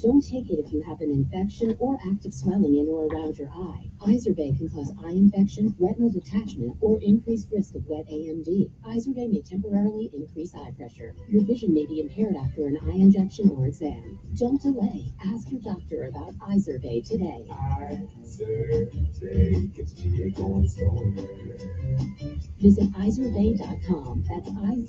Don't take it if you have an infection or active swelling in or around your eye. Izervay can cause eye infection, retinal detachment, or increased risk of wet AMD. Izervay may temporarily increase eye pressure. Your vision may be impaired after an eye injection or exam. Don't delay. Ask your doctor about Izervay today. Izervay gets GA going stronger. Visit Izervay.com. That's IZERVAY.com.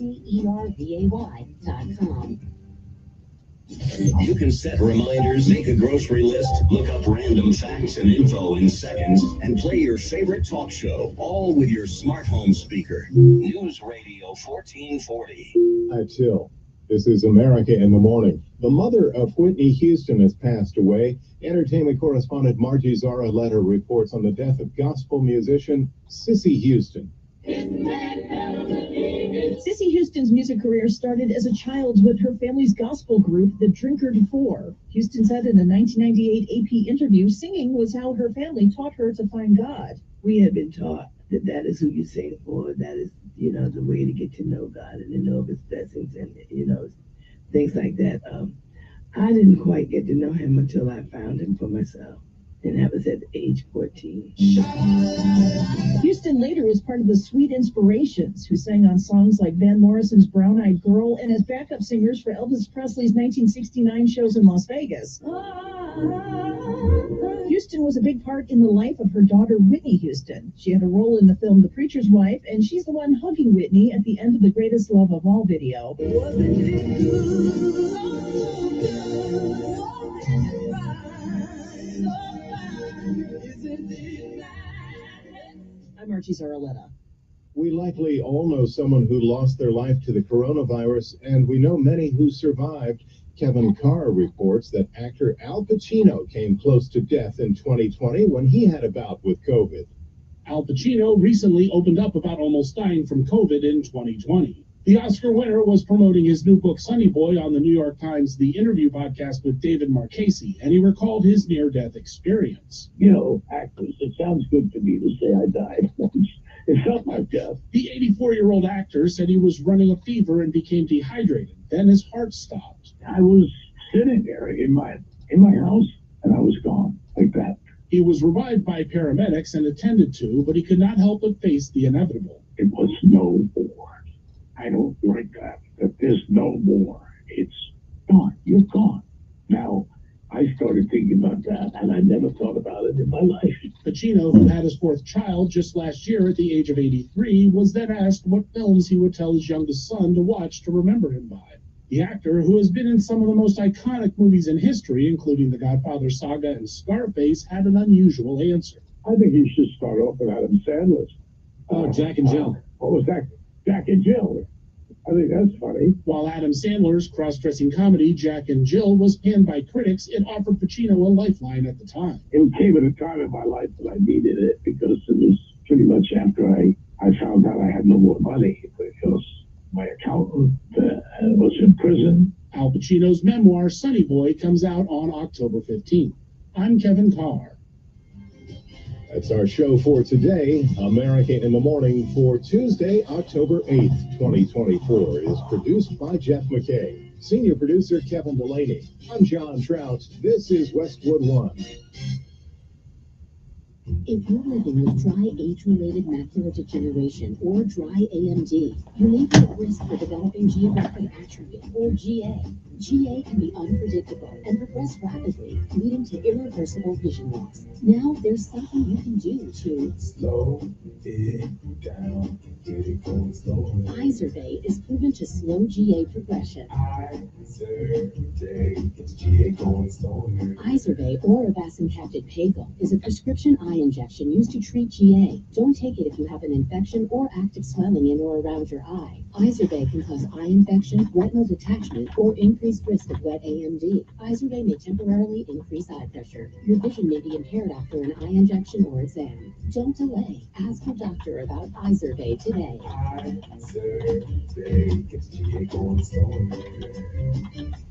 You can set reminders, make a grocery list, look up random facts and info in seconds, and play your favorite talk show, all with your smart home speaker. News Radio 1440. Hi, Till. This is America in the Morning. The mother of Whitney Houston has passed away. Entertainment correspondent Margie Zaraletta reports on the death of gospel musician Cissy Houston. Cissy Houston's music career started as a child with her family's gospel group, the Drinkered Four. Houston said in a 1998 AP interview, singing was how her family taught her to find God. We had been taught that that is who you sing for, that is, the way to get to know God and to know of his blessings and, things like that. I didn't quite get to know him until I found him for myself. And that was at age 14. Houston later was part of the Sweet Inspirations, who sang on songs like Van Morrison's Brown Eyed Girl and as backup singers for Elvis Presley's 1969 shows in Las Vegas. Houston was a big part in the life of her daughter, Whitney Houston. She had a role in the film The Preacher's Wife, and she's the one hugging Whitney at the end of the Greatest Love of All video. I'm Margie Zaraletta. We likely all know someone who lost their life to the coronavirus, and we know many who survived. Kevin Carr reports that actor Al Pacino came close to death in 2020 when he had a bout with COVID. Al Pacino recently opened up about almost dying from COVID in 2020. The Oscar winner was promoting his new book, Sonny Boy, on the New York Times The Interview podcast with David Marchese, and he recalled his near-death experience. Actors, it sounds good to me to say I died. It felt like death. The 84-year-old actor said he was running a fever and became dehydrated. Then his heart stopped. I was sitting there in my house, and I was gone, like that. He was revived by paramedics and attended to, but he could not help but face the inevitable. It was no more. I don't like that there's no more. It's gone. You're gone. Now, I started thinking about that, and I never thought about it in my life. Pacino, who had his fourth child just last year at the age of 83, was then asked what films he would tell his youngest son to watch to remember him by. The actor, who has been in some of the most iconic movies in history, including The Godfather Saga and Scarface, had an unusual answer. I think he should start off with Adam Sandler's. Jack and Jill. What was that? Jack and Jill. I think that's funny. While Adam Sandler's cross-dressing comedy, Jack and Jill, was panned by critics, it offered Pacino a lifeline at the time. It came at a time in my life that I needed it because it was pretty much after I found out I had no more money because my accountant was in prison. Al Pacino's memoir, Sonny Boy, comes out on October 15th. I'm Kevin Carr. That's our show for today. America in the Morning for Tuesday, October 8th, 2024 is produced by Jeff McKay. Senior producer Kevin Delaney. I'm John Trout. This is Westwood One. If you're living with dry age-related macular degeneration or dry AMD, you may be at risk for developing geographic atrophy or GA. GA can be unpredictable and progress rapidly, leading to irreversible vision loss. Now there's something you can do to slow it down, get it going slow. Izervay is proven to slow GA progression. Izervay gets GA going slower. Izervay, or avacincaptad pegol, is a prescription eye injection used to treat GA. Don't take it if you have an infection or active swelling in or around your eye. Izervay can cause eye infection, retinal detachment, or increased risk of wet AMD. Izervay may temporarily increase eye pressure. Your vision may be impaired after an eye injection or exam. Don't delay. Ask your doctor about Izervay today. Izervay gets GA going slower.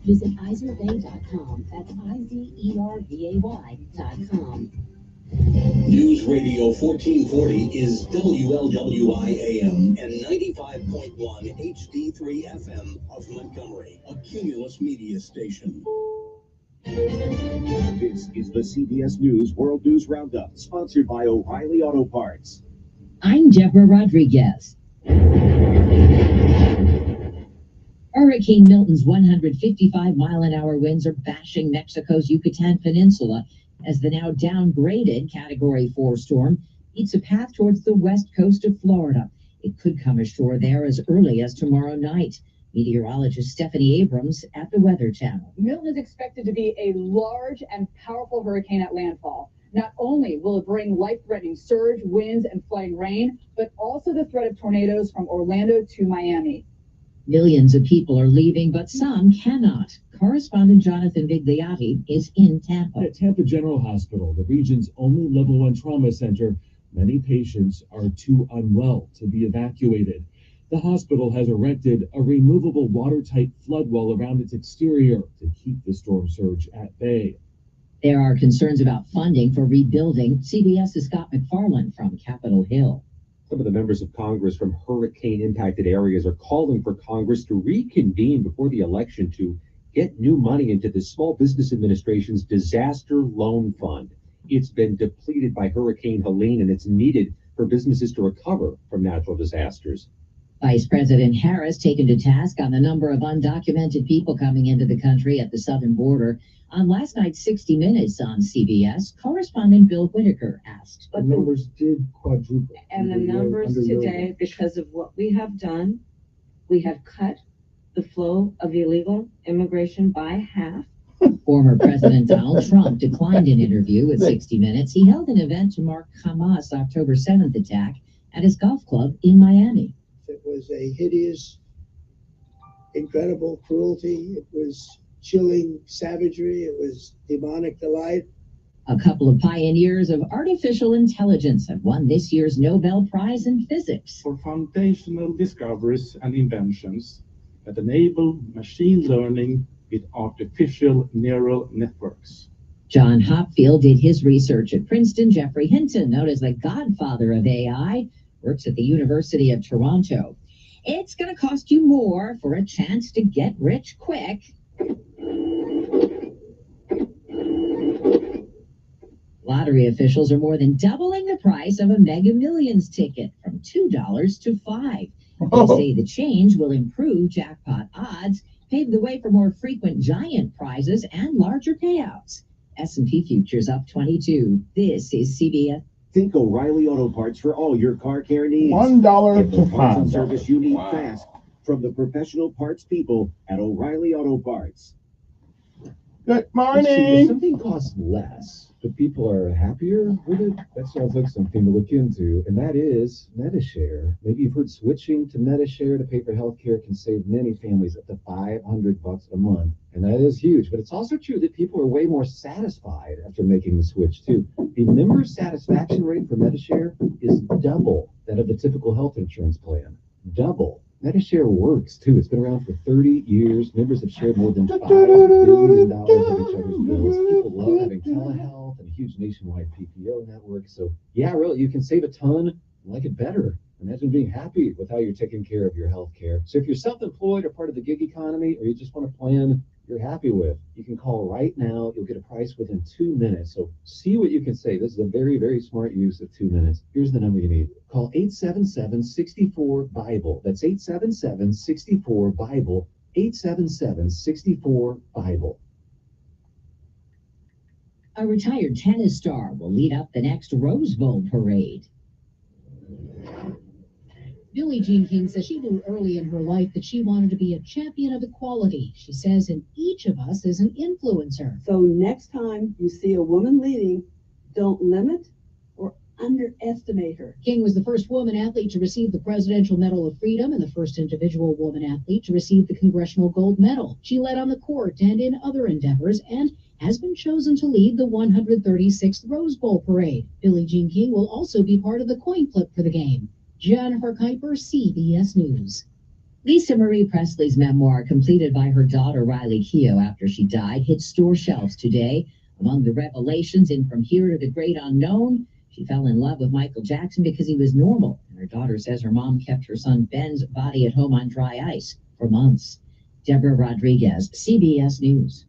Visit Izervay.com. That's IZERVAY.com. News Radio 1440 is WLWI AM and 95.1 HD3 FM of Montgomery, a Cumulus media station. This is the CBS News World News Roundup, sponsored by O'Reilly Auto Parts. I'm Deborah Rodriguez. Hurricane Milton's 155-mile-an-hour winds are bashing Mexico's Yucatan Peninsula as the now downgraded Category 4 storm eats a path towards the west coast of Florida. It could come ashore there as early as tomorrow night. Meteorologist Stephanie Abrams at the Weather Channel. Milton is expected to be a large and powerful hurricane at landfall. Not only will it bring life-threatening surge, winds, and flooding rain, but also the threat of tornadoes from Orlando to Miami. Millions of people are leaving, but some cannot. Correspondent Jonathan Vigliotti is in Tampa. At Tampa General Hospital, the region's only level 1 trauma center, many patients are too unwell to be evacuated. The hospital has erected a removable watertight flood wall around its exterior to keep the storm surge at bay. There are concerns about funding for rebuilding. CBS's Scott McFarland from Capitol Hill. Some of the members of Congress from hurricane-impacted areas are calling for Congress to reconvene before the election to get new money into the Small Business Administration's Disaster Loan Fund. It's been depleted by Hurricane Helene, and it's needed for businesses to recover from natural disasters. Vice President Harris taken to task on the number of undocumented people coming into the country at the southern border. On last night's 60 Minutes on CBS, correspondent Bill Whitaker asked. The numbers did quadruple. And the numbers today, because of what we have done, we have cut the flow of illegal immigration by half. Former President Donald Trump declined an interview with 60 Minutes. He held an event to mark Hamas' October 7th attack at his golf club in Miami. It was a hideous, incredible cruelty. It was chilling savagery. It was demonic delight. A couple of pioneers of artificial intelligence have won this year's Nobel Prize in Physics. For foundational discoveries and inventions that enable machine learning with artificial neural networks. John Hopfield did his research at Princeton. Jeffrey Hinton, known as the godfather of AI, works at the University of Toronto. It's going to cost you more for a chance to get rich quick. Lottery officials are more than doubling the price of a Mega Millions ticket from $2 to $5. They say the change will improve jackpot odds, pave the way for more frequent giant prizes and larger payouts. S&P futures up 22. This is CBS. Think O'Reilly Auto Parts for all your car care needs. $1 to Get the parts and $5. service you need fast from the professional parts people at O'Reilly Auto Parts. Good If morning. something costs less, but people are happier with it, that sounds like something to look into, and that is MediShare. Maybe you've heard switching to MediShare to pay for healthcare can save many families up to $500 a month, and that is huge. But it's also true that people are way more satisfied after making the switch too. The member satisfaction rate for MediShare is double that of the typical health insurance plan. Double. MediShare works too. It's been around for 30 years. Members have shared more than $5 billion of each other's bills. People love having telehealth and a huge nationwide PPO network. So yeah, really, you can save a ton and like it better. Imagine being happy with how you're taking care of your health care. So if you're self-employed or part of the gig economy, or you just want a plan you're happy with, you can call right now. You'll get a price within 2 minutes. So see what you can save. This is a very, very smart use of 2 minutes. Here's the number you need. Call 877-64-BIBLE. That's 877-64-BIBLE. 877-64-BIBLE. A retired tennis star will lead up the next Rose Bowl parade. Billie Jean King says she knew early in her life that she wanted to be a champion of equality. She says, and each of us is an influencer. So next time you see a woman leading, don't limit or underestimate her. King was the first woman athlete to receive the Presidential Medal of Freedom and the first individual woman athlete to receive the Congressional Gold Medal. She led on the court and in other endeavors and has been chosen to lead the 136th Rose Bowl parade. Billie Jean King will also be part of the coin flip for the game. Jennifer Kuiper, CBS News. Lisa Marie Presley's memoir, completed by her daughter Riley Keough after she died, hit store shelves today. Among the revelations in From Here to the Great Unknown, she fell in love with Michael Jackson because he was normal. And her daughter says her mom kept her son Ben's body at home on dry ice for months. Deborah Rodriguez, CBS News.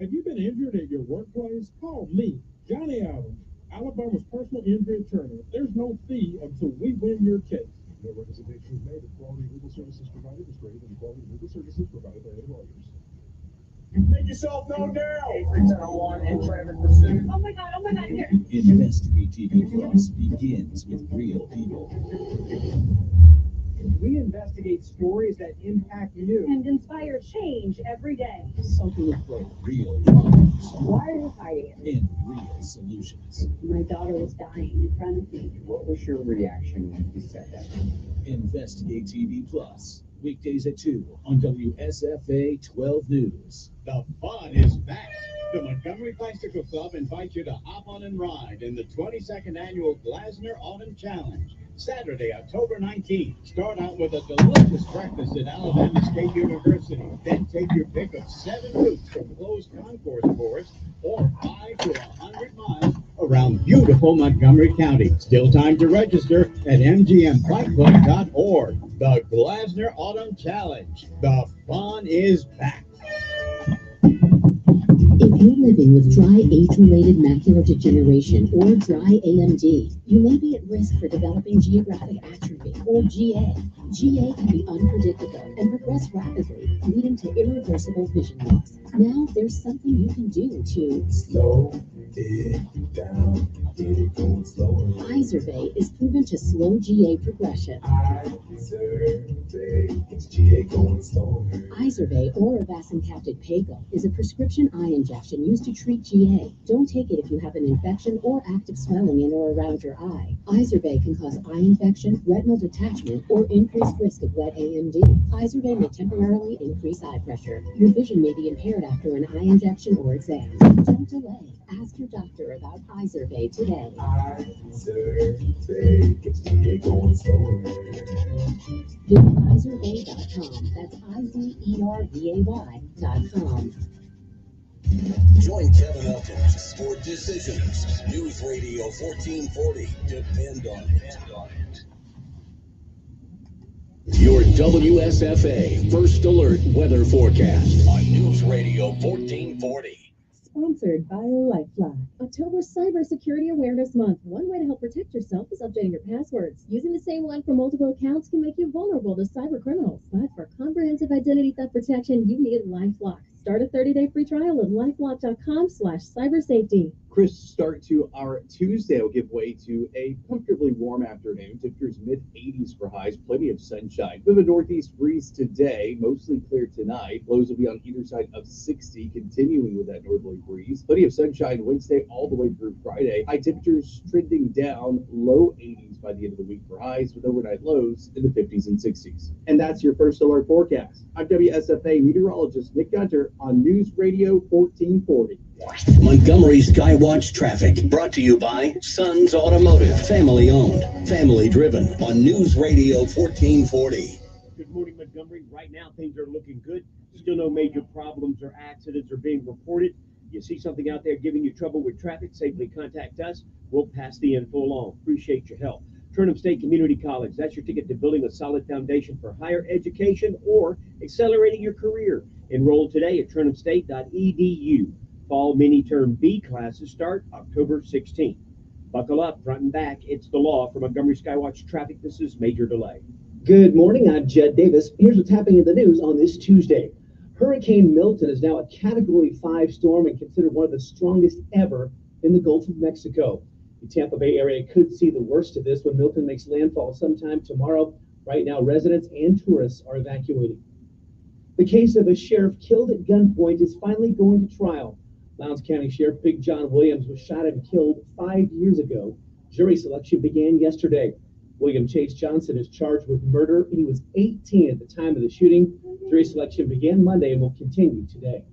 Have you been injured at your workplace? Call me, Johnny Adams, Alabama's personal injury attorney. There's no fee until we win your case. No representation is made that quality legal services provided is greater than quality legal services provided by other lawyers. Make yourself known now. Oh my God, here. Investigate TV Plus begins with real people. We investigate stories that impact you And inspire change every day. Something afraid. Real problems Why are you hiding it? and real solutions. My daughter was dying in front of me. What was your reaction when he said that? Investigate TV Plus. Weekdays at 2 on WSFA 12 News. The fun is back. The Montgomery Bicycle Club invites you to hop on and ride in the 22nd annual Glasner Autumn Challenge. Saturday, October 19th. Start out with a delicious breakfast at Alabama State University. Then take your pick of 7 routes from closed concourse course or 5 to 100 miles around beautiful Montgomery County. Still time to register at mgmbikeclub.org. The Glasner Autumn Challenge. The fun is back. If you're living with dry age-related macular degeneration or dry AMD, you may be at risk for developing geographic atrophy or GA. GA can be unpredictable and progress rapidly, leading to irreversible vision loss. Now there's something you can do to Slow it down. Get it going slower. Izervay is proven to slow GA progression. It's GA going slower. Izervay or avacincaptad pegol is a prescription eye injection used to treat GA. Don't take it if you have an infection or active swelling in or around your eye. Izervay can cause eye infection, retinal detachment, or increased risk of wet AMD. Izervay may temporarily increase eye pressure. Your vision may be impaired after an eye injection or exam. Don't delay. Ask your doctor about Izervay today. It's GA going slower. Visit Izervay.com. That's IZERVAY.com. Join Kevin Elkins for Decisions. News Radio 1440. Depend on it. Your WSFA First Alert weather forecast on News Radio 1440. Sponsored by LifeLock. October Cybersecurity Awareness Month. One way to help protect yourself is updating your passwords. Using the same one for multiple accounts can make you vulnerable to cyber criminals. But for comprehensive identity theft protection, you need LifeLock. Start a 30-day free trial at lifelock.com/cybersafety. Crisp start to our Tuesday will give way to a comfortably warm afternoon. Temperatures mid-80s for highs, plenty of sunshine. For the northeast breeze today, mostly clear tonight. Lows will be on either side of 60, continuing with that northerly breeze. Plenty of sunshine Wednesday all the way through Friday. High temperatures trending down, low 80s by the end of the week for highs, with overnight lows in the 50s and 60s. And that's your First Alert forecast. I'm WSFA meteorologist Nick Gunter on News Radio 1440. Montgomery Skywatch traffic brought to you by Sons Automotive, family owned, family driven on News Radio 1440. Good morning, Montgomery. Right now, things are looking good. Still no major problems or accidents are being reported. You see something out there giving you trouble with traffic, safely contact us. We'll pass the info along. Appreciate your help. Turnham State Community College. That's your ticket to building a solid foundation for higher education or accelerating your career. Enroll today at turnhamstate.edu. Fall mini-term B classes start October 16th. Buckle up, front and back. It's the law. For Montgomery Skywatch Traffic, this is Major Delay. Good morning, I'm Jed Davis. Here's what's happening in the news on this Tuesday. Hurricane Milton is now a Category 5 storm and considered one of the strongest ever in the Gulf of Mexico. The Tampa Bay area could see the worst of this when Milton makes landfall sometime tomorrow. Right now, residents and tourists are evacuating. The case of a sheriff killed at gunpoint is finally going to trial. Lowndes County Sheriff Big John Williams was shot and killed 5 years ago. Jury selection began yesterday. William Chase Johnson is charged with murder. He was 18 at the time of the shooting. Jury selection began Monday and will continue today.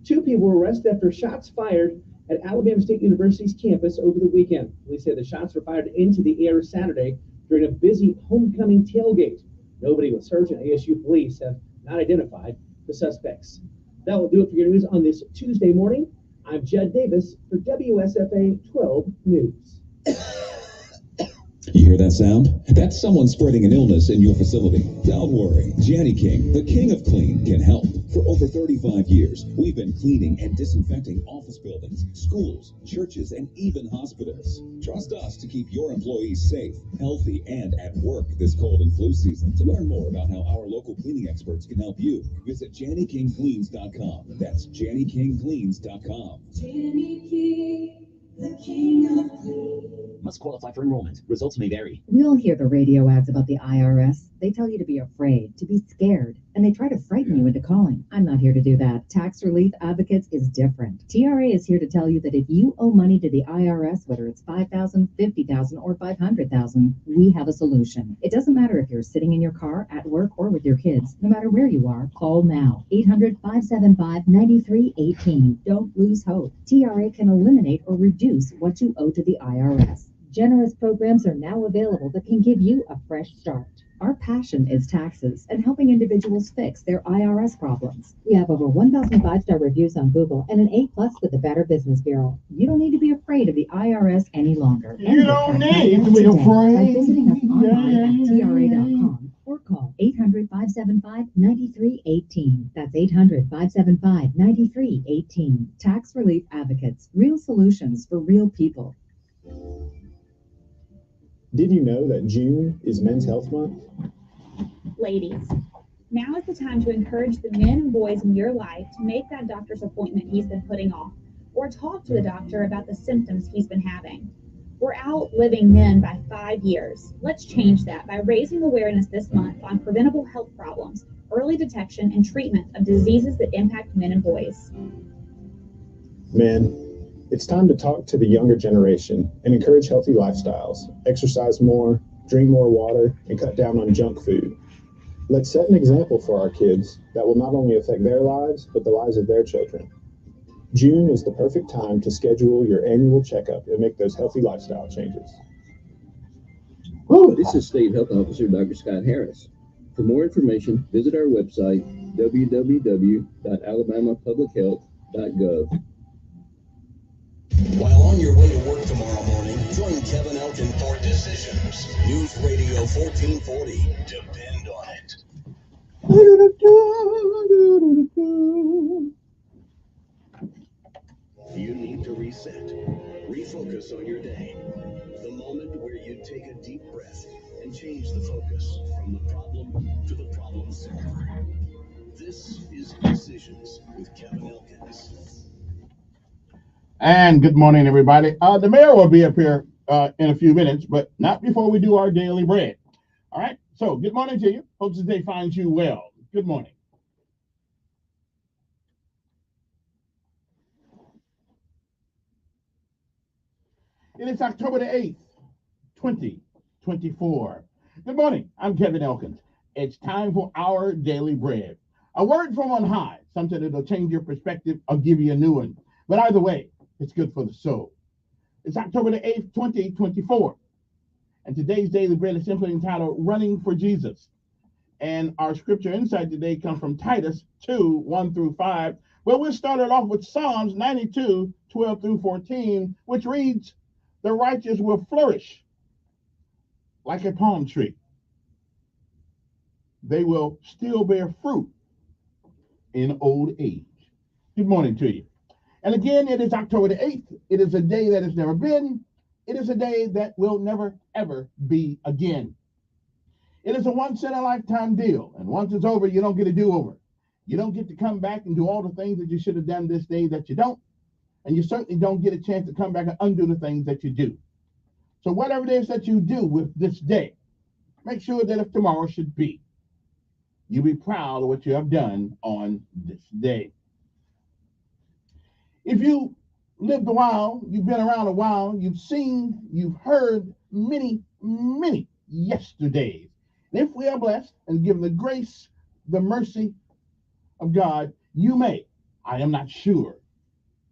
2 people were arrested after shots fired at Alabama State University's campus over the weekend. Police say the shots were fired into the air Saturday during a busy homecoming tailgate. Nobody was hurt, and ASU police have not identified the suspects. That will do it for your news on this Tuesday morning. I'm Jed Davis for WSFA 12 News. You hear that sound? That's someone spreading an illness in your facility. Don't worry. Janny King, the king of clean, can help. For over 35 years, we've been cleaning and disinfecting office buildings, schools, churches, and even hospitals. Trust us to keep your employees safe, healthy, and at work this cold and flu season. To learn more about how our local cleaning experts can help you, visit JannyKingCleans.com. That's JannyKingCleans.com. Janny King, the king of clean. Must qualify for enrollment. Results may vary. We all hear the radio ads about the IRS. They tell you to be afraid, to be scared, and they try to frighten you into calling. I'm not here to do that. Tax Relief Advocates is different. TRA is here to tell you that if you owe money to the IRS, whether it's $5,000, $50,000, or $500,000, we have a solution. It doesn't matter if you're sitting in your car, at work, or with your kids. No matter where you are, call now. 800-575-9318. Don't lose hope. TRA can eliminate or reduce what you owe to the IRS. Generous programs are now available that can give you a fresh start. Our passion is taxes and helping individuals fix their IRS problems. We have over 1,000 5-star reviews on Google and an A+ with the Better Business Bureau. You don't need to be afraid of the IRS any longer. You don't need to be afraid. By visiting us online at TRA.com or call 800-575-9318. That's 800-575-9318. Tax Relief Advocates. Real solutions for real people. Did you know that June is Men's Health Month? Ladies, now is the time to encourage the men and boys in your life to make that doctor's appointment he's been putting off, or talk to the doctor about the symptoms he's been having. We're outliving men by 5 years. Let's change that by raising awareness this month on preventable health problems, early detection, and treatment of diseases that impact men and boys. Men, it's time to talk to the younger generation and encourage healthy lifestyles, exercise more, drink more water, and cut down on junk food. Let's set an example for our kids that will not only affect their lives, but the lives of their children. June is the perfect time to schedule your annual checkup and make those healthy lifestyle changes. This is State Health Officer Dr. Scott Harris. For more information, visit our website, www.alabamapublichealth.gov. While on your way to work tomorrow morning, join Kevin Elkins for Decisions. News Radio 1440. Depend on it. You need to reset. Refocus on your day. The moment where you take a deep breath and change the focus from the problem to the problem solver. This is Decisions with Kevin Elkins. And good morning, everybody. The mayor will be up here in a few minutes, but not before we do our daily bread. All right. So good morning to you. Hope this day finds you well. Good morning. It is October the 8th, 2024. Good morning. I'm Kevin Elkins. It's time for our daily bread. A word from on high, something that'll change your perspective or give you a new one. But either way, it's good for the soul. It's October the 8th, 2024. And today's daily bread is simply entitled Running for Jesus. And our scripture insight today comes from Titus 2, 1 through 5. Well, we'll start it off with Psalms 92, 12 through 14, which reads, "The righteous will flourish like a palm tree. They will still bear fruit in old age." Good morning to you. And again, it is October the 8th. It is a day that has never been. It is a day that will never, ever be again. It is a once-in-a-lifetime deal. And once it's over, you don't get a do-over. You don't get to come back and do all the things that you should have done this day that you don't. And you certainly don't get a chance to come back and undo the things that you do. So whatever it is that you do with this day, make sure that if tomorrow should be, you be proud of what you have done on this day. If you lived a while, you've been around a while, you've seen, you've heard many, many yesterdays. And if we are blessed and given the grace, the mercy of God, you may, I am not sure,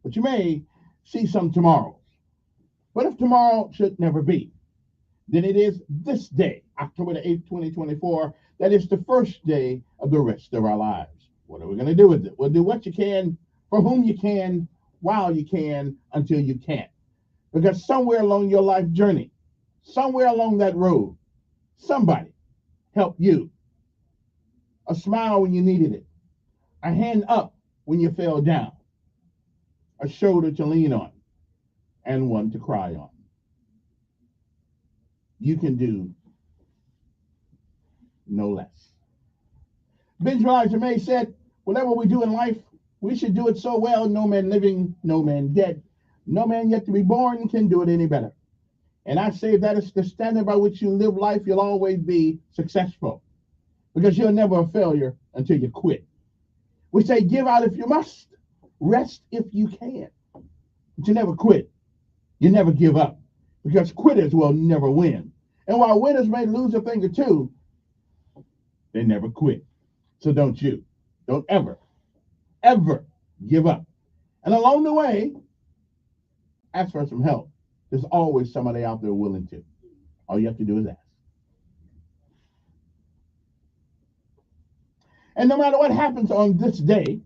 but you may see some tomorrows. But if tomorrow should never be, then it is this day, October the 8th, 2024, that is the first day of the rest of our lives. What are we going to do with it? We'll do what you can, for whom you can, while you can, until you can't. Because somewhere along your life journey, somewhere along that road, somebody helped you. A smile when you needed it, a hand up when you fell down, a shoulder to lean on, and one to cry on. You can do no less. Benjamin Elijah May said, whatever we do in life, we should do it so well, no man living, no man dead, no man yet to be born can do it any better. And I say if that is the standard by which you live life, you'll always be successful, because you're never a failure until you quit. We say give out if you must, rest if you can, but you never quit. You never give up, because quitters will never win. And while winners may lose a thing or two, they never quit. So don't you. Don't ever give up. And along the way, ask for some help. There's always somebody out there willing to. All you have to do is ask. And no matter what happens on this day,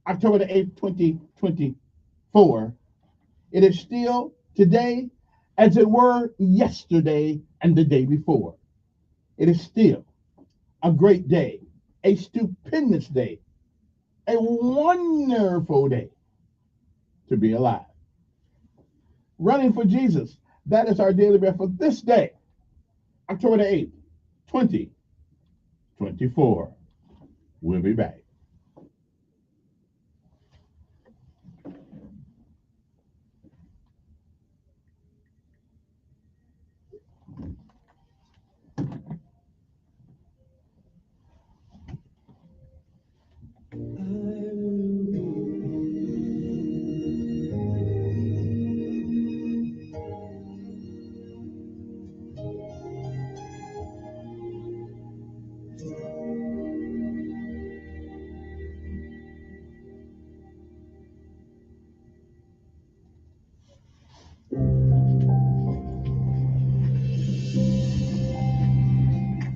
October the 8th, 2024, it is still today as it were yesterday and the day before. It is still a great day, a stupendous day, a wonderful day to be alive. Running for Jesus, that is our daily bread for this day, October the 8th, 2024. We'll be back.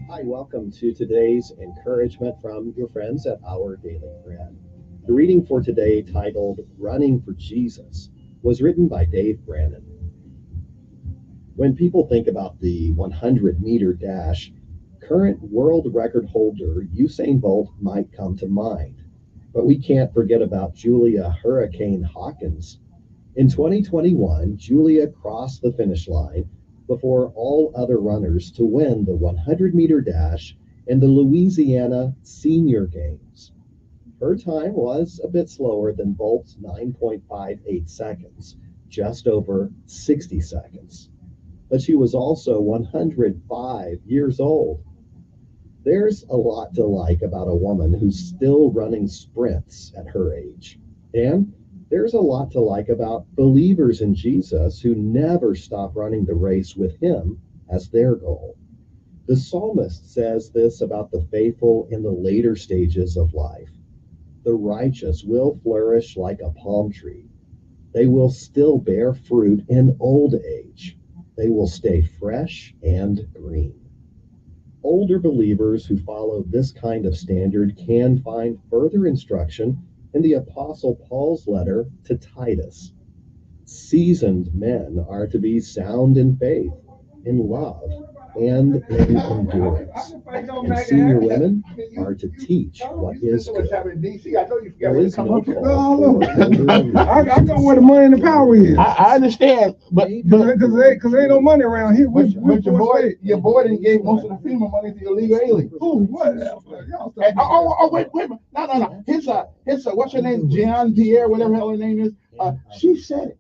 Hi, welcome to today's encouragement from your friends at Our Daily Bread. The reading for today, titled Running for Jesus, was written by Dave Brannon. When people think about the 100-meter dash, current world record holder Usain Bolt might come to mind. But we can't forget about Julia Hurricane Hawkins. In 2021, Julia crossed the finish line before all other runners to win the 100-meter dash in the Louisiana Senior Games. Her time was a bit slower than Bolt's 9.58 seconds, just over 60 seconds. But she was also 105 years old. There's a lot to like about a woman who's still running sprints at her age. And there's a lot to like about believers in Jesus who never stop running the race with him as their goal. The psalmist says this about the faithful in the later stages of life. The righteous will flourish like a palm tree. They will still bear fruit in old age. They will stay fresh and green. Older believers who follow this kind of standard can find further instruction in the Apostle Paul's letter to Titus. Seasoned men are to be sound in faith, in love, and in endurance. And senior women are to teach what is good. There is no call I know where the money and the power is. I understand, but because ain't no money around here. But your boy didn't gave most of the FEMA money to illegal aliens. Oh, what? Wait a minute. No. His what's her name? Jean Pierre, whatever hell her name is. She said it.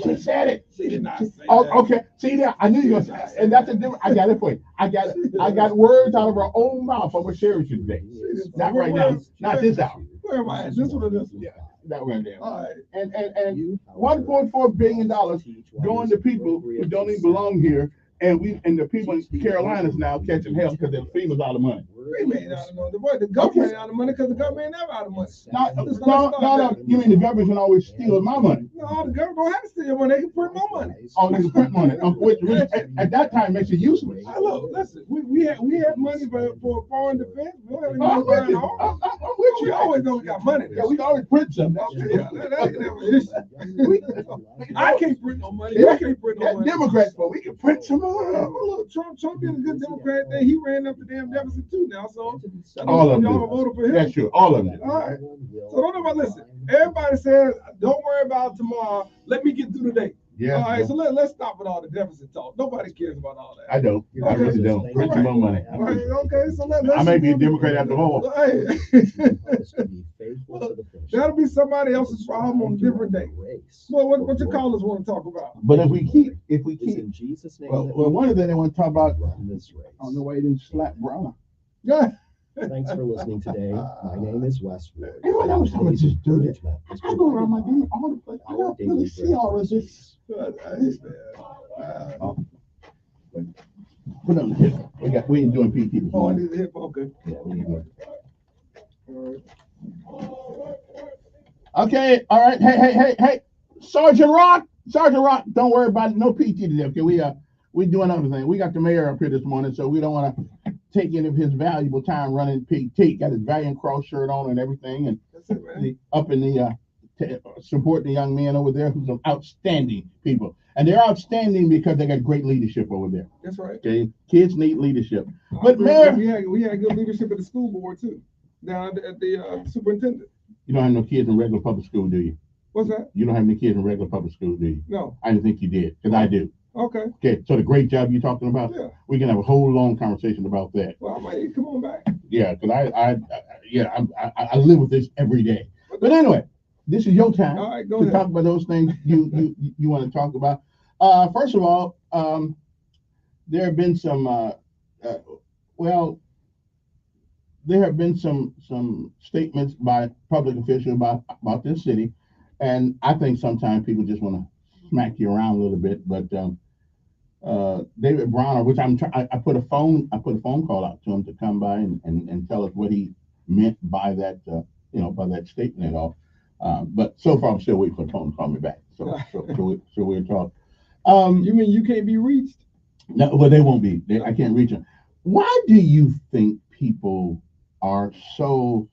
She said it. She did not say that. Okay. See there, I knew you were saying, and that's a different. I got it for you. I got words out of her own mouth. I'm gonna share with you today. Not right now. Not this hour. Where am I at? This one or this one? Yeah, that one there. All right. And $1.4 billion going to people who don't even belong here, and the people in the Carolinas now catching hell because they're FEMA's all the money. We made out of money. The government ain't out of money because the government ain't never out of money. No. You mean the government can always steal my money? No, the government don't have to steal your money. They can print more money. Oh, they can print money. Which at that time makes it useless. Hey, look, listen. We had money for foreign defense. We don't have any I'm money with for you. our I'm with you. We always don't got money. Yeah, we can always print something. Yeah, that ain't never an issue. I can't print no money. I can't print no money. Democrats, but we can print some more. Look, Trump did a good Democrat thing. He ran up the damn deficit too now. So All of them. y'all voted for him. That's true. All of them. All right. So don't know about listen. Everybody says, don't worry about tomorrow. Let me get through the day. Yeah. All right. So let's stop with all the deficit talk. Nobody cares about all that. I don't. I really don't. Print some more money. All right. Okay. So let's I may be a Democrat after all. Hey. Well, that'll be somebody else's problem on a different day. Well, what your callers want to talk about? But if we keep, in Jesus' name. well, one of them they want to talk about. I don't know why he didn't slap Brown. Yeah. Thanks for listening today. My name is Westwood. Hey, what else would just do that? I go around my demon all the place. I don't really see all of this. Put on the hip. We ain't doing PT this Oh, I morning. need the hip. Okay. Yeah, we ain't doing. All right. Okay, all right. Hey, Sergeant Rock, don't worry about it. No PT today. Okay, we doing other things. We got the mayor up here this morning, so we don't want to take any of his valuable time running PT. Got his Valiant Cross shirt on and everything, and up in the support the young men over there who's outstanding people, and they're outstanding because they got great leadership over there. That's right. Okay, kids need leadership, but Mayor, we had good leadership at the school board too, down at the superintendent. you don't have no kids in regular public school, do you? What's that? You don't have any kids in regular public school, do you? No. I didn't think you did, because I do. Okay. Okay, so the great job you're talking about, Yeah. we can have a whole long conversation about that. Well, I might come on back. Yeah, because I live with this every day. But anyway, this is your time All right, go to ahead. talk about those things you want to talk about. First of all, there have been some there have been some statements by public officials about this city, and I think sometimes people just want to smack you around a little bit. But David Browner, which I put a phone call out to him to come by and tell us what he meant by that by that statement at all. But so far I'm still waiting for the phone to call me back. So we'll talk. You mean you can't be reached? No, well they won't be. I can't reach them. Why do you think people are so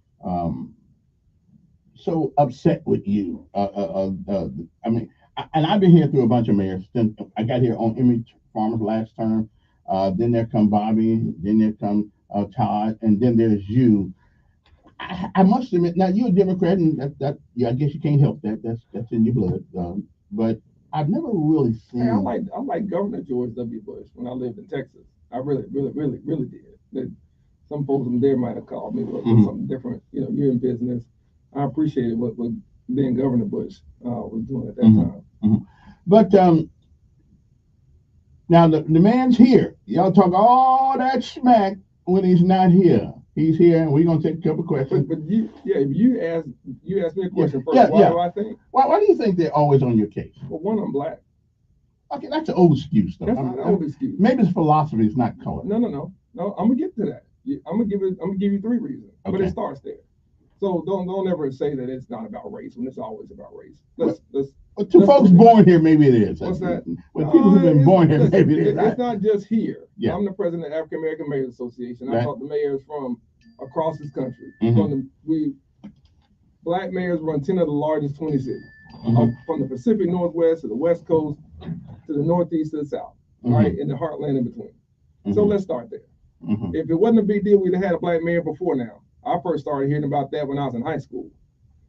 upset with you? I mean, and I've been here through a bunch of mayors. Since I got here on Image Farmers last term. Then there come Bobby. Then there come Todd, and then there's you. I must admit, now you're a Democrat, and that I guess you can't help that. That's in your blood. But I've never really seen. Hey, I like Governor George W. Bush when I lived in Texas. I really did. Some folks from there might have called me with something different. You're in business. I appreciated what then Governor Bush was doing at that time. But now the man's here. Y'all talk all that smack when he's not here. He's here, and we're gonna take a couple questions. But you asked me a question first. Yeah, Why yeah. do I think? Why do you think they're always on your case? Well, one, I'm black. Okay, that's an old excuse, though. That's not an old excuse. Maybe it's philosophy, it's not color. No. I'm gonna get to that. I'm gonna give you three reasons, but it starts there. So don't ever say that it's not about race when it's always about race. Let's two folks born here, maybe it is. What's that? With people who've been born here, maybe it is. It's not just here. Yeah. I'm the president of the African American Mayors Association. I Right. talk to mayors from across this country. Mhm. Black mayors run 10 of the largest 20 cities, Mhm. from the Pacific Northwest to the West Coast to the Northeast to the South, all right, and the heartland in between. So let's start there. If it wasn't a big deal, we'd have had a black mayor before now. I first started hearing about that when I was in high school.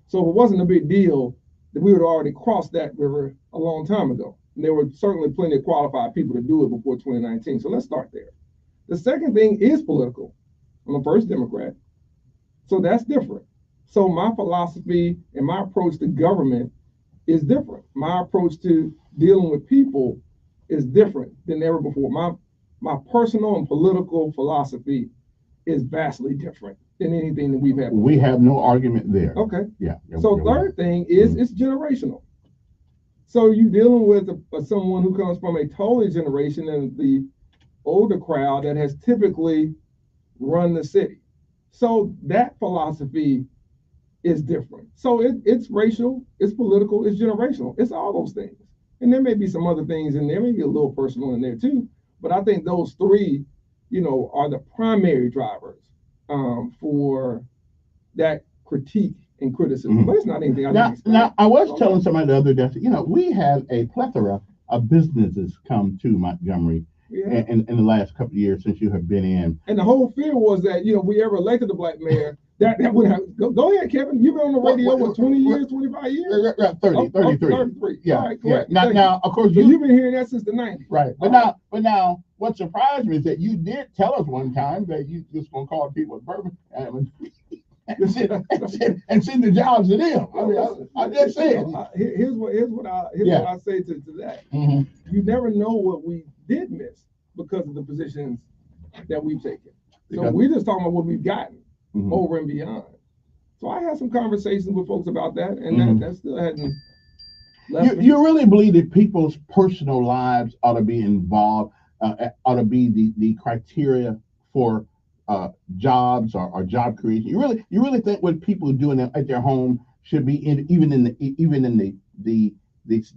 So if it wasn't a big deal, then we would have already crossed that river a long time ago. And there were certainly plenty of qualified people to do it before 2019. So let's start there. The second thing is political. I'm a first Democrat. So that's different. So my philosophy and my approach to government is different. My approach to dealing with people is different than ever before. My personal and political philosophy is vastly different than anything that we've had before. We have no argument there. Okay. Yeah. So third thing is it's generational. So you're dealing with someone who comes from a totally generation and the older crowd that has typically run the city. So that philosophy is different. So it's racial, it's political, it's generational, it's all those things. And there may be some other things in there, maybe a little personal in there too. But I think those three, are the primary drivers for that critique and criticism. But it's not anything I didn't expect. Now, I was telling somebody the other day, we have a plethora of businesses come to Montgomery in the last couple of years since you have been in. And the whole fear was that, we ever elected a black mayor, that would have, go ahead, Kevin, you've been on the radio, 20 years, 25 years? 33. 33. Yeah. All right, correct. Yeah. Now, of course, you've been hearing that since the 90s. Right. But now, what surprised me is that you did tell us one time that you just going to call people Birmingham and send the jobs to them. I mean, I just said. Here's what I say to that. Mm-hmm. You never know what we did miss because of the positions that we've taken. So we're just talking about what we've gotten over and beyond. So I had some conversations with folks about that, and that still hadn't left me. You really believe that people's personal lives ought to be involved, ought to be the criteria for jobs or job creation? You really think what people do at their home should be even in the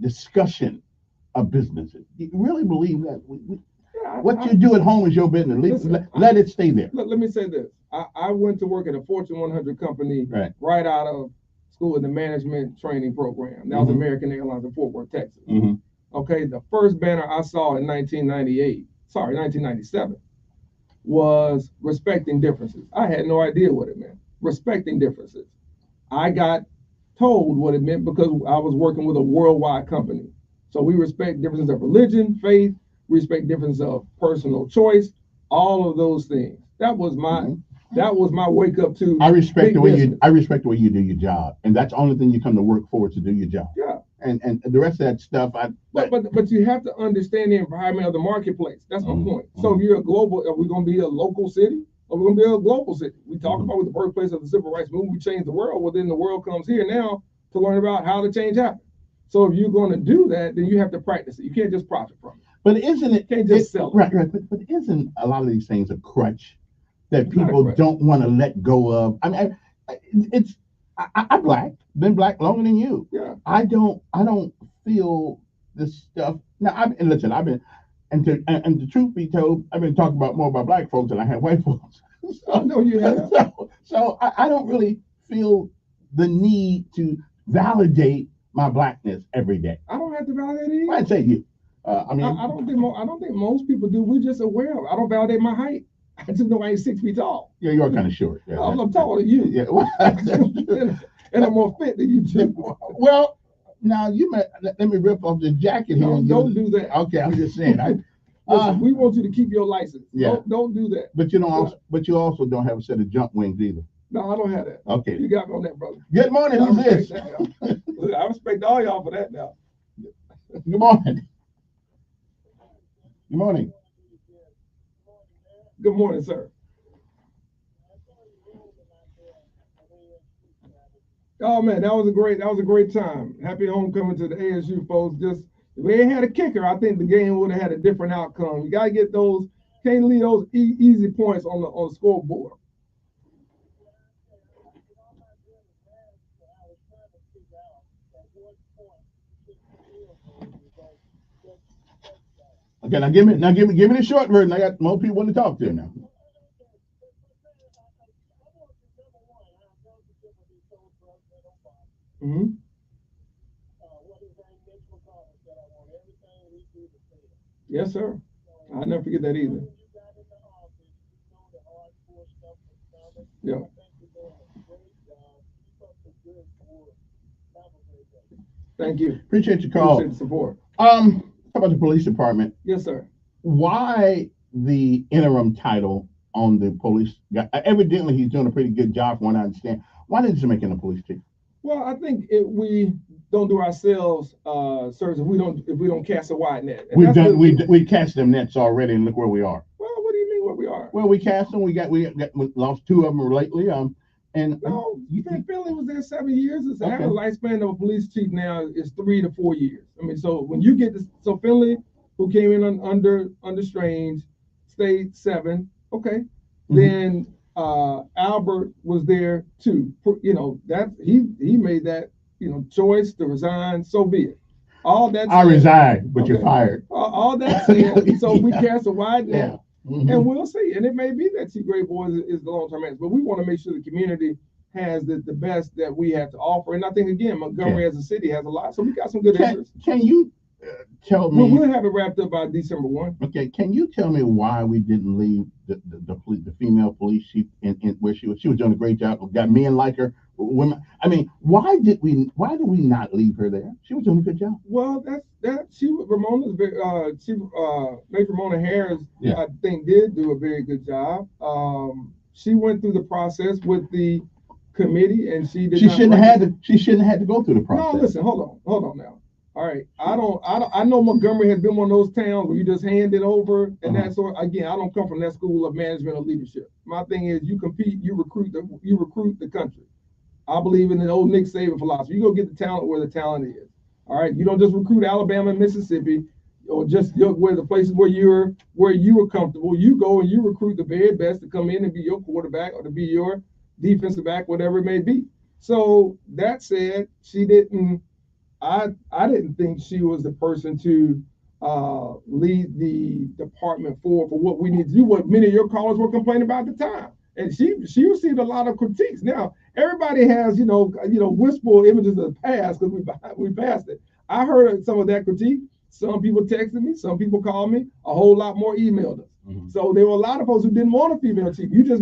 discussion of businesses? You really believe that what you do at home is your business? Let it stay there. Let me say this. I went to work at a Fortune 100 company right out of school in the management training program. That was American Airlines in Fort Worth, Texas. Okay, the first banner I saw in 1997, was respecting differences. I had no idea what it meant. Respecting differences. I got told what it meant because I was working with a worldwide company. So we respect differences of religion, faith, we respect differences of personal choice, all of those things. That was my wake up to. I respect the way you do your job, and that's the only thing you come to work for, to do your job. Yeah. And the rest of that stuff, but you have to understand the environment of the marketplace. That's my point. So if you're a global, are we going to be a local city, or are we going to be a global city? We talk about with the birthplace of the civil rights movement, we changed the world. Well, then the world comes here now to learn about how the change happened. So if you're going to do that, then you have to practice it. You can't just profit from it. But isn't it? You can't just sell it. Right. But isn't a lot of these things a crutch that people don't want to let go of? I mean, I'm black, been black longer than you. Yeah. I don't feel this stuff. Now, I've been, and the truth be told, I've been talking more about black folks than I have white folks. I know you have. So I don't really feel the need to validate my blackness every day. I don't have to validate it either. I'd say you. I don't think most people do. We're just aware of it. I don't validate my height. I just know I ain't 6 feet tall. Yeah, you're kind of short. Yeah, I'm taller than you. Yeah, and I'm more fit than you too. Well, now let me rip off the jacket here. No, don't do that. Okay, I'm just saying. Listen, we want you to keep your license. Yeah. Don't do that. But you also don't have a set of jump wings either. No, I don't have that. Okay. You got me on that, brother. Good morning. Who's this? I respect all y'all for that now. Good morning. Good morning. Good morning, sir. Oh man, that was a great time. Happy homecoming to the ASU folks. Just if we ain't had a kicker, I think the game would have had a different outcome. You gotta get those, can't leave those easy points on the scoreboard. Okay, now give me the short version. I got more people want to talk to now. Mm-hmm. Yes, sir. I'll never forget that either. Yeah. Thank you. Appreciate your call. Appreciate the support. How about the police department? Yes, sir. Why the interim title on the police guy? Evidently, he's doing a pretty good job, from what I understand. Why didn't you make him a police chief? Well, I think we don't do ourselves service if we don't cast a wide net. And we cast them nets already, and look where we are. Well, what do you mean where we are? Well, we cast them. We lost 2 of them lately. And no, Finley was there 7 years. It's the average lifespan of a police chief now is 3 to 4 years. I mean, so when you get this, so Finley, who came in under Strange, stayed 7. Okay, then Albert was there too. You know, that he made that, you know, choice to resign. So be it. All that I said, resigned, but you're fired. All that said, so we cast a wide net, Mm-hmm. and we'll see. And it may be that T. Gray Boys is the long-term answer, but we want to make sure the community has the best that we have to offer. And I think, again, Montgomery as a city has a lot, so we got some good answers. Can you tell me? We'll have it wrapped up by December 1. Okay, can you tell me why we didn't leave the female police chief in where she was doing a great job, got men like her, women? I mean, why did we not leave her there? She was doing a good job. Well, Major Ramona Harris, I think, did do a very good job. She went through the process with the committee, and she shouldn't have had to go through the process. No, listen, hold on now. All right, I know Montgomery has been one of those towns where you just hand it over and that sort. Again, I don't come from that school of management or leadership. My thing is, you compete, you recruit the country. I believe in the old Nick Saban philosophy. You go get the talent where the talent is. All right, you don't just recruit Alabama and Mississippi, or just where the places where you are comfortable. You go and you recruit the very best to come in and be your quarterback or to be your defensive back, whatever it may be. So that said, she didn't. I didn't think she was the person to lead the department for what we need to do, what many of your callers were complaining about at the time. And she received a lot of critiques. Now, everybody has, wistful images of the past because we passed it. I heard some of that critique. Some people texted me, some people called me, a whole lot more emailed us. Mm-hmm. So there were a lot of folks who didn't want a female chief. You just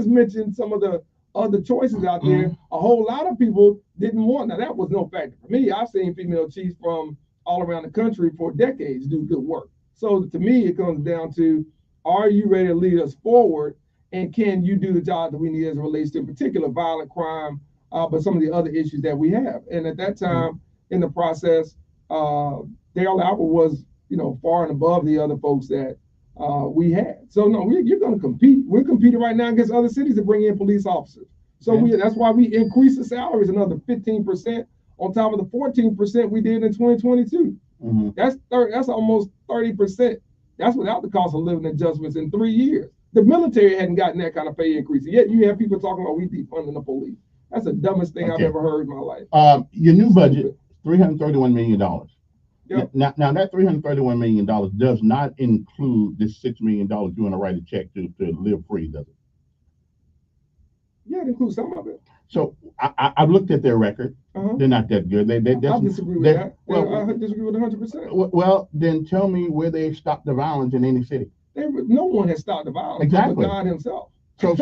mentioned some of the other choices out there. Mm-hmm. A whole lot of people didn't want. Now that was no factor for me. I've seen female chiefs from all around the country for decades do good work. So to me, it comes down to, are you ready to lead us forward, and can you do the job that we need as it relates to, in particular, violent crime, but some of the other issues that we have. And at that time in the process, Dale Albert was, far and above the other folks that we had. So no, you're going to compete. We're competing right now against other cities to bring in police officers. So that's why we increased the salaries another 15% on top of the 14% we did in 2022. Mm-hmm. That's almost 30%. That's without the cost of living adjustments in 3 years. The military hadn't gotten that kind of pay increase. Yet you have people talking about we defunding the police. That's the dumbest thing I've ever heard in my life. Your new budget, $331 million. Yep. Now that $331 million does not include this $6 million you want to write a check to live free, does it? Yeah, it includes some of it. So I've looked at their record. Uh-huh. They're not that good. I disagree with that. I disagree with 100%. Well, then tell me where they've stopped the violence in any city. No one has stopped the violence. Exactly. God himself. So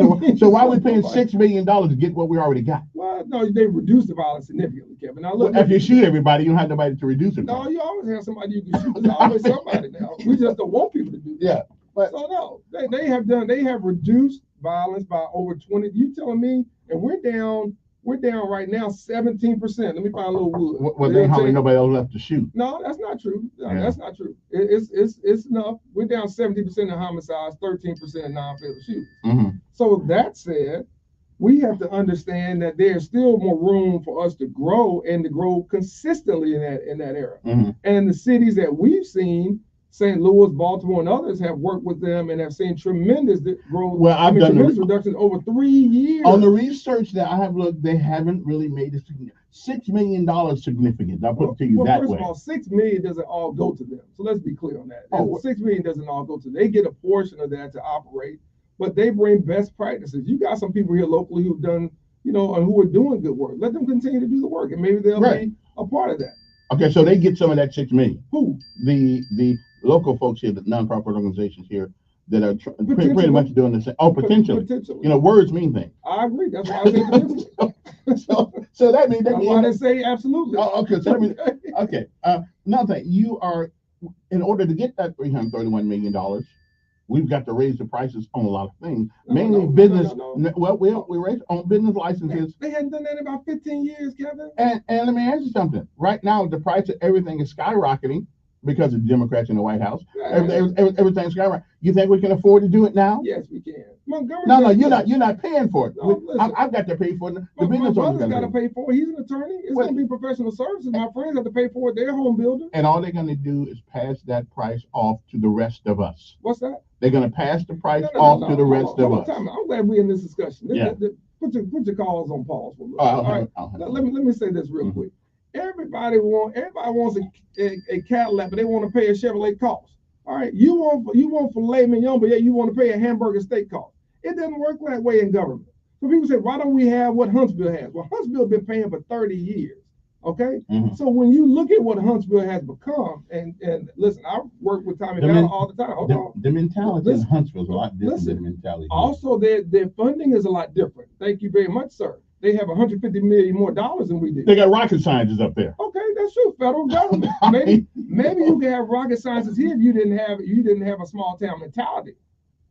why are we paying $6 million to get what we already got? Well, no, they reduced the violence significantly, Kevin. Now look, if you shoot everybody, you don't have nobody to reduce it. No, you always have somebody you can shoot. There's always somebody now. We just don't want people to do that. Yeah. But so no, they have reduced violence by over 20. You telling me? And we're down right now 17%. Let me find a little wood. Well, then how many nobody else left to shoot? No, that's not true. That's not true. It's enough. We're down 70% in homicides, 13% in non-fatal shootings. Mm-hmm. So that said, we have to understand that there's still more room for us to grow and to grow consistently in that era. Mm-hmm. And the cities that we've seen, St. Louis, Baltimore, and others have worked with them and have seen tremendous growth. Well, tremendous reduction over 3 years. On the research that I have looked, they haven't really made it $6 million significant. I'll put it to you that way. First of all, $6 million doesn't all go to them. So let's be clear on that. $6 million doesn't all go to them. They get a portion of that to operate, but they bring best practices. You got some people here locally who've done, and who are doing good work. Let them continue to do the work, and maybe they'll be a part of that. Okay, so they get some of that $6 million. Who? The local folks here, the nonprofit organizations here that are pretty much doing the same. Oh, potentially. Words mean things. I agree. That's why I say potentially. so that means that's why they say absolutely. Oh, okay. So that means, okay. Another thing, you are, in order to get that $331 million, we've got to raise the prices on a lot of things, mainly business. Well, we raised on business licenses. They hadn't done that in about 15 years, Kevin. And let me ask you something. Right now, the price of everything is skyrocketing because of the Democrats in the White House. Everything's skyrocketing. You think we can afford to do it now? Yes, we can. Montgomery. No, you're not paying for it. No, I've got to pay for it. The my business owner's brother's got to pay for it. He's an attorney. It's going to be professional services. My friends have to pay for it. They're home building. And all they're going to do is pass that price off to the rest of us. What's that? They're going to pass the price off to the rest of us. I'm glad we're in this discussion. Put your calls on pause for a little. All right. Let me say this real quick. Everybody wants a Cadillac, but they want to pay a Chevrolet cost. All right, you want filet mignon, but yet you want to pay a hamburger steak cost. It doesn't work that way in government. So people say, why don't we have what Huntsville has? Well, Huntsville been paying for 30 years. Okay, so when you look at what Huntsville has become, and listen, I work with Tommy Ballard all the time. Hold on. The mentality in Huntsville is a lot different than the mentality. Also, their funding is a lot different. Thank you very much, sir. They have $150 million more than we did. They got rocket scientists up there. Okay, that's true. Federal government. Maybe you can have rocket scientists here if you didn't have a small town mentality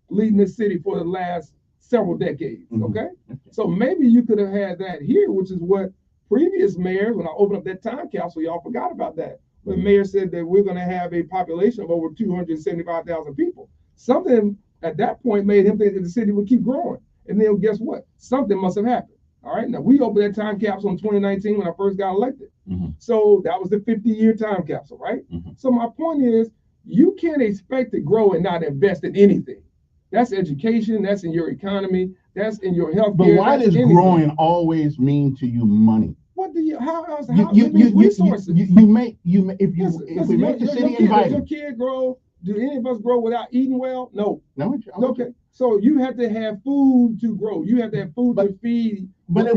leading this city for the last several decades. Okay, so maybe you could have had that here, which is what previous mayors, when I opened up that time capsule, y'all forgot about that. When mayor said that we're going to have a population of over 275,000 people, something at that point made him think that the city would keep growing. And then guess what? Something must have happened. All right, now we opened that time capsule in 2019 when I first got elected. So that was the 50-year time capsule, right? So my point is, you can't expect to grow and not invest in anything. That's education, that's in your economy, that's in your health care. But why does growing always mean to you money? What do you, how else, resources? If we make the city inviting. Does your kid grow? Do any of us grow without eating well? No. No. Okay. So you have to have food to grow. You have to have food to feed. But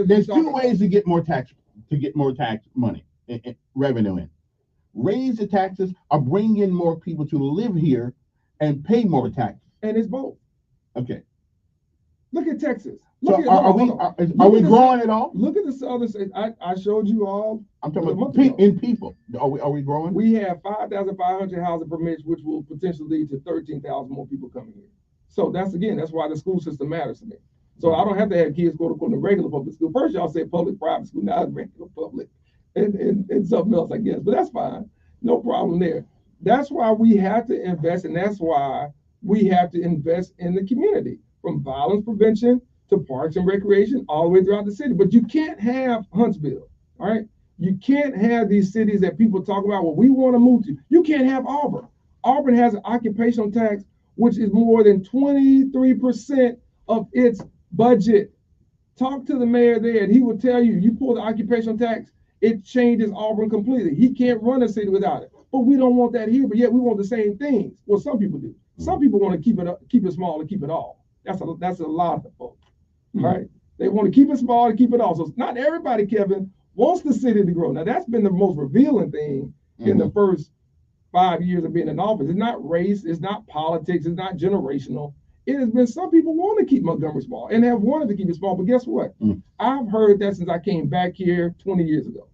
there's two ways to get more tax money, revenue in. Raise the taxes or bring in more people to live here and pay more taxes. And it's both. Okay. Look at Texas. Are we growing at all? Look at the other side. I showed you all. I'm talking about people. Are we growing? We have 5,500 housing permits, which will potentially lead to 13,000 more people coming here. So that's why the school system matters to me. So I don't have to have kids go to regular public school. First, y'all say public private school, now it's regular public, and something else, I guess. But that's fine. No problem there. That's why we have to invest, and that's why we have to invest in the community, from violence prevention to parks and recreation, all the way throughout the city. But you can't have Huntsville, all right? You can't have these cities that people talk about, well, we want to move to. You can't have Auburn. Auburn has an occupational tax, which is more than 23% of its budget. Talk to the mayor there, and he will tell you, you pull the occupational tax, it changes Auburn completely. He can't run a city without it. But we don't want that here, but yet we want the same things. Well, some people do. Some people want to keep it small and keep it all. That's a lot of folks, right? They want to keep it small and keep it all. So not everybody, Kevin, wants the city to grow. Now, that's been the most revealing thing in the first 5 years of being in office. It's not race, it's not politics, it's not generational. It has been some people want to keep Montgomery small and have wanted to keep it small. But guess what? I've heard that since I came back here 20 years ago,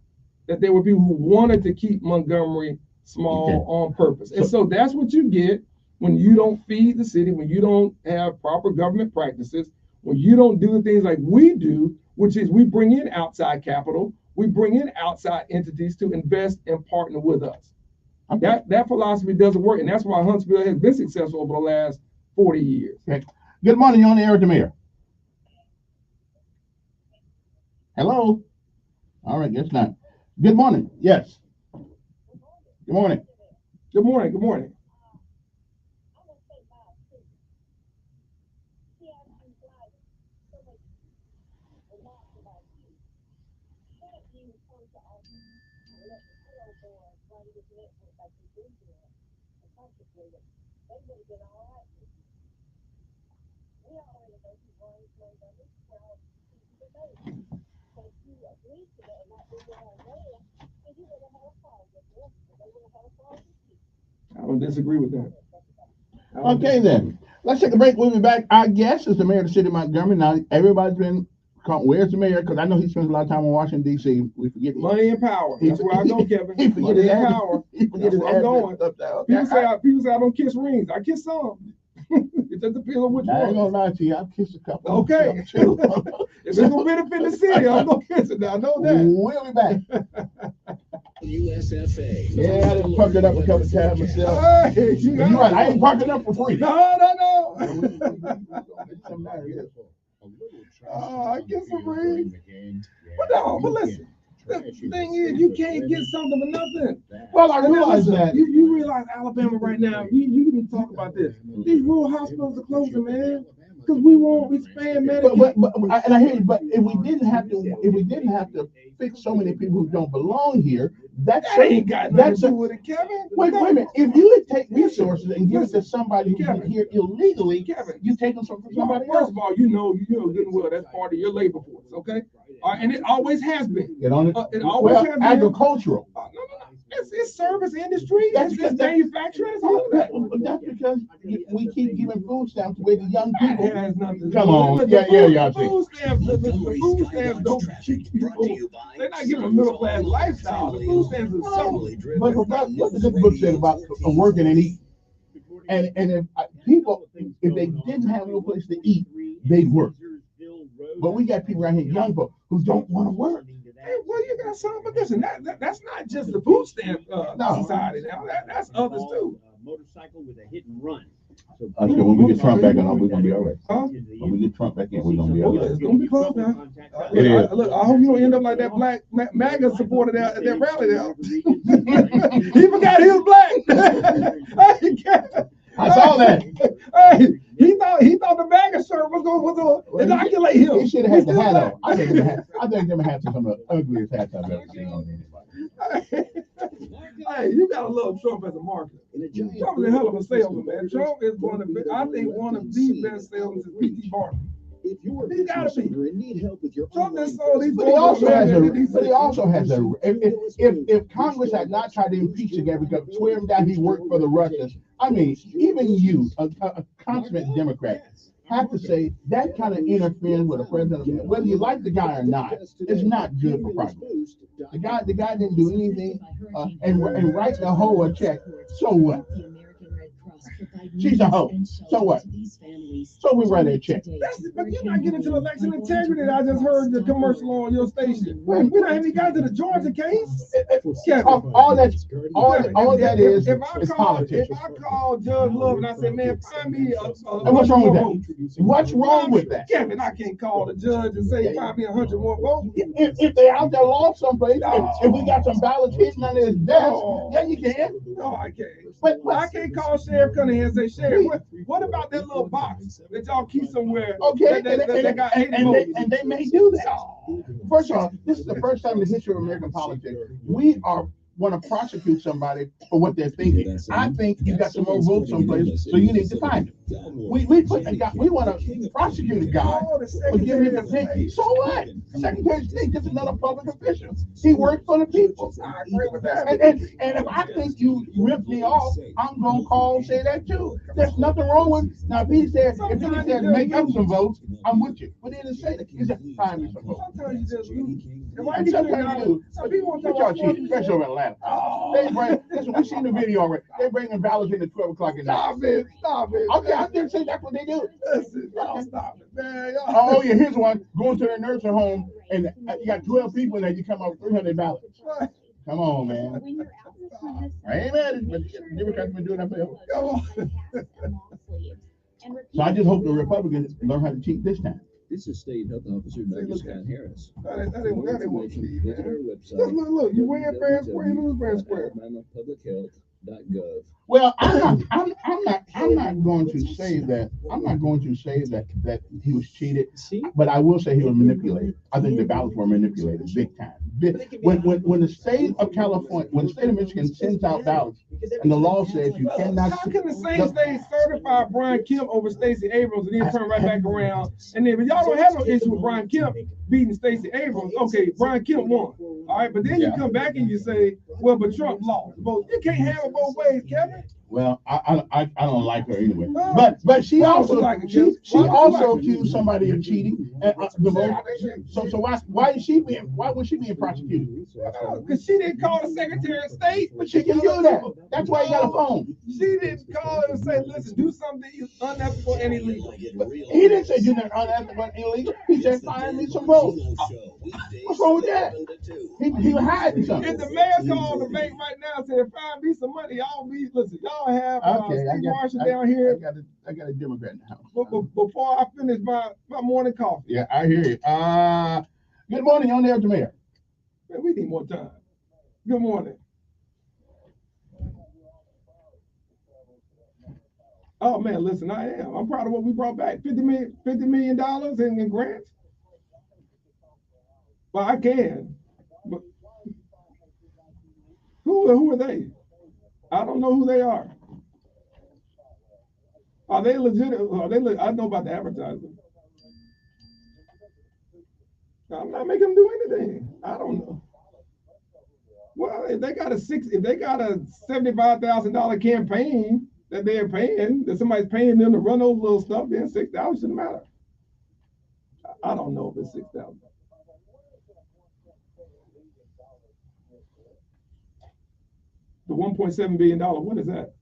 that there were people who wanted to keep Montgomery small on purpose. And so that's what you get when you don't feed the city, when you don't have proper government practices, when you don't do the things like we do, which is we bring in outside capital, we bring in outside entities to invest and partner with us. That philosophy doesn't work, and that's why Huntsville has been successful over the last 40 years. Okay. Good morning, you're on the air with the mayor. Hello? All right, guess not. Good morning. Yes. Good morning. Good morning. Good morning. I don't disagree with that. Okay, then. Let's take a break. We'll be back. Our guest is the mayor of the city of Montgomery. Now, everybody's been calling, where's the mayor? Because I know he spends a lot of time in Washington, D.C. We forget. Money and power. That's where I go, Kevin. Money and power. That's where I'm going. People say I don't kiss rings. I kiss some. It just depends on which one. I ain't gonna lie to you. I've kissed a couple. Okay. If it's gonna benefit the city, I'm gonna kiss it. Now I know that. We'll be back. USFA. Yeah, I just pumped it up a couple times myself. Hey, you're right. I ain't parked it up for free. No. come down here. I get some rings. But no, but listen. The thing is, you can't get something for nothing. Well, I And then realize listen, that. You realize Alabama right now, you didn't talk about this. These rural hospitals are closing, man. Because we won't expand Medicaid. And I hear you, but if we didn't have to fix so many people who don't belong here, that ain't got nothing to do with it, Kevin. Wait a minute. If you would take resources and give it to somebody who's here illegally, you take them from somebody else. First of all, you know good and well that's part of your labor force, okay? And it always has been. Get on it. It always has been. Agricultural. No. It's service industry. It's manufacturing. It's all of that. That's because we keep giving food stamps away to young people. It has nothing to do Come on. with Yeah, y'all see. food stamps don't keep people. They're not giving a middle class lifestyle. The food stamps are something. But what the good book said about working and eating. And if people, if they didn't have no place to eat, they'd work. But we got people right here, young folks, who don't want to work. Hey, well, you got some, but listen, that's not just the food stamp society now. That's others too. Motorcycle with a hit and run. I said, when we get Trump back in, we're gonna be all right. When we get Trump back in, we're gonna be all right. It's gonna be close now. It is. Look, I hope you don't end up like that black MAGA supporter at that rally there. He forgot he was black. I saw that. Hey, he thought the MAGA shirt was going to inoculate him. He should have had the hat on. I think them hats are some of the ugliest hats I've ever seen on anybody. Hey, you gotta love Trump as a marketer. Trump is a hell of a salesman, man. Trump is one of the best salesmen since P.T. Barnum. If you are and need help with your Trump online sold these. But he also has a. If Congress had not tried to impeach the guy because swear him down, he worked for the Russians. I mean, even you, a consummate Democrat, have to say that kind of interference with a president, whether you like the guy or not, it's not good for progress. The guy didn't do anything, and writes a hoe a check. So what? She's a hoe. So what? So we write a check. But you're not getting to election integrity. I just heard the commercial on your station. We don't even got to the Georgia case. All that is politics. If I call Judge Love and I say, man, find me a and what's wrong with that? What's wrong with that? Kevin, I can't call the judge and say, find me 100 more votes. If they out there lost someplace, if we got some ballots hidden under his desk, yeah, you can. No, I can't. But I can't call Sheriff Cunningham and say, Sheriff, what about that little box that y'all keep somewhere? Okay, and they may do that. First of all, this is the first time in the history of American politics we want to prosecute somebody for what they're thinking. I think you got some more votes someplace, so you need to find it. We want to prosecute a guy for giving his opinion. So what? Secretary of State, just another public official. He works for the people. I agree with that. And if I think you ripped me off, I'm gonna call and say that too. There's nothing wrong with. Now if he said make up some votes, I'm with you. But he didn't say that. He said find me some votes. Sometimes you just lose. And sometimes you do. Some people y'all cheat, especially over Atlanta. They bring. Listen, we seen the video already. They bringing ballots in at 12 o'clock at night. Stop it. Okay, I didn't say that's what they do. Listen, y'all stop it, man. Oh yeah, here's one. Going to the nursing home, and you got 12 people in there. You come up with 300 ballots. Come on, man. I ain't mad at it, but Democrats been doing that forever. Come on. So I just hope the Republicans learn how to cheat this time. This is State Health Officer Dr. Scott Harris. That ain't what Visit our website. Look, you win fair square, you lose fair square. AlabamaPublicHealth.gov. Well, I'm not going to say that. I'm not going to say that he was cheated. But I will say he was manipulated. I think the ballots were manipulated big time. When the state of California, when the state of Michigan sends out ballots, and the law says you cannot. How can the same state certify Brian Kemp over Stacey Abrams and then turn right back around? And then, but y'all don't have no issue with Brian Kemp beating Stacey Abrams. Okay, Brian Kemp won. All right, but then you come back and you say, well, but Trump lost. But you can't have it both ways, Kevin. Well, I don't like her anyway. But she also accused somebody of cheating and the vote. So why was she being prosecuted? Because she didn't call the Secretary of State. But she can do that. That's why you got a phone. She didn't call him and say, listen, do something unethical and illegal. But he didn't say do nothing unethical and illegal. He said find me some votes. What's wrong with that? He hiding something. If the mayor called the bank right now and said find me some money, y'all y'all have Okay, Steve Marshall down here. I got a Democrat in the house. Before I finish my morning coffee. Yeah, I hear you. Good morning, on there, Mayor. Man, we need more time. Good morning. Oh man, listen, I am. I'm proud of what we brought back. $50 million in grants. Well, I can. But who are they? I don't know who they are. Are they legit? I know about the advertising. I'm not making them do anything. I don't know. Well, if they got a $75,000 campaign that they're paying, that somebody's paying them to run those little stuff, then $6,000 shouldn't matter. I don't know if it's $6,000. The $1.7 billion, what is that?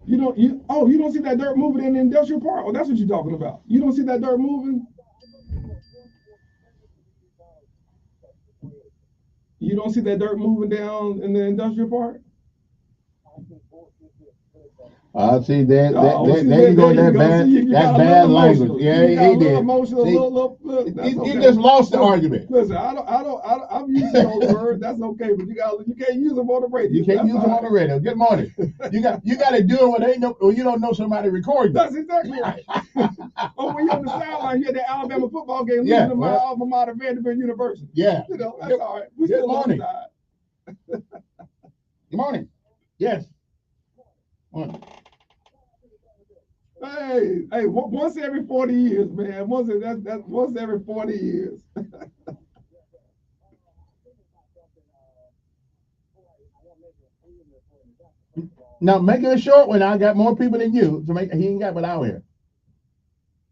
You don't see that dirt moving in the industrial park? Oh, that's what you're talking about. You don't see that dirt moving? You don't see that dirt moving down in the industrial park? See, there you go. That's bad language. Yeah, he did. He just lost the argument. Listen, I'm using those words. That's okay, but you can't use them on the radio. You can't use them on the radio. Good morning. You got to do it when you don't know somebody recording. That's exactly right. Or when you're on the sideline, you're at the Alabama football game, losing to my alma mater, Vanderbilt University. Yeah. That's all right. We still on the side. Good morning. Yes. Morning. Hey, once every 40 years, man. That's once every 40 years. Now, make it a short one. I got more people than you to make. He ain't got but out here.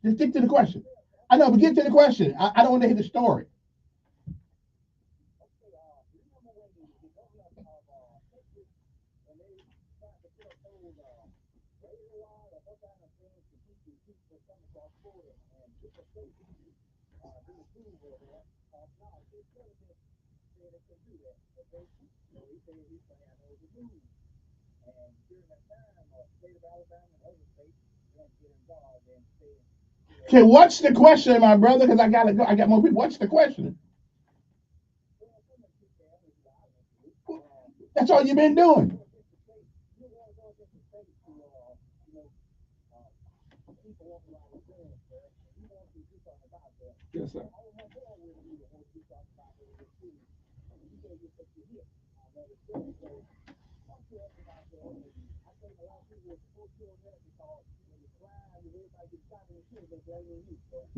Just get to the question. I know, but get to the question. I don't want to hear the story. Okay, what's the question, my brother? Because I gotta go. I got more people. What's the question? That's all you've been doing. Yes, sir.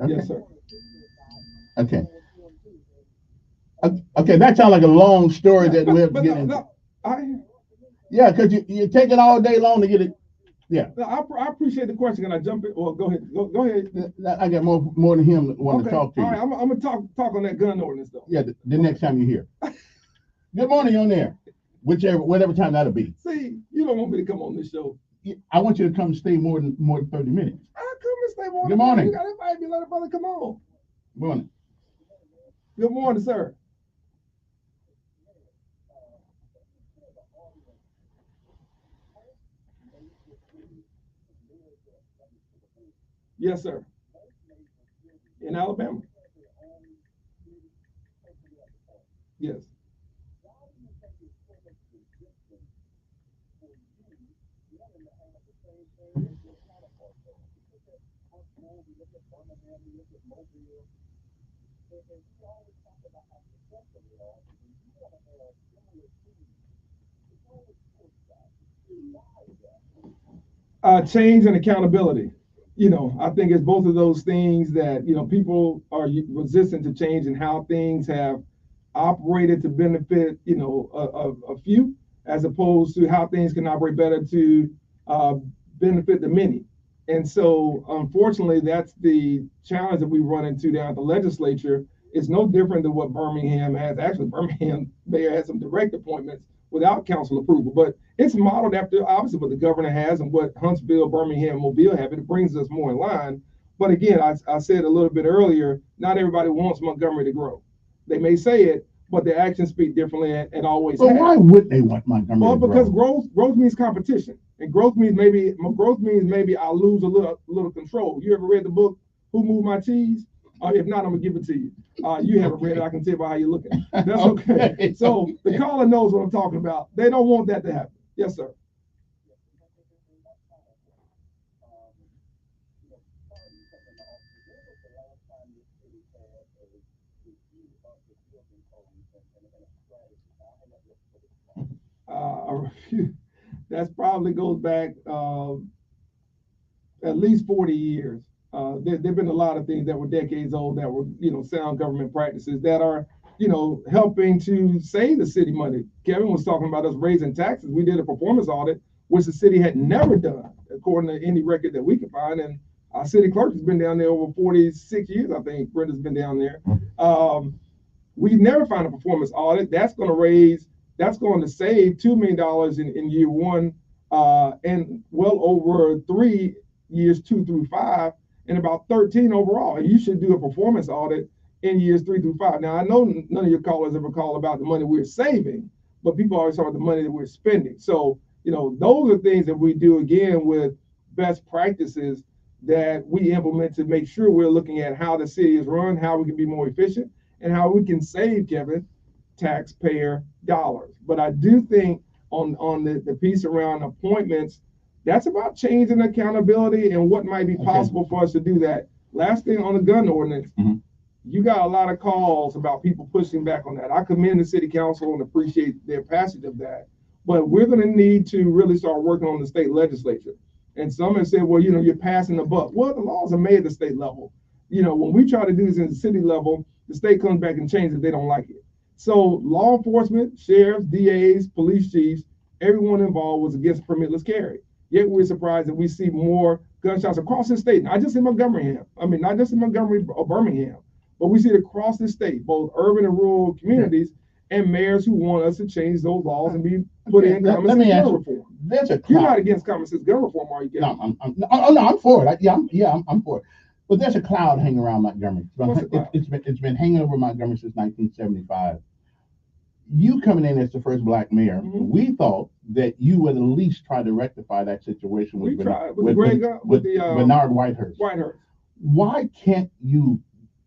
Okay. Yes, sir. Okay. Okay, that sounds like a long story that we have to get into. Yeah, because you take it all day long to get it. Yeah. I appreciate the question. Can I jump in? Well, go ahead. Go ahead. I got more than him that want to talk to you. All right, I'm gonna talk on that gun ordinance though. Yeah, the next time you're here. Good morning on there. Whatever time that'll be. See, you don't want me to come on this show. I want you to come stay more than 30 minutes. I'll come and stay more. Good morning. You gotta invite me, let a brother come on. Good morning. Good morning, sir. Yes, sir. In Alabama. Yes. Change and accountability. I think it's both of those things that, people are resistant to change and how things have operated to benefit, a few, as opposed to how things can operate better to benefit the many. And so, unfortunately, that's the challenge that we run into down at the legislature. It's no different than what Birmingham has. Actually, Birmingham mayor has some direct appointments without council approval, but it's modeled after obviously what the governor has and what Huntsville, Birmingham, Mobile have. It brings us more in line. But again, I said a little bit earlier, not everybody wants Montgomery to grow. They may say it, but the actions speak differently and always But have. why would they want Montgomery Well, to grow? because growth means competition, and growth means maybe I lose a little control. You ever read the book Who Moved My Cheese? If not, I'm gonna give it to you. You haven't read it. I can tell by how you're looking. That's okay. So the caller knows what I'm talking about. They don't want that to happen. Yes, sir. That probably goes back at least 40 years. There've been a lot of things that were decades old that were, sound government practices that are, helping to save the city money. Kevin was talking about us raising taxes. We did a performance audit, which the city had never done, according to any record that we can find. And our city clerk has been down there over 46 years, I think. Brenda's been down there. We've never found a performance audit. That's going to save $2 million in year one, and well over 3 years 2 through 5, and about 13 overall. And you should do a performance audit in years 3 through 5. Now, I know none of your callers ever call about the money we're saving, but people always talk about the money that we're spending. So, those are things that we do, again, with best practices that we implement to make sure we're looking at how the city is run, how we can be more efficient, and how we can save, Kevin, taxpayer dollars. But I do think on the piece around appointments, that's about changing accountability and what might be possible for us to do that. Last thing on the gun ordinance, you got a lot of calls about people pushing back on that. I commend the city council and appreciate their passage of that. But we're going to need to really start working on the state legislature. And some have said, well, you're passing the buck. Well, the laws are made at the state level. When we try to do this at the city level, the state comes back and changes if they don't like it. So law enforcement, sheriffs, DAs, police chiefs, everyone involved was against permitless carry. Yet we're surprised that we see more gunshots across the state, not just in Montgomery or Birmingham, but we see it across the state, both urban and rural communities, and mayors who want us to change those laws and be put in common sense gun reform. You're not against common sense gun reform, are you, Kevin? No, I'm for it. I'm for it. But there's a cloud hanging around Montgomery. It's been hanging over Montgomery since 1975. You coming in as the first black mayor, we thought that you would at least try to rectify that situation with Bernard Whitehurst. Why can't you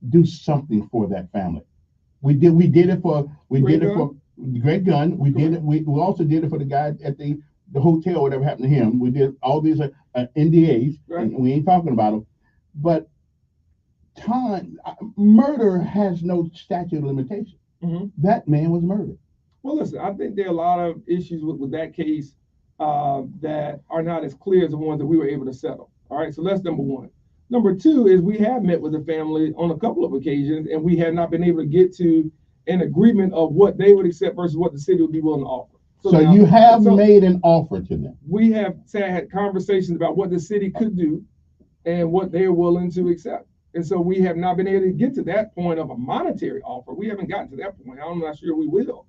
do something for that family? We did it for Greg Gunn. We did it. We also did it for the guy at the hotel. Whatever happened to him? We did all these NDAs, and we ain't talking about them. But murder has no statute of limitation. That man was murdered. Well, listen, I think there are a lot of issues with that case that are not as clear as the ones that we were able to settle. All right, so that's number one. Number two is we have met with the family on a couple of occasions, and we have not been able to get to an agreement of what they would accept versus what the city would be willing to offer. So you have made an offer to them. We have had conversations about what the city could do and what they're willing to accept. And so we have not been able to get to that point of a monetary offer. We haven't gotten to that point. I'm not sure we will.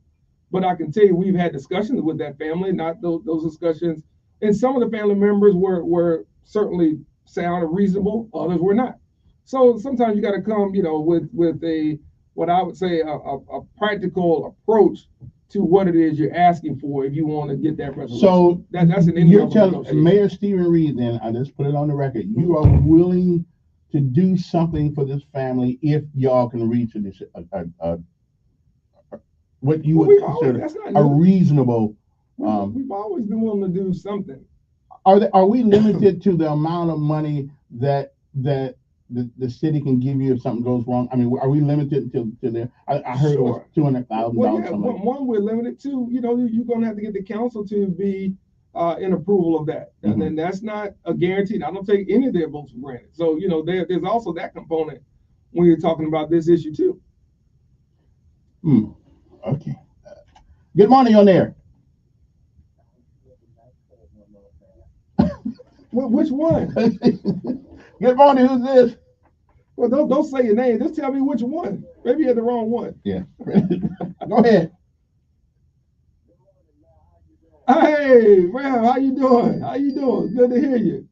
But I can tell you we've had discussions with that family, not those discussions. And some of the family members were certainly sound and reasonable, others were not. So sometimes you got to come, with a, what I would say, a practical approach to what it is you're asking for if you want to get that resolution. So that's an you're telling Mayor Stephen Reed, then I just put it on the record, you are willing to do something for this family if y'all can reach what you would consider a reasonable. We've always been willing to do something. Are we limited to the amount of money that the city can give you if something goes wrong? I mean, are we limited to the? I heard it was $200,000. Well, yeah, one we're limited to. You're going to have to get the council to be in approval of that, and then that's not a guarantee. I don't take any of their votes for granted. So there's also that component when you're talking about this issue too. Okay. Good morning on there. Which one? Good morning. Who's this? Well, don't say your name. Just tell me which one. Maybe you had the wrong one. Yeah. Go ahead. Hey, man, how you doing? How you doing? Good to hear you.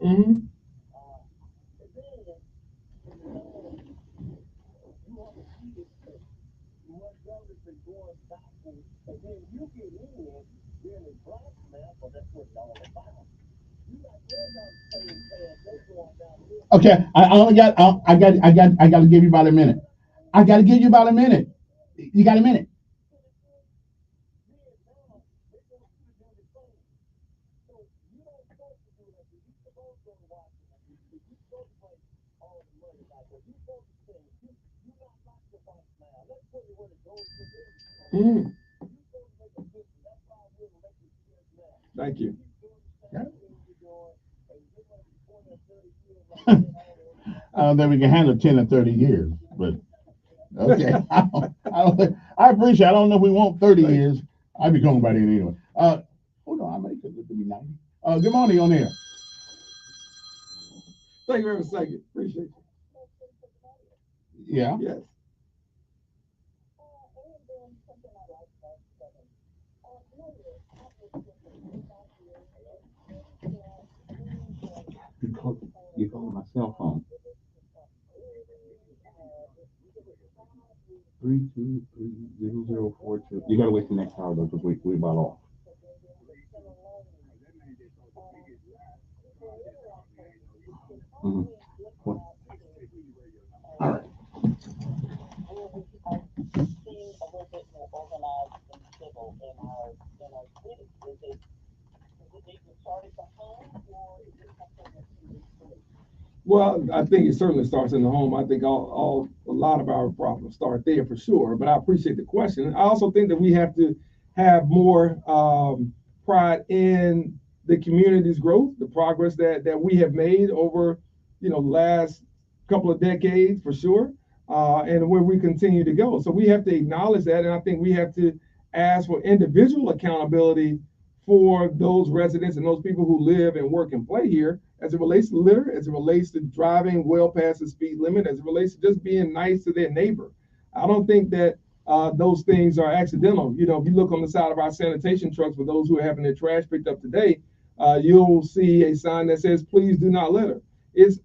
Mm-hmm. Okay, I only got I got to give you about a minute. I got to give you about a minute. You got a minute? Mm. Thank you. I don't think we can handle 10 or 30 years, but okay. I appreciate it. I don't know if we want 30 years. I'd be going by then anyway. Hold on, I may could be 90. Good morning on there. Thank you very much. Thank you. Appreciate you. Yeah. Yes. You call my cell phone. 3230042. You gotta wait till next hour though, because we about off. Mm-hmm. All right. Well, I think it certainly starts in the home. I think a lot of our problems start there for sure. But I appreciate the question. I also think that we have to have more pride in the community's growth, the progress that we have made over, last couple of decades for sure, and where we continue to go. So we have to acknowledge that, and I think we have to ask for individual accountability for those residents and those people who live and work and play here as it relates to litter, as it relates to driving well past the speed limit, as it relates to just being nice to their neighbor. I don't think that those things are accidental. If you look on the side of our sanitation trucks for those who are having their trash picked up today, you'll see a sign that says, please do not litter. It's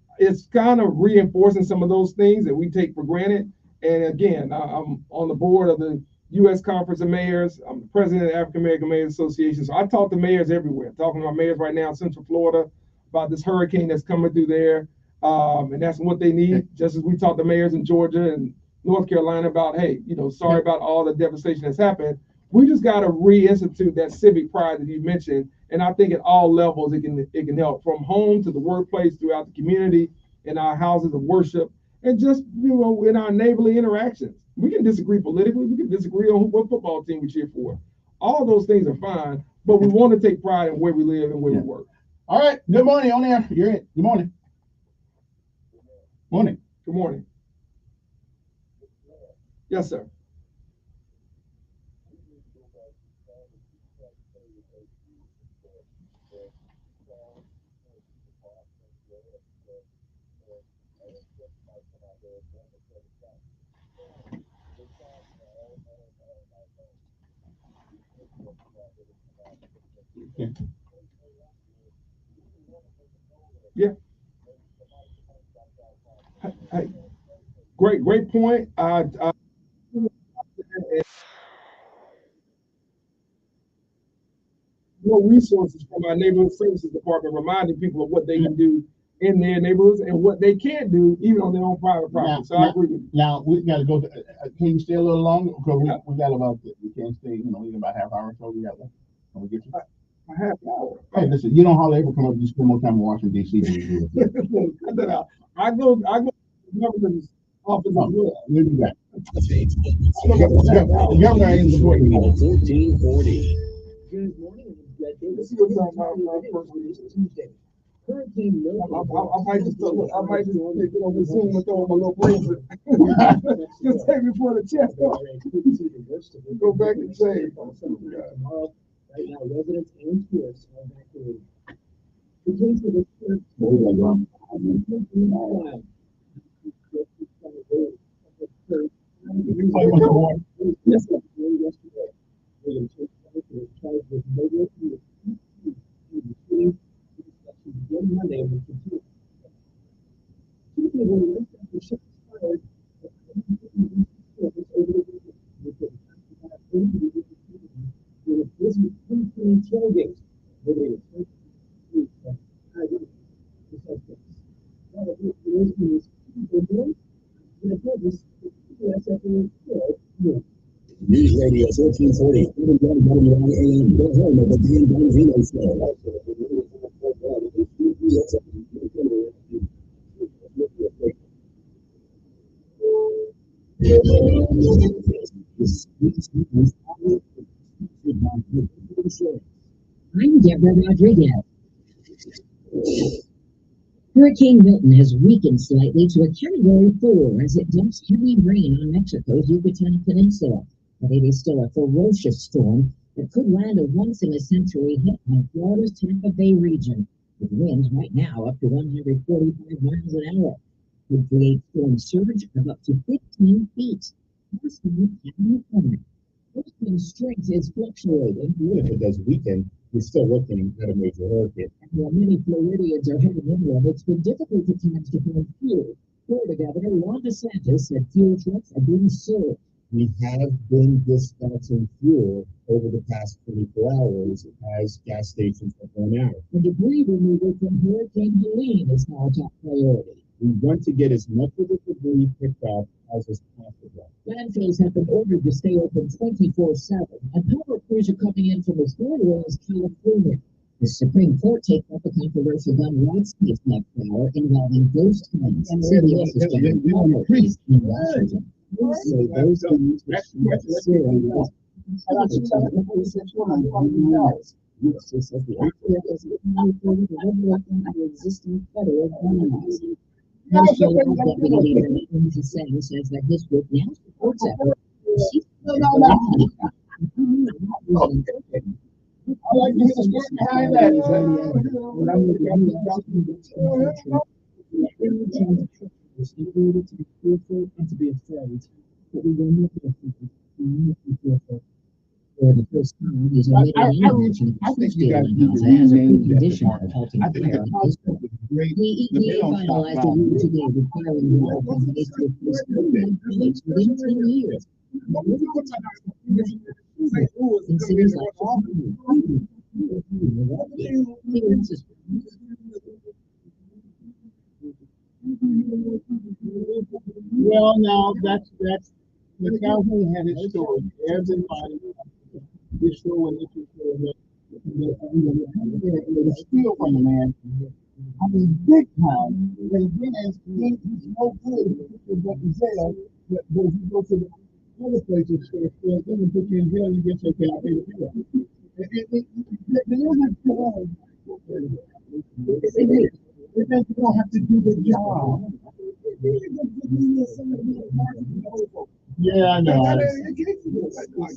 kind of reinforcing some of those things that we take for granted. And again, I'm on the board of the U.S. Conference of Mayors. I'm the president of the African American Mayors Association. So I talk to mayors everywhere. I'm talking to our mayors right now in Central Florida about this hurricane that's coming through there. And that's what they need, just as we talk to mayors in Georgia and North Carolina about, hey, sorry about all the devastation that's happened. We just got to reinstitute that civic pride that you mentioned. And I think at all levels, it can help from home to the workplace, throughout the community, in our houses of worship, and just, in our neighborly interactions. We can disagree politically. We can disagree on what football team we cheer for. All those things are fine, but we want to take pride in where we live and where we work. All right. Good morning on there. You're in. Good morning. Morning. Good morning. Yes, sir. Yeah. Hey, great point. More resources from our neighborhood services department, reminding people of what they can do in their neighborhoods and what they can't do even on their own private property. So I agree with you. Now we got to go. Can you stay a little longer? Because we got about, we can't stay. Even about half hour or so. We got left. Can we get you? A half hour. Hey, listen. You don't hardly ever come up. You spend more time in Washington D.C. than you do. Cut that out. I go to the governor's office as well. We'll be back. The governor is 1440. Good morning. This is what's on my first Tuesday. Hurricane Milton. I might just get on the Zoom and throw on my little bracelet. Just take me for the chest. Go back and say. Tomorrow, right now, residents and tourists are evacuated. The case of this News Radio 1340, WWIAM, the home of the Dan Bongino Show. I'm Deborah Rodriguez. Hurricane Milton has weakened slightly to a Category 4 as it dumps heavy rain on Mexico's Yucatan Peninsula. But it is still a ferocious storm that could land a once-in-a-century hit on Florida's Tampa Bay region, with winds right now up to 145 miles an hour. Could create storm surge of up to 15 feet. Plus, California. Hurricane strength is fluctuating. Even if it does weaken, you're still looking at a major hurricane. And while many Floridians are heading inland, it's been difficult at times to find fuel. Florida Governor Ron DeSantis said fuel trucks are being sold. We have been dispatching fuel over the past 24 hours as gas stations have run out. The debris removal from Hurricane Helene is now a top priority. We want to get as much of the debris picked up as is possible. Landfills have been ordered to stay open 24/7, and power crews are coming in from as far away as California. The Supreme Court takes up the controversial gun rights case next hour involving ghost guns. CBS's John Palmer is in Washington. So those guns Witness says the ATF is manipulating the regulation of the existing federal gun laws. House Deputy Leader Nancy Singh says that his group now supports efforts. I like to see the story behind that. To be fearful and to be afraid, but we will not be afraid. We will not be fearful. For the first time, he's already mentioned the Gaza as a precondition of halting fire on Israel. The EPA finalized a rule today requiring oil companies to replace 39 permits within 10 years. In cities like Well, now that's how he had his story. Everybody is showing this is steal from the man. I mean, big time. And then he's no good. He's go to jail, but if you go to the other places, so they're going to put you in jail, you get your pay the bill. They don't have to. They don't have to do the job. Yeah, I know.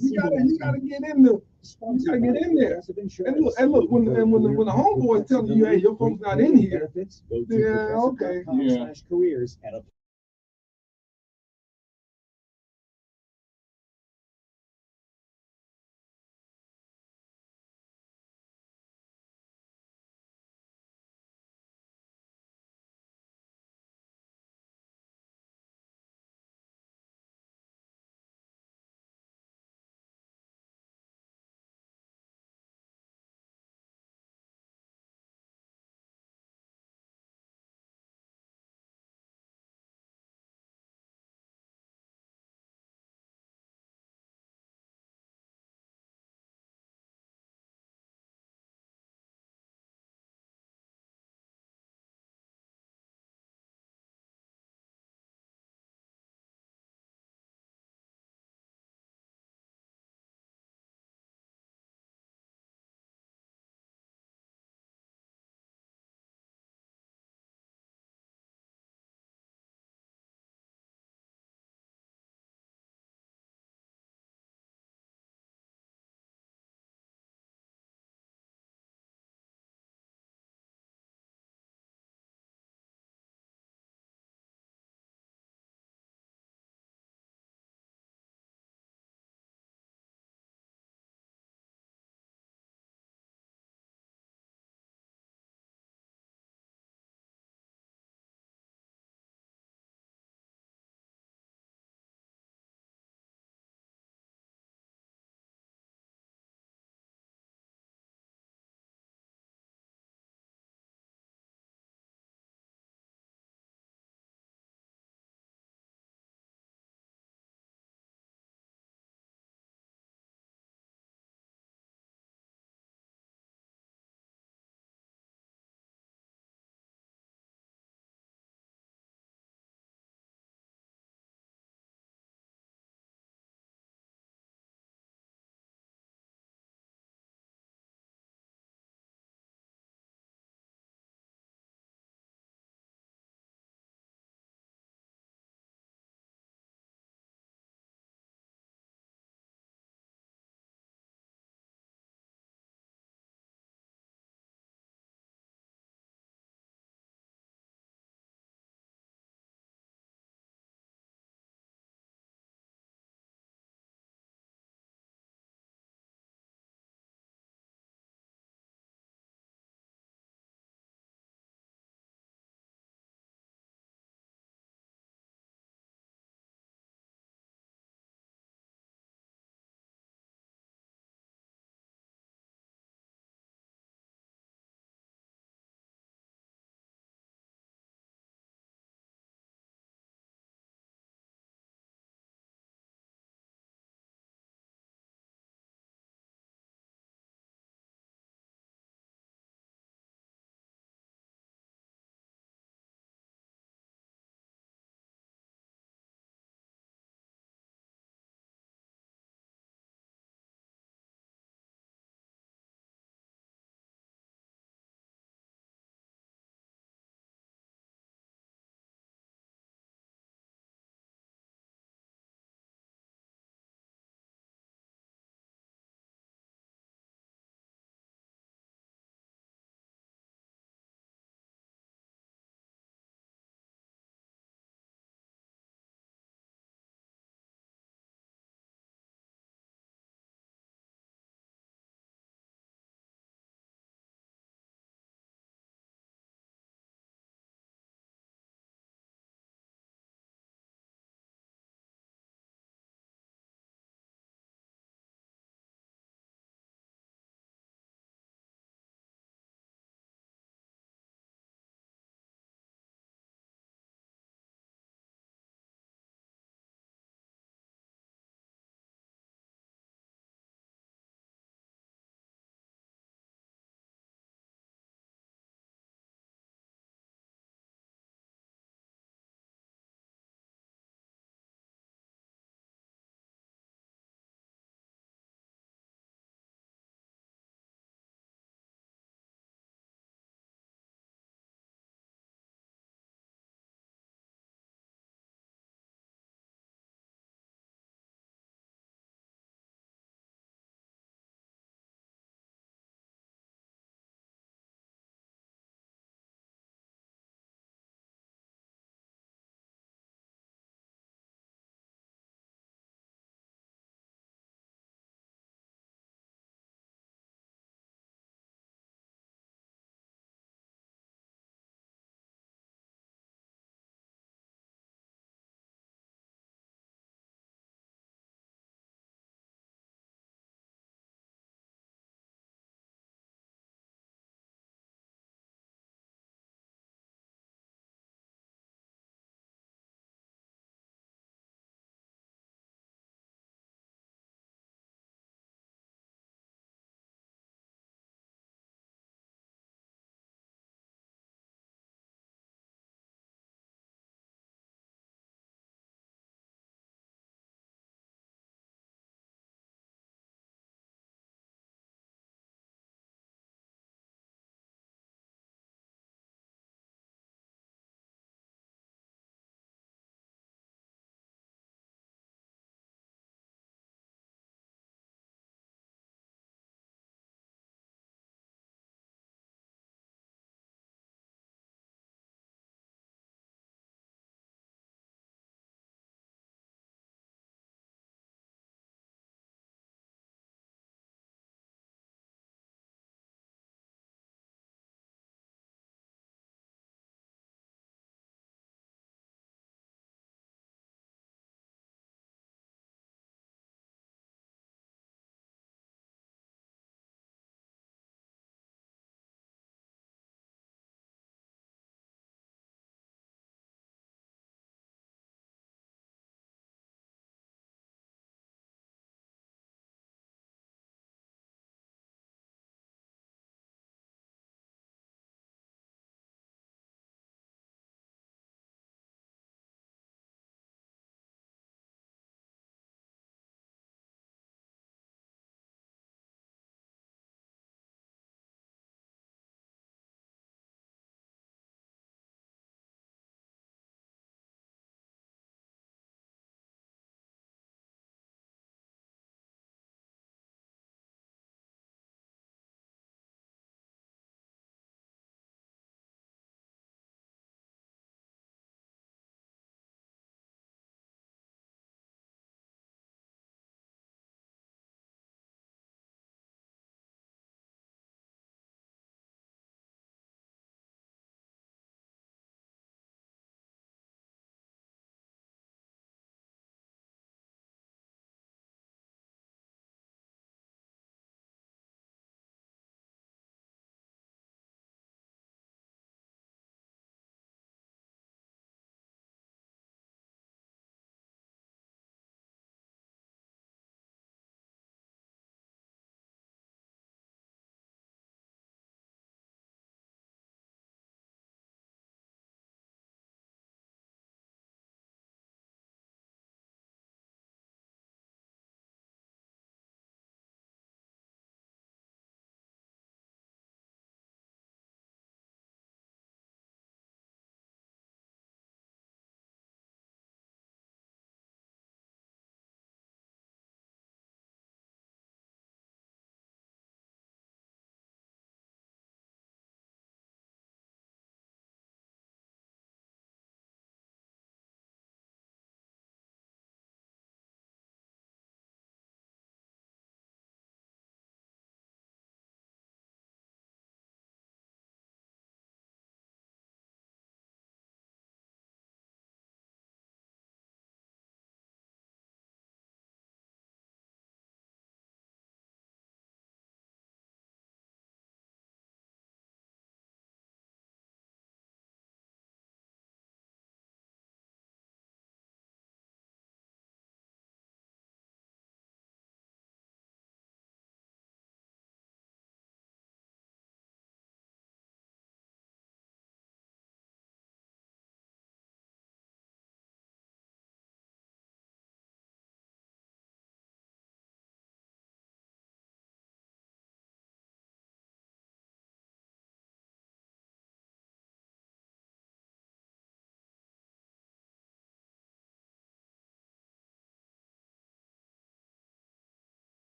You gotta get in there. You gotta get in there. And look, when the homeboy telling you, hey, your folks not in here. Yeah, okay. Yeah. Careers at a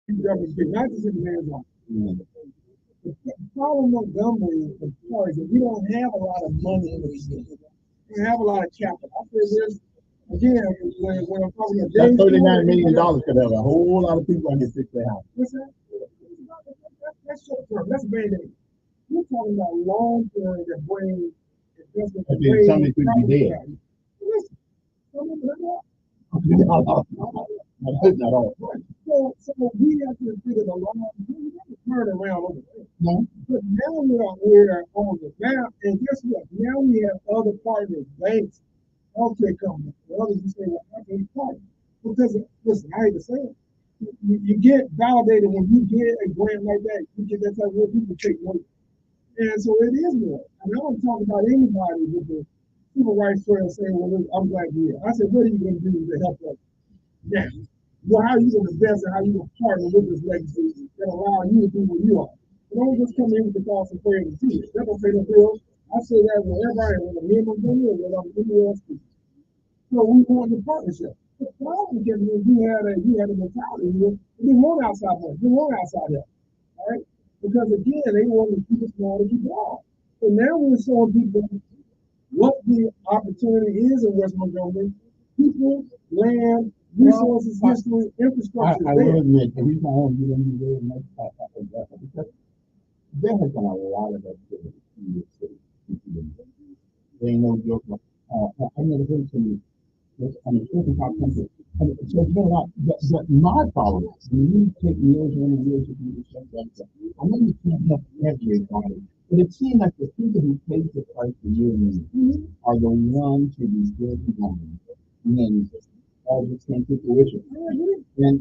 not just in the man's office. The problem with Montgomery is that we don't have a lot of money in the beginning. We don't have a lot of capital. I say this again when I'm talking about that $39 million could have a whole lot of people on here fix their house. What's that? That's short term. That's band-aid. We're talking about long term that bring investment. I think somebody could be dead. Listen, some of them are not all. So we have to figure the long we have to turn around over there. No. But now we're on the map, and guess what? Now we have other partners, banks, healthcare companies, and others who say, well, I can't partner. Because listen, I hate to say it. You get validated when you get a grant like that, you get that type of people take note. And so it is more. And I don't talk about anybody with the civil rights trail saying, well, I'm glad you're here. I said, what are you going to do to help us now? Well, how are you going to invest and how are you going to partner with this legislation that allow you to do what you are? You don't just come in with the thoughts and prayers and tears. That don't pay no bills. I say that wherever I am, when I'm in Montgomery or when I'm anywhere else. So we want the partnership. The problem is you had a mentality here. They want outside help. They want outside help. All right? Because again, they want to keep it small to keep it all. So now we're showing people what the opportunity is in West Montgomery. People, land, resources, history, infrastructure. I will admit, the reason I want you to be very much because there has been a lot of activity in this city. They know joke. I never heard somebody. I mean, talk country. So it's been a lot. But my problem is, when you take years and years to do stuff like that, I know you can't help everybody, but it seems like the people who pay the price for you and me are the ones who be good and wrong. And all this came to fruition. And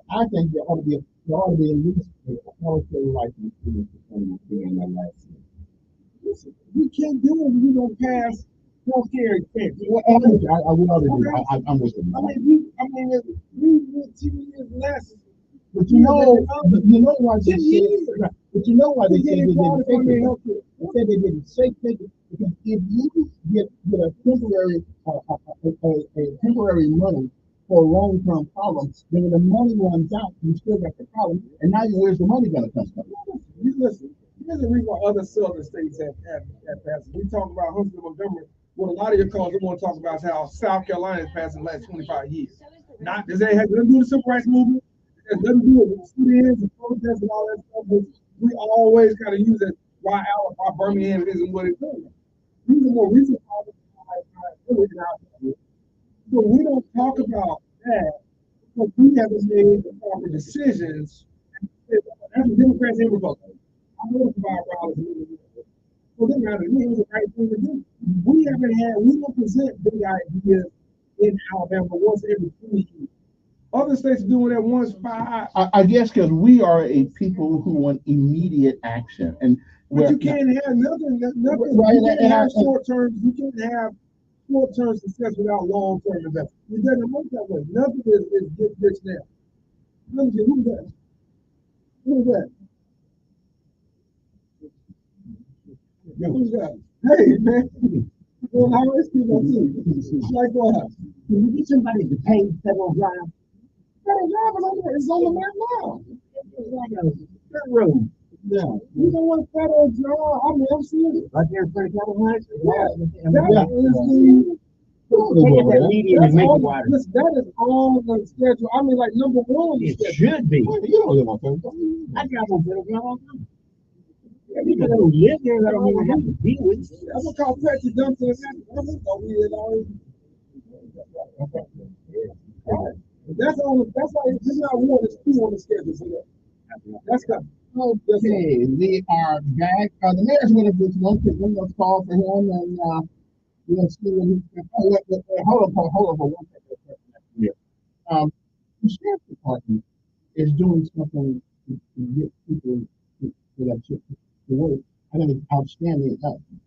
I think there ought to be at least a healthcare license for in that last year. Listen, we can't do it if we don't pass healthcare expense. Well, I would already do. I'm with you. We 10 years less. But you know why they said. But you know why they said they didn't take it. They said they didn't take it because if you get a temporary money for a long-term problem, then when the money runs out, you still got the problem, and now where's the money going to come from? You listen. Here's the reason why other southern states have passed. We talk about Huntsville, Montgomery. What a lot of your calls we want to talk about is how South Carolina has passed in the last 25 years. Not does that have nothing to do with the civil rights movement? It has nothing to do with students and protests and all that stuff. But we always kind of use it why Birmingham isn't what it's doing. These are more recent problems. So we don't talk about that because we haven't made the proper decisions. That's the Democrats and Republicans. I know about Raleigh. So they got it was the right thing to do. We don't present big ideas in Alabama once every 20 years. Other states are doing that once 5. I guess because we are a people who want immediate action, but you can't have nothing. Right, you can't have short term. You can't have short term success without long term investment. It doesn't work that way. Nothing is get rich now. Who's that? Who's that? Who's that? Hey, man. Well, how is people too? Like what? Can you get somebody to pay federal drive? Federal drive is on the map now. It's like a dirt road. Yeah. You don't want federal drive. I mean, I'm serious. Right there in front of Capitol Heights? That is on the schedule. I mean, like number one. It should be. You don't live on federal. I drive on federal drive all the time. People don't live there, I don't even have to deal with it. That's what called Patrick Dumpton. That's why this is not one, it's 2 on the schedule for that. That's coming. Okay, we are back. The mayor's going to do one let's call for him and let's see what he's hold on for 1 second. The sheriff's department is doing something to get people to work. I think it's outstanding.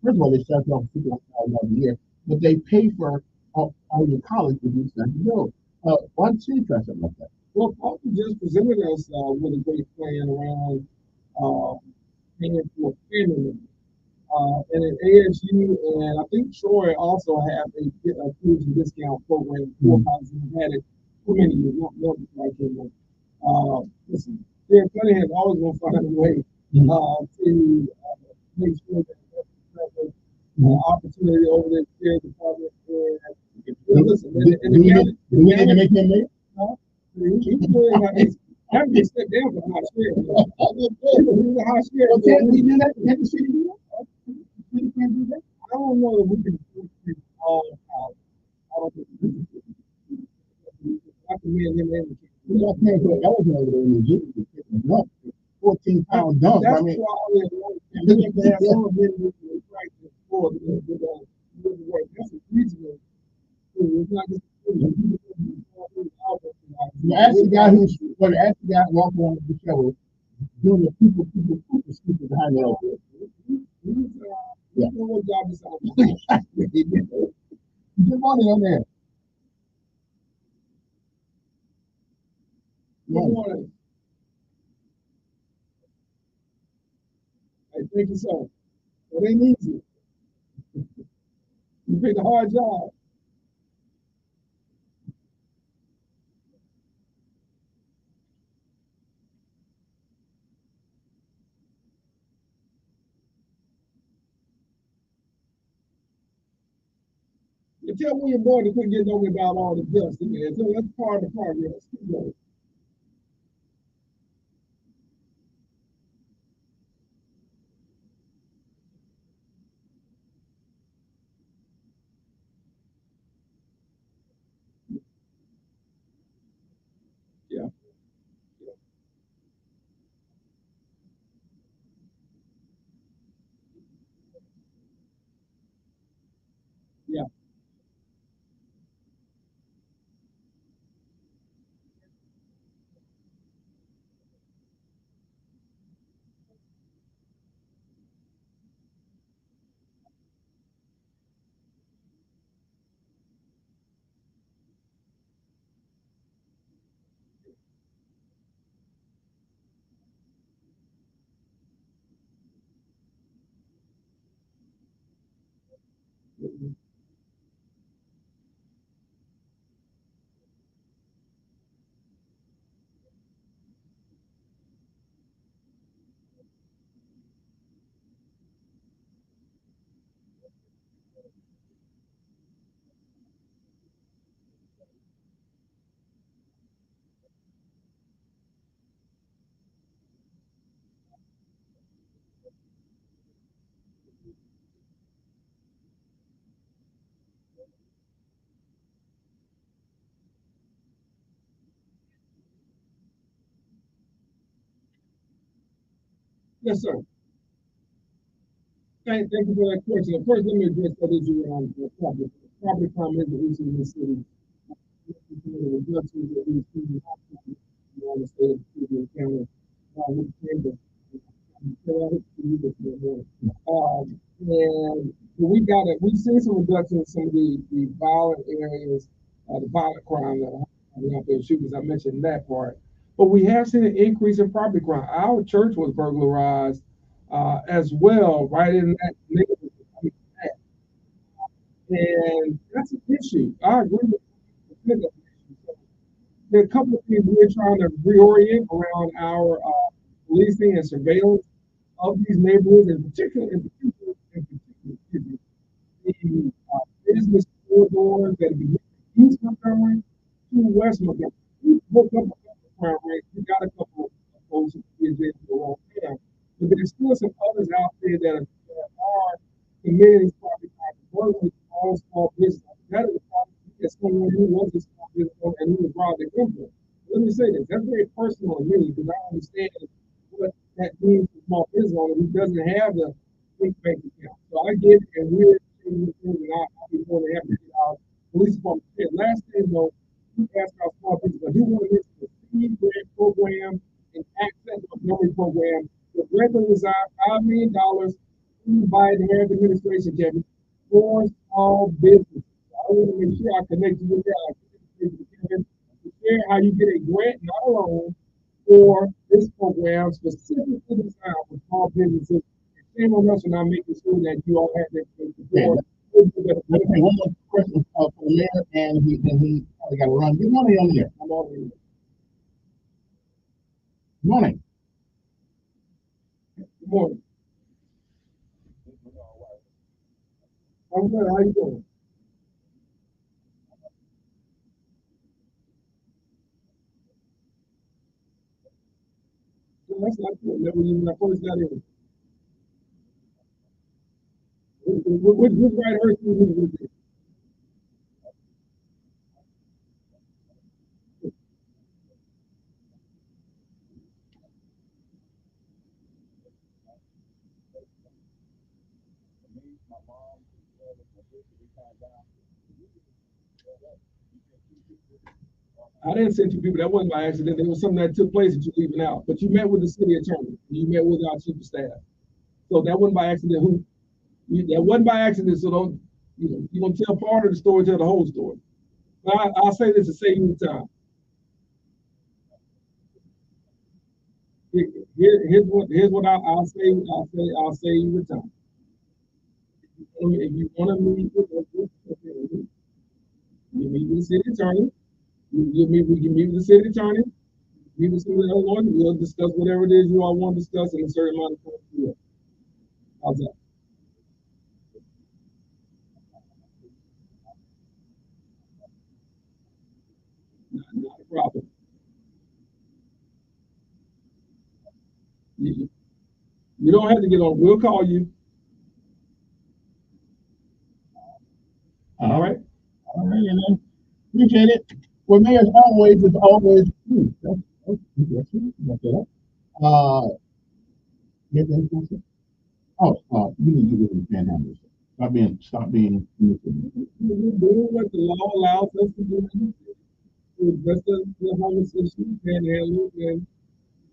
First of all, they start off $51,000 a year, but they pay for all your college to do stuff to go. Why don't you try something like that? Well, Paul just presented us with a great plan around paying for family. And at ASU, and I think Troy also have a tuition discount program for colleges. We've had it for many years, not before I came on. Listen, Sheriff Cunningham is always going to find a way to make sure that opportunity over there, sheriff department. Listen, do we need to make him mayor? He's really not. That would step down from high sheriff. He's a high sheriff. Can't we do that? Can't the city do that? We can't do that. I don't know if we can do it all out. I don't think we can. I can mean him in the You know, I can't put an elephant over there in New Jersey. 14-pound dump. That's I mean, why I mean, you have to have some of it with the practice for the work. That's a reason. It's not just you ask the guy who's walking around the show doing the people speaking behind the elephant. Yeah. What job is on? Good morning on there. Good morning. Hey, thank you, sir. It ain't easy. You picked a hard job. You tell William Boyd to quit getting on me about all the dust in there. So that's part of the progress. Yeah. Yeah. Yes, sir. Thank you for that question. First, let me address that issue around property. Property crime is an issue in the city. The reductions that we see in the state of Cleveland County, with the chamber. And we've seen some reduction in some of the violent areas, the violent crime that are happening out there, shootings. I mentioned that part. But we have seen an increase in property crime. Our church was burglarized as well, right in that neighborhood. And that's an issue. I agree with you. There are a couple of things we're trying to reorient around our policing and surveillance of these neighborhoods, in particular, the business corridors that begin East Montgomery to West Montgomery. We woke up a couple of crime rates. We got a couple of folks who did this for a long time, but there's still some others out there that are committing these property crimes, working with all small business. That is a problem. As someone who was a small business owner and who was robbed at gunpoint. Let me say this. That's very personal to me because I understand what that means for small business owner who doesn't have the big bank account. So I get it, and we're changing things, and I'll be more than happy to get our police department. Last thing though, we asked our small business, but he wanted to mention the seed grant program and access Montgomery program. The regular design $5 million by the Harris administration, Kevin, for small businesses. I want to make sure I connect you with that. I connect you with Kevin to share how you get a grant, not a loan, for this program specifically designed for small businesses. Shame on us for not making sure that you all have that before. One more question for the mayor, and he probably got to run. Good morning on there. I'm over here. Morning. Good morning. I'm good. How you doing? Well, that's not good. Never even when I first got in. Which right hurt you? I didn't send you people. That wasn't by accident. There was something that took place that you're leaving out. But you met with the city attorney. You met with our chief of staff. So that wasn't by accident. That wasn't by accident. So don't, you don't tell part of the story, tell the whole story. I'll say this to save you time. Here's what I'll say. I'll save you the time. If you want to meet with you meet with the city attorney. We can meet with the city attorney. Meet with some of the other lawyers. We'll discuss whatever it is you all want to discuss in a certain amount of time. How's that? Not a problem. You don't have to get on. We'll call you. All right. All right, appreciate it. Well, me as always is always. You need to get rid of the panhandlers. Stop being. We're doing what the law allows us to do to address the homeless issue, panhandling, and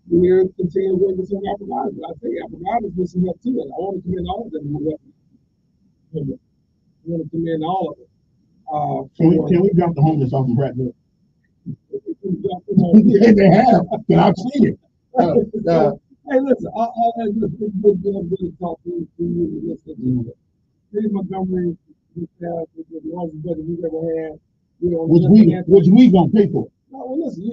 we're continuing to work with some of our providers. I tell you, our providers need some help too, and I want to commend all of them. I want to commend all of them. Can we drop the homeless off in Prattville? They have, but I've seen it. Hey, listen, I'll good talk to you. Here's Montgomery, the largest budget we've ever had. Which we gonna pay for? No, well, listen, you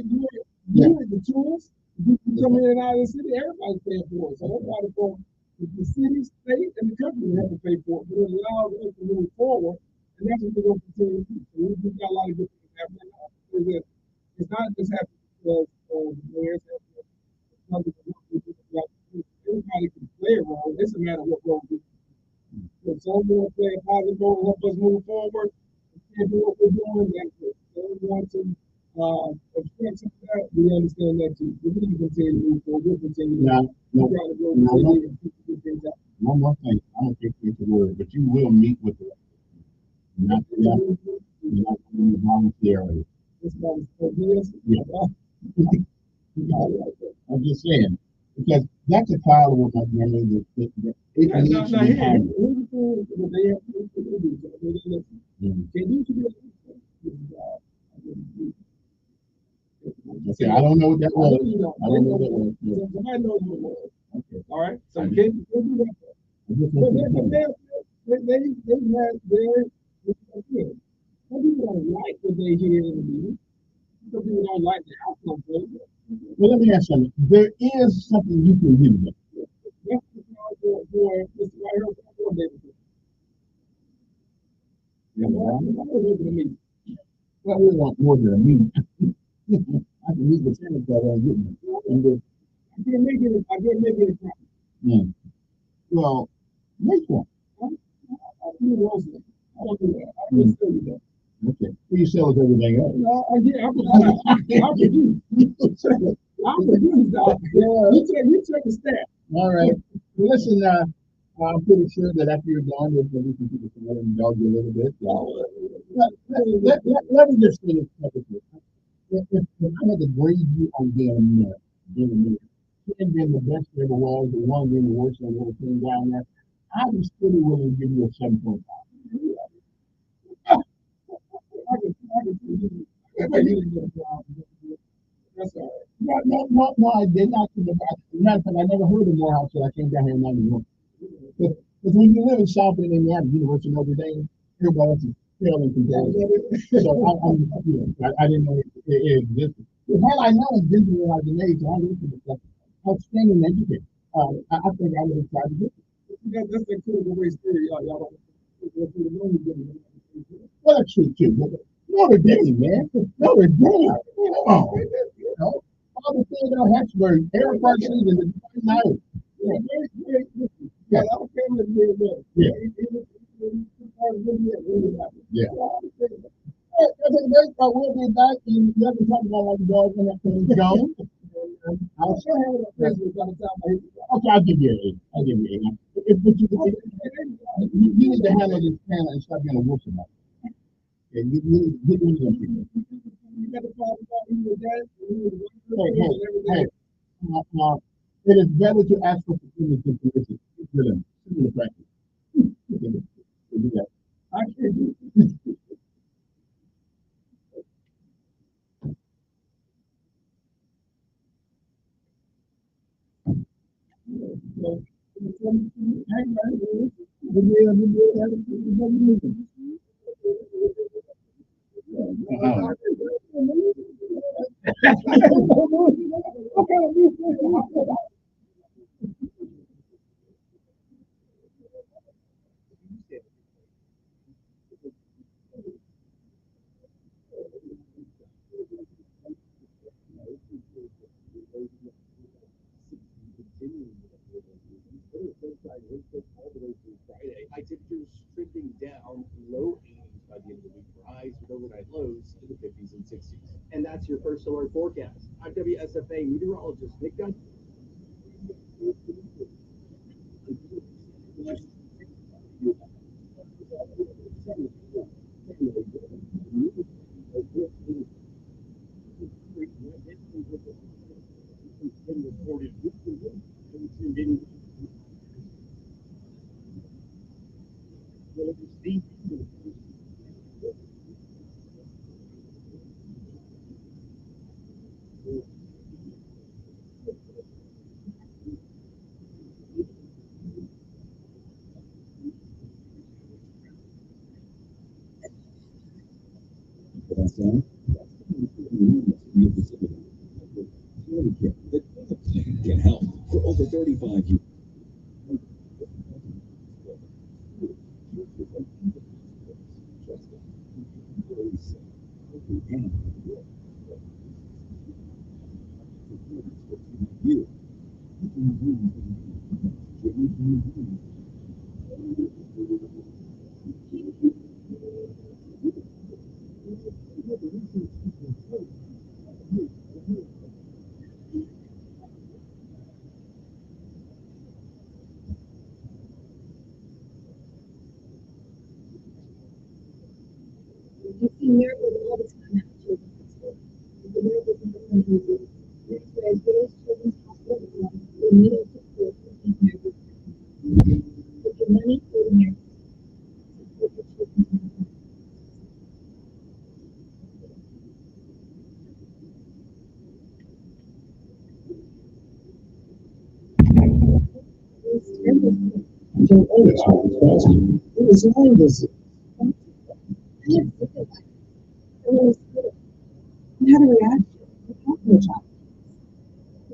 are the tourists. You come in and out of the city, everybody's paying for it. So everybody from the city, state, and the country have to pay for it. But it allows us to move forward, and that's what we're going to continue to do. So we've got a lot of good things happening. It's not just happening because the mayor's happening. Everybody can play a role. It's a matter of what role we do. If someone wants to play a positive role, help us move forward, and do what we're doing, that's it. So we want to obstruct some of that, we understand that too. We're going to continue to move forward. We'll continue to try to go and keep things out. One more thing, I don't think it's a word, but you will meet with the not voluntarily. I'm just saying, because that's a cloud of what my memory it needs to be handled. Okay, I don't know what that was. I don't know what that was. Somebody knows what it was. Okay. All right. So can you do that? Some people don't like what they hear in the meeting. Some people don't like the outcome. Well, let me ask you something. There is something you can do. That's for Mr. White. Well, we want more than a meeting. I can meet with Senate and I can't make it a problem. Well, make one. I don't do that. I just tell you that. Okay. Well, you sell us everything else. No, I'll produce. You check the stat. All right. Well, listen, I'm pretty sure that after you're gone, we can keep it together and dog you a little bit. Let me just say this. If I had to grade you on being a mayor, 10 being the best there ever was, the 1 being the worst that ever came down there, I was pretty willing to give you a 7.5. That's all right. No, I did not. As a matter of fact, I never heard of Morehouse until I came down here in 91. Because when you live in South Bend, Indiana, University of Notre Dame, everybody else is failing comparison. So I didn't know it existed. Had I known, Disney was an age, I looked at the stuff. outstanding educator. I think I would have tried to do it. That's the critical race theory. Y'all don't go through the room again. Well, that's true too. Notre Dame, man. Notre Dame. Come on. You know, all the things out of Hatchburg, Eric Parsons and the Night. Yeah. Yeah. Yeah. I think the part we'll be back and you have to talk about like dogs when that thing's going. I'll show him what the president by the time I hit the okay, I'll give you an 8. I'll give you an 8. You need to handle this panel and stop being a wuss about it. Yeah, you need to get rid of them people. You got to talk about your dad. Hey. It is better to ask for forgiveness than to listen. It's really the practice. Do that. I can't do High temperatures trending down, low 80s by the end of the week for highs with overnight lows in the 50s and 60s. And that's your first alert forecast. I'm WSFA meteorologist Nick Gunn. Can help for over 35 years. You see miracles all the time at children's hospital. The miracles in the country. Whereas those children's hospitals they need our support for these miracles. Put your money for the miracles. Support the children's hospital. Joe Ellis was asking, it was Lyme disease. How to react to the child.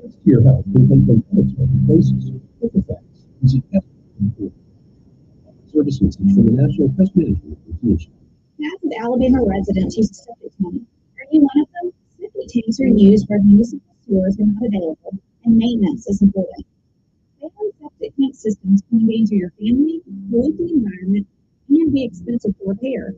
Next to your health, we think from unexpected places, with effects, using ethical services from the National Pest Management Association. Half of Alabama residents use a septic tank. Are you one of them? Septic tanks are used where municipal sewers are not available, and maintenance is important. Failing septic tank systems can endanger your family, pollute the environment, and be expensive to repair.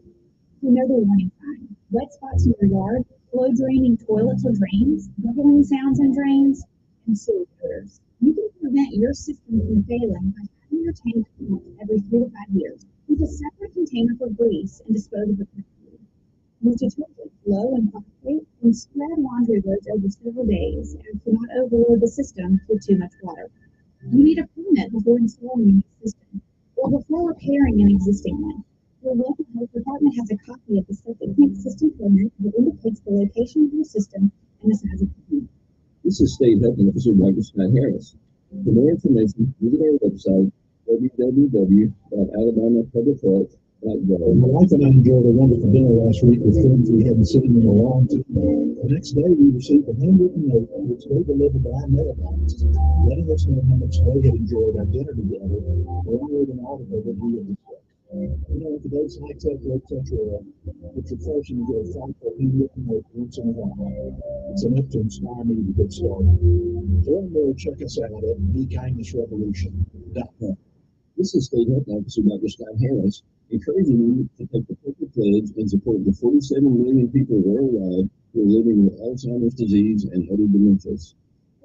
You know the warning sign: wet spots in your yard, slow draining toilets or drains, bubbling sounds in drains, and sewage odors. You can prevent your system from failing by having your tank pumped every 3 to 5 years. Use a separate container for grease and dispose of it properly. Use detergent, low and phosphate, and spread laundry loads over several days and do not overload the system with too much water. You need a permit before installing a new system or before repairing an existing one. Your local health department has a copy of the septic tank system permit that indicates the location of your system and the size of the tank. This is State Health Officer Dr. Scott Harris. For more information, visit our website, www.alabamapublichealth.gov. My wife and I enjoyed a wonderful dinner last week with friends we hadn't seen in a long time. The next day, we received a handwritten note which they delivered by mailbox, letting us know how much they had enjoyed our dinner together, along with an article that we had discussed. You know, today's high-tech, etc. It's refreshing to get a thoughtful handwritten note once in a while. It's enough to inspire me to get started. To learn more, check us out at BeKindnessRevolution.com. This is State Health Officer Dr. Scott Harris, encouraging you to take the perfect pledge and support the 47 million people worldwide who are living with Alzheimer's disease and other dementias.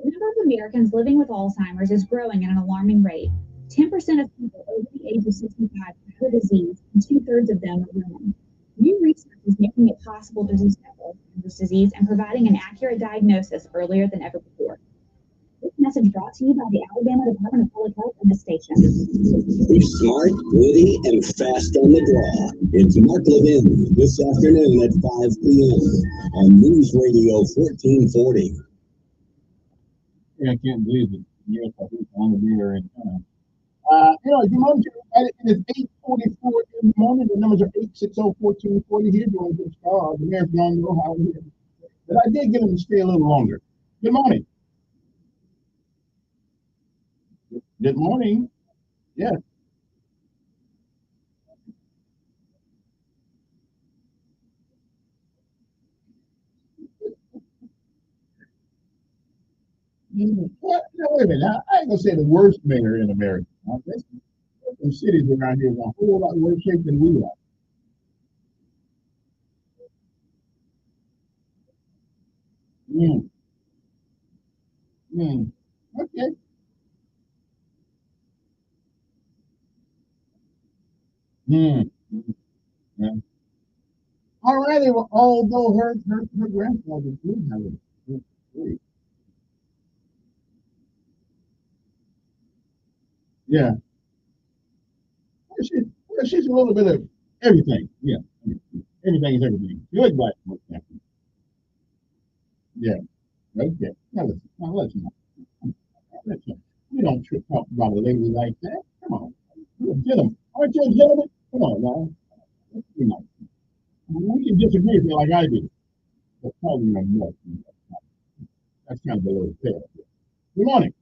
The number of Americans living with Alzheimer's is growing at an alarming rate. 10% of people over the age of 65 have the disease, and 2/3 of them are women. New research is making it possible to detect Alzheimer's disease and providing an accurate diagnosis earlier than ever before. This message brought to you by the Alabama Department of Public Health and this station. Be smart, witty, and fast on the draw. It's Mark Levin this afternoon at 5 p.m. on News Radio 1440. Yeah, I can't believe it. Yes, I think I'm going to be there in time. Good morning, everybody. It is 8:44 in the morning. The numbers are 860-1440 here. You want to get started? The mayor's going to know how we did. But I did get them to stay a little longer. Good morning. Good morning. Yes. Well, wait a minute. I ain't going to say the worst mayor in America. There's some cities around here are a whole lot worse shape than we are. Mm. Mm. Okay. Mm. Yeah. All righty. Well, although her grandfather did have it. Yeah. She's a little bit of everything. Yeah. Everything is everything. Good black. Yeah. Okay. Now let's not. We don't talk about a lady like that. Come on. You're a gentleman. Aren't you a gentleman? Come on now. You know. We can disagree if you like I do. But calling them nuts, that's kind of a little fair. Good morning.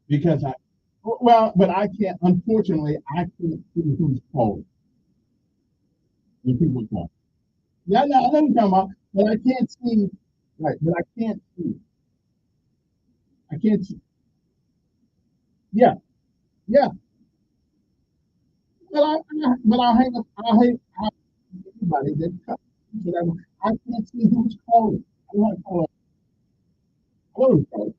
Because but I can't, unfortunately, I can't see who's calling. When people call. Yeah, I know what you're talking about, but I can't see, right, but I can't see. I can't see. Yeah, yeah. But I'll hang up anybody that comes. Whatever. I can't see who's calling. I want to call. I want to call.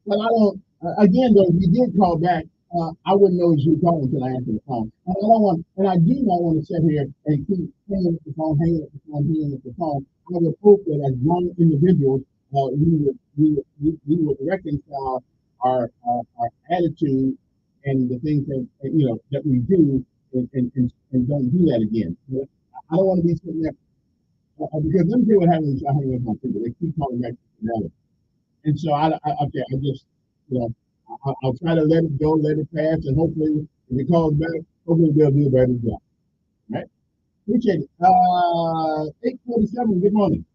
Well, I don't. Again, though, if you did call back, I wouldn't know as you calling until I answer the phone. And I don't want, and I do not want to sit here and keep hanging up the phone, hanging up the phone, hanging up the phone. I would hope that as young individuals, we would reconcile our attitude and the things that that we do, and don't do that again. But I don't want to be sitting there because them people having I hang up on people. They keep calling back together. And so okay, I just, you know, I'll try to let it go, let it pass, and hopefully, if it calls back, hopefully they'll do a better job. Right? Appreciate it. 8:47. Good morning.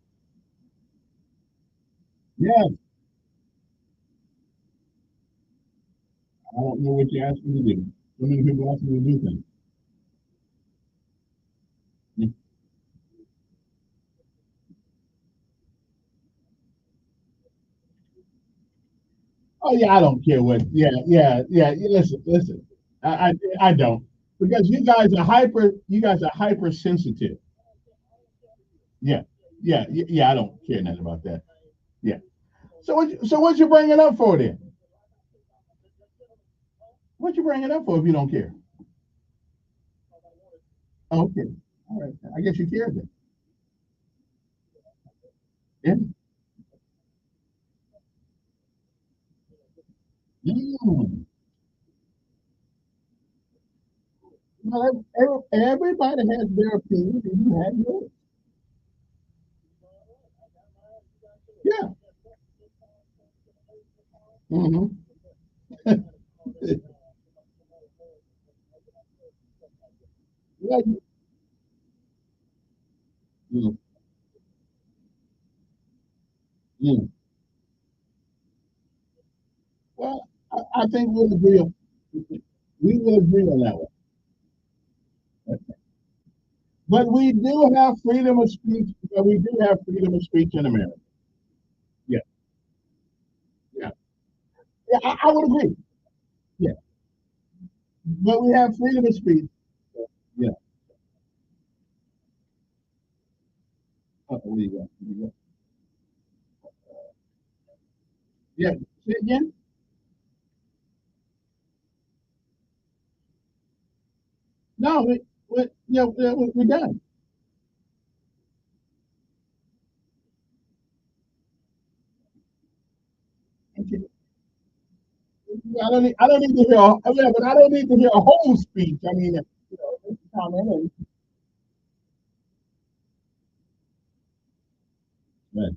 Yes, I don't know what you asked me to do. So many people ask me to do things. Yeah. Oh yeah, I don't care what. Yeah, yeah, yeah. Listen. I don't because you guys are hypersensitive. Yeah. Yeah, I don't care nothing about that. Yeah. So what you bringing up for then? What you bringing up for if you don't care? Oh, okay. All right. I guess you care then. Yeah. Mm. Well, everybody has their opinion, and you have yours. Yeah. Mm-hmm. Yeah. Mm, mm. Well, I think we'll agree on we will agree on that one. But we do have freedom of speech. But we do have freedom of speech in America. Yeah, yeah, yeah. I would agree. Yeah, but we have freedom of speech. Yeah. What do you got? What do you got? Yeah. Say it again. No, yeah, we're done. Okay. I don't need to hear. Yeah, but I don't need to hear a whole speech. I mean, just a comment and. Right.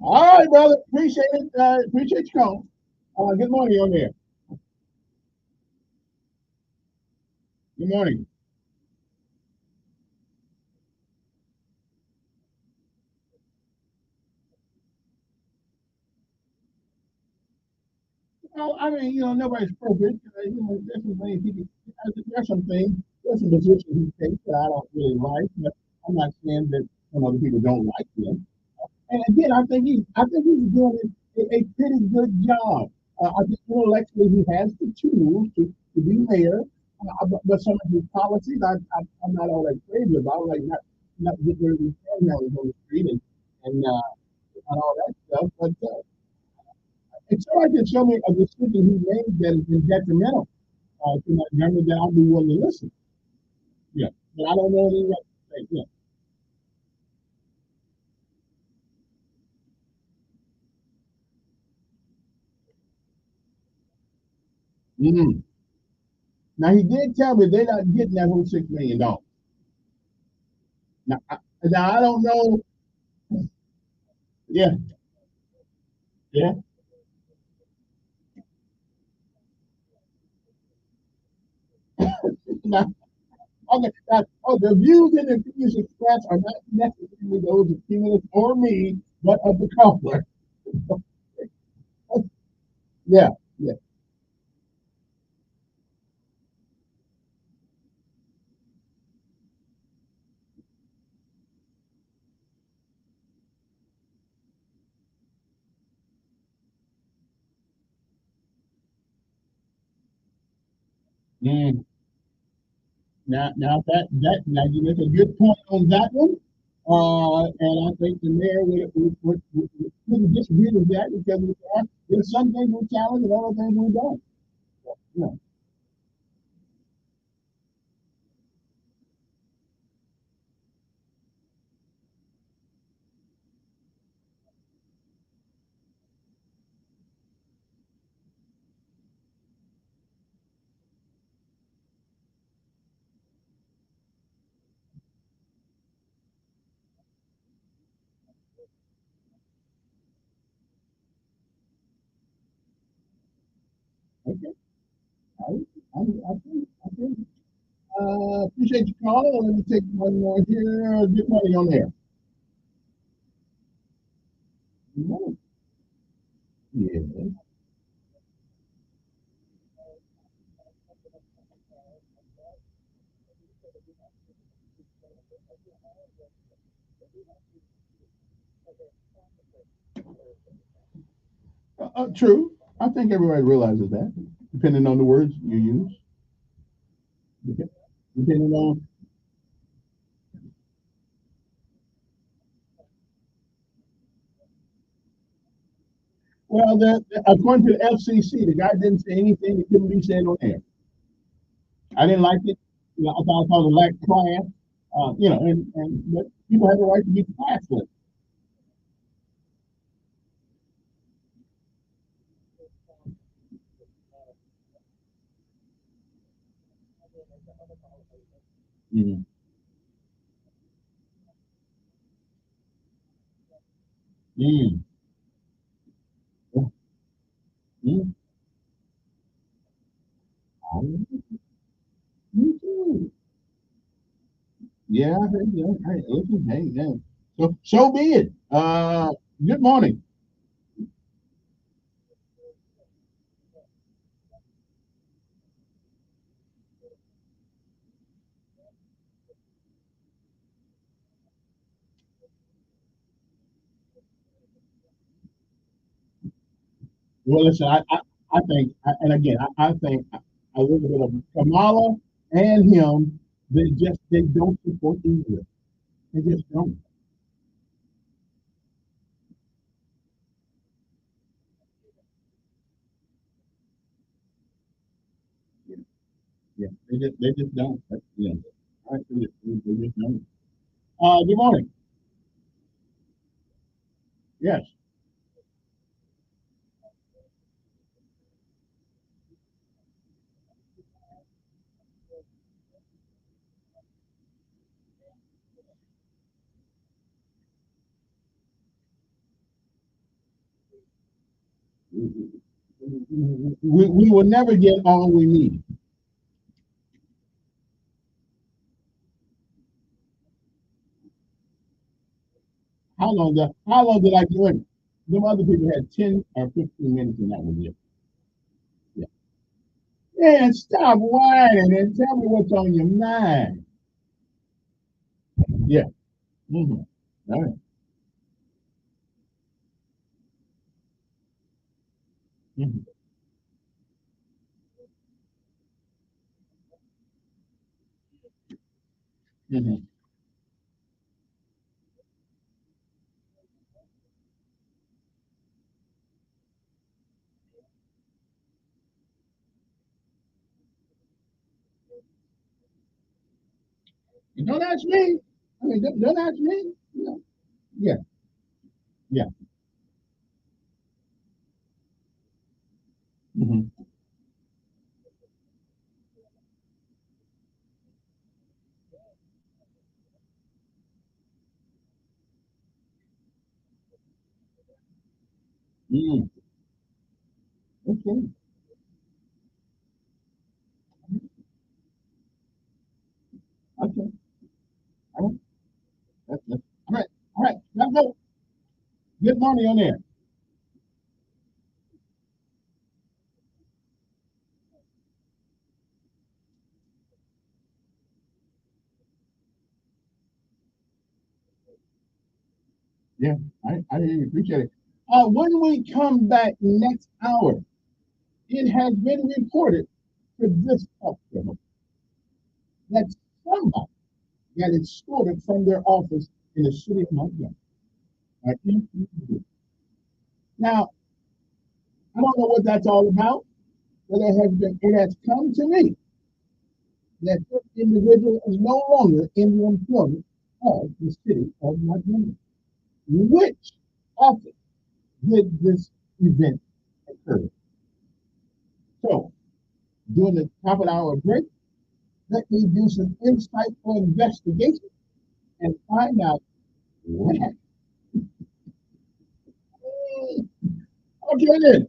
All right, brother. Appreciate it. Appreciate you calling. Good morning on there. Good morning. Well, I mean, nobody's perfect. There's some things there's some things, there's some positions he takes that I don't really like, but I'm not saying that some other people don't like him. And again, I think he's doing a pretty good job. I think intellectually he has the tools to be mayor, but some of his policies I'm not all that crazy about, like not getting rid of these panhandlers on the street and all that stuff. But it's somebody can show me a decision he made that has been detrimental to my memory that I'll be willing to listen. Yeah, but I don't know any right to say. Yeah. Mm-hmm. Now he did tell me they're not getting that whole $6 million. Now I don't know. Yeah, yeah. Now, okay. Now, the views and opinions expressed are not necessarily those of Cumulus or me, but of the coupler. Yeah, yeah. Mm. Now you make a good point on that one. And I think the mayor would disagree with that because there's some things we challenge and other things we don't. Yeah. Okay. I think. Appreciate you calling. Let me take one more here. Good morning on there. Good morning. Yeah. True. I think everybody realizes that, depending on the words you use. Okay. Depending on Well, according to the FCC, the guy didn't say anything that couldn't be said on air. I didn't like it. You know, I thought it lacked class. You know, but people have the right to be classless. Mm-hmm. Mm. Mm. Me too. Yeah, yeah. Hey, listen, hey, yeah. So be it. Good morning. Well, listen, I think, and again, I think a little bit of Kamala and him, they don't support Israel. They just don't. Yeah, yeah. They just don't. Yeah. All right, they just don't. Good morning. Yes. We will never get all we need. How long did I do it? Them other people had 10 or 15 minutes and that was it. Yeah. Man, stop whining and tell me what's on your mind. Yeah. Mm-hmm. All right. Mm-hmm. Mm-hmm. Don't ask me. I mean, don't ask me. Yeah. Yeah. Yeah. Mm-hmm. Mm. Okay. Okay. All right. All right. All right. Now go. Good morning on there. Yeah. I really appreciate it. When we come back next hour, it has been reported to this hospital that somebody got escorted from their office in the city of Montgomery. I think now, I don't know what that's all about, but it has come to me that this individual is no longer in the employment of the city of Montgomery. Which office did this event occur? So, during the top of the hour break, let me do some insightful investigation and find out what happened. Okay, then.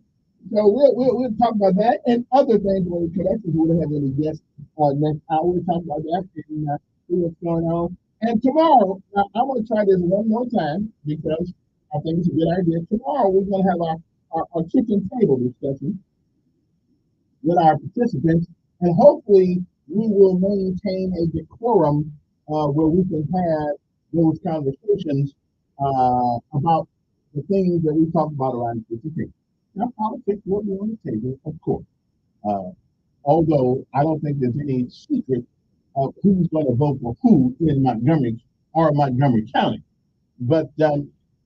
So we'll talk about that and other things when we connect. We will have any guests next hour. We'll talk about that and see what's going on. And tomorrow, I'm going to try this one more time because I think it's a good idea. Tomorrow, we're going to have our kitchen table discussion with our participants, and hopefully, we will maintain a decorum where we can have those conversations about the things that we talk about around the kitchen table. Now, politics will be on the table, of course. Uh, Although I don't think there's any secret of who's going to vote for who in Montgomery or Montgomery County. But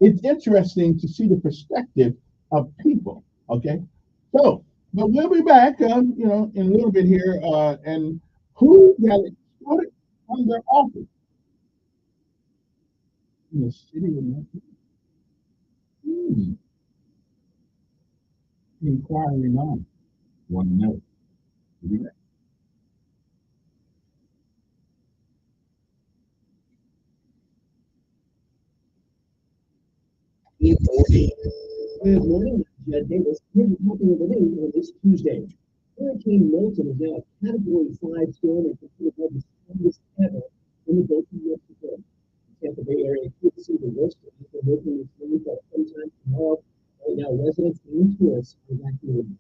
it's interesting to see the perspective of people. Okay, so but we'll be back, in a little bit here, and who got exploded from their office in the city of inquiring on one note. Good morning, I'm Jed Davis. Here's what's happening in the news on this Tuesday. Hurricane Milton is now a Category 5 storm and considered one of the strongest ever in the Gulf of Mexico. The Tampa Bay area could see the worst after Milton is released at sometime tomorrow. Right now, residents and tourists are evacuated.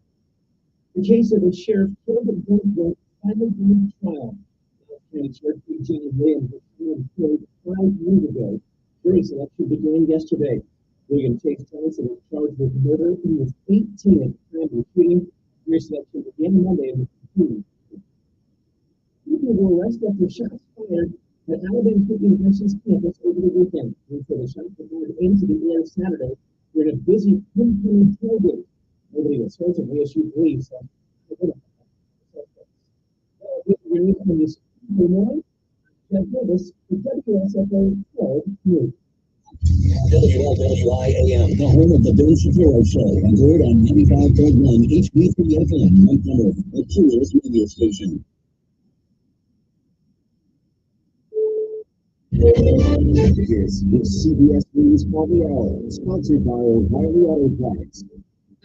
The case of a sheriff killed at gunpoint finally going to trial. Dallas County Sheriff James Williams was killed 5 years ago. Jury selection began yesterday. William Chase Johnson was charged with murder. He was 18 at the time of the shooting. Jury selection began Monday and was continued. People were arrested after shots fired at Alabama State University's campus over the weekend. Until the shots were fired into the air Saturday during a busy homecoming tailgate. Nobody was hurt, and ASU police identified the suspects. We're on this morning. Jeff Davis, the WSFA 12 News. WLWI-AM, the home of the Ben Shapiro Show, and heard on 95.1 HB3FM, Montgomery, the coolest media station. This is CBS News Coffee Hour, sponsored by O'Reilly Auto Parts.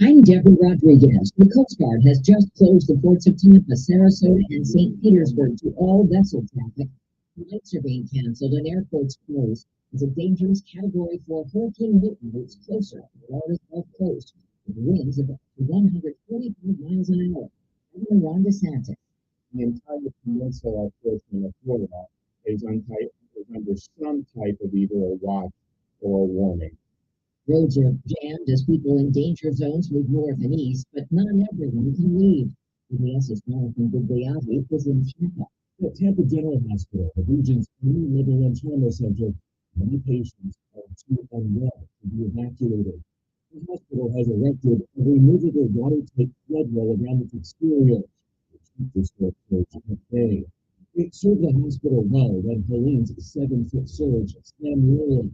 I'm Deborah Rodriguez. The Coast Guard has just closed the ports of Tampa, Sarasota, and St. Petersburg to all vessel traffic. Flights are being canceled and airports closed as a dangerous Category 4 Hurricane Milton moves closer to Florida's Gulf Coast with winds of up to 145 miles an hour. Governor Ron DeSantis. The entire peninsula portion of Florida is under some type of either a watch or a warning. Roads are jammed as people in danger zones move north and east, but not everyone can leave. PBS's Jonathan Guglielmi was in Tampa. The Tampa General Hospital, the region's only living and trauma center, many patients are too unwell to be evacuated. The hospital has erected a removable watertight flood wall around its exterior, which keeps this workforce at bay. It served the hospital well when Helene's 7-foot surge slammed nearly.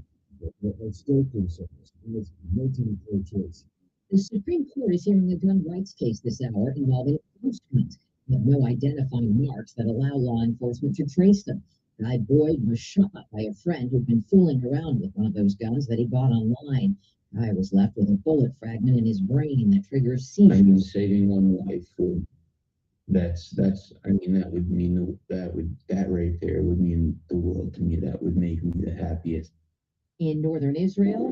There are still concerns in its Milton approaches. The Supreme Court is hearing a gun rights case this hour involving a post hunt. They have no identifying marks that allow law enforcement to trace them. Guy Boyd was shot by a friend who'd been fooling around with one of those guns that he bought online. Guy was left with a bullet fragment in his brain that triggers seizures. I mean, saving one life would, that right there would mean the world to me. That would make me the happiest. In northern Israel,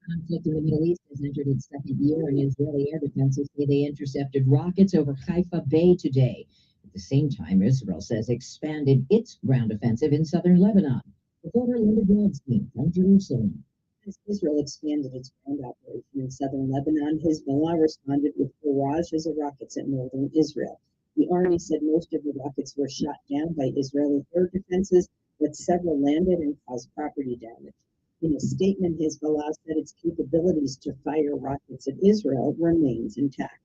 conflict in the Middle East has entered its second year, and Israeli air defenses say they intercepted rockets over Haifa Bay today. At the same time, Israel says expanded its ground offensive in southern Lebanon. Reporter Linda Goldstein from Jerusalem. As Israel expanded its ground operation in southern Lebanon, Hezbollah responded with barrages of rockets at northern Israel. The army said most of the rockets were shot down by Israeli air defenses, but several landed and caused property damage. In a statement, Hezbollah said its capabilities to fire rockets at Israel remains intact.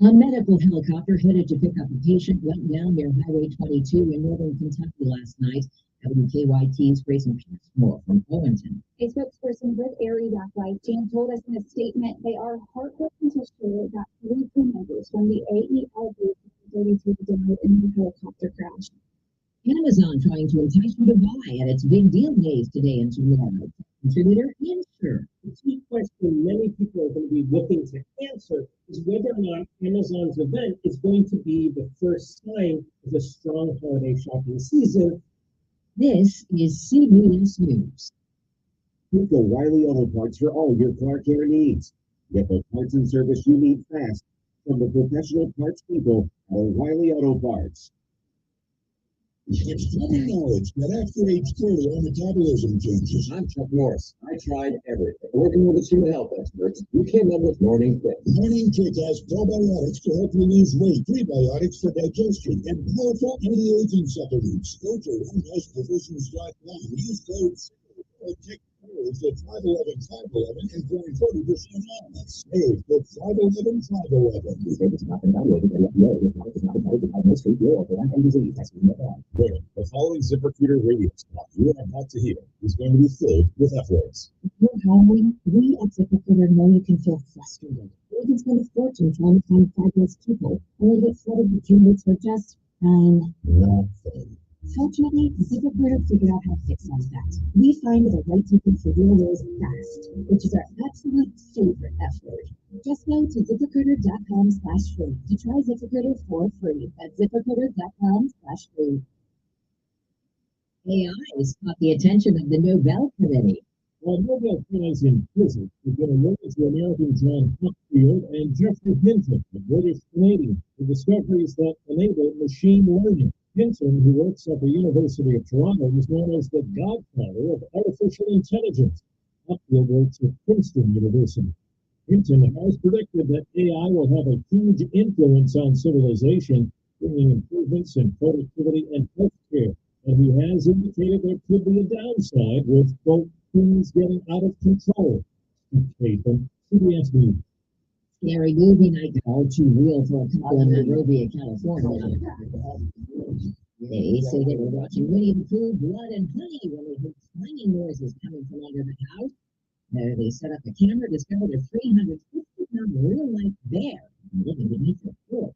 A medical helicopter headed to pick up a patient went down near Highway 22 in northern Kentucky last night. WKYT's Grayson Passmore from Owenston. A spokesperson with Air Evac Life Team told us in a statement they are heartbroken to share that 3 crew members from the AEL group 32 died in the helicopter crash. Amazon trying to entice you to buy at its big deal days today and tomorrow. Contributor Insure. The key question many people are going to be looking to answer is whether or not Amazon's event is going to be the first sign of a strong holiday shopping season. This is CBS News. Pick O'Reilly Auto Parts for all your car care needs. Get the parts and service you need fast from the professional parts people at O'Reilly Auto Parts. It's common knowledge that after age 30, our metabolism changes. I'm Chuck Morris. I tried everything. Working with a team of health experts, we came up with Morning Quick. Morning Quick has probiotics to help you lose weight, prebiotics for digestion, and powerful anti-aging supplements. Go to onehousephysicians.com. Use code It's at 511 and growing 40% off. Save with 511. Save is not been downloaded and let know if not is not available by most free or for and disease has been on. The following ZipRecruiter radio spot you are about to hear is going to be filled with F words. If you're hiring, we at ZipRecruiter know you can feel frustrated. You can spend a fortune trying to find fabulous people, only get flooded with candidates who are just nothing. Fortunately, ZipRecruiter figured out how to fix all that. We find the right people for your roles fast, which is our absolute favorite F word. Just go to ZipRecruiter.com/free to try ZipRecruiter for free. That's ZipRecruiter.com/free. AI has caught the attention of the Nobel Committee. While Nobel Prize in Physics has been awarded to American John Hopfield and Geoffrey Hinton, a British Canadian, for discoveries that enable machine learning. Hinton, who works at the University of Toronto, is known as the godfather of artificial intelligence. Hopfield works at Princeton University. Hinton has predicted that AI will have a huge influence on civilization, bringing improvements in productivity and healthcare. And he has indicated there could be a downside with, quote, things getting out of control. CBS News. Scary movie night all too real for a couple in Monrovia, California. They say they were watching Winnie the Pooh, Blood and Honey when they heard clanging noises coming from under the house. They set up a camera, discovered a 350-pound real-life bear living beneath the porch.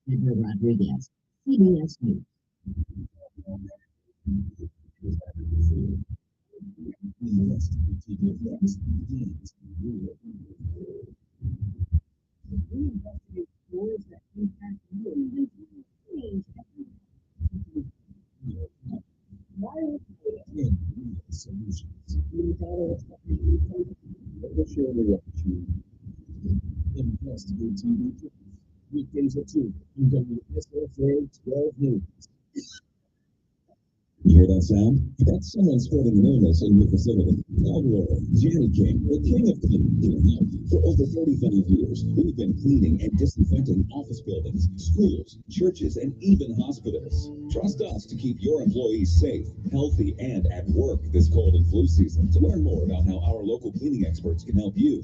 Edgar Rodriguez, CBS News. Investigate TV weekdays at 2 on WSFA 12 News. You hear that sound? That's someone spreading an illness in your facility. Don't worry. Jenny King, the king of clean, can help. For over 35 years, we've been cleaning and disinfecting office buildings, schools, churches, and even hospitals. Trust us to keep your employees safe, healthy, and at work this cold and flu season. To learn more about how our local cleaning experts can help you,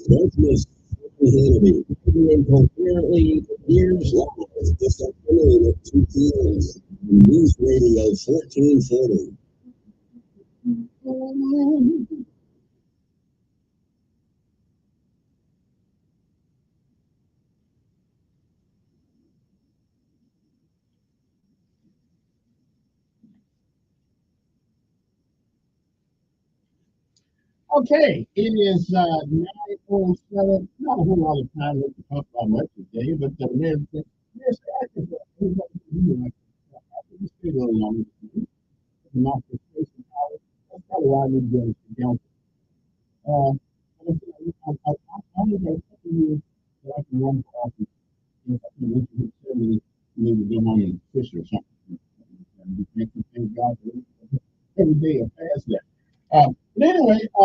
Don't miss Hannity, incoherently years live this afternoon at 2 p.m. News Radio 1440. Okay, it is 9:07. Not a whole lot of time to talk about much today, but the man said, yes, I can just stay a little longer. Not the station hours. That's probably why I need to go to down. I'm going to tell you that I can run for office. If I can reach the ceremony, maybe be on a fish or something. Thank God every day I pass that. But anyway, I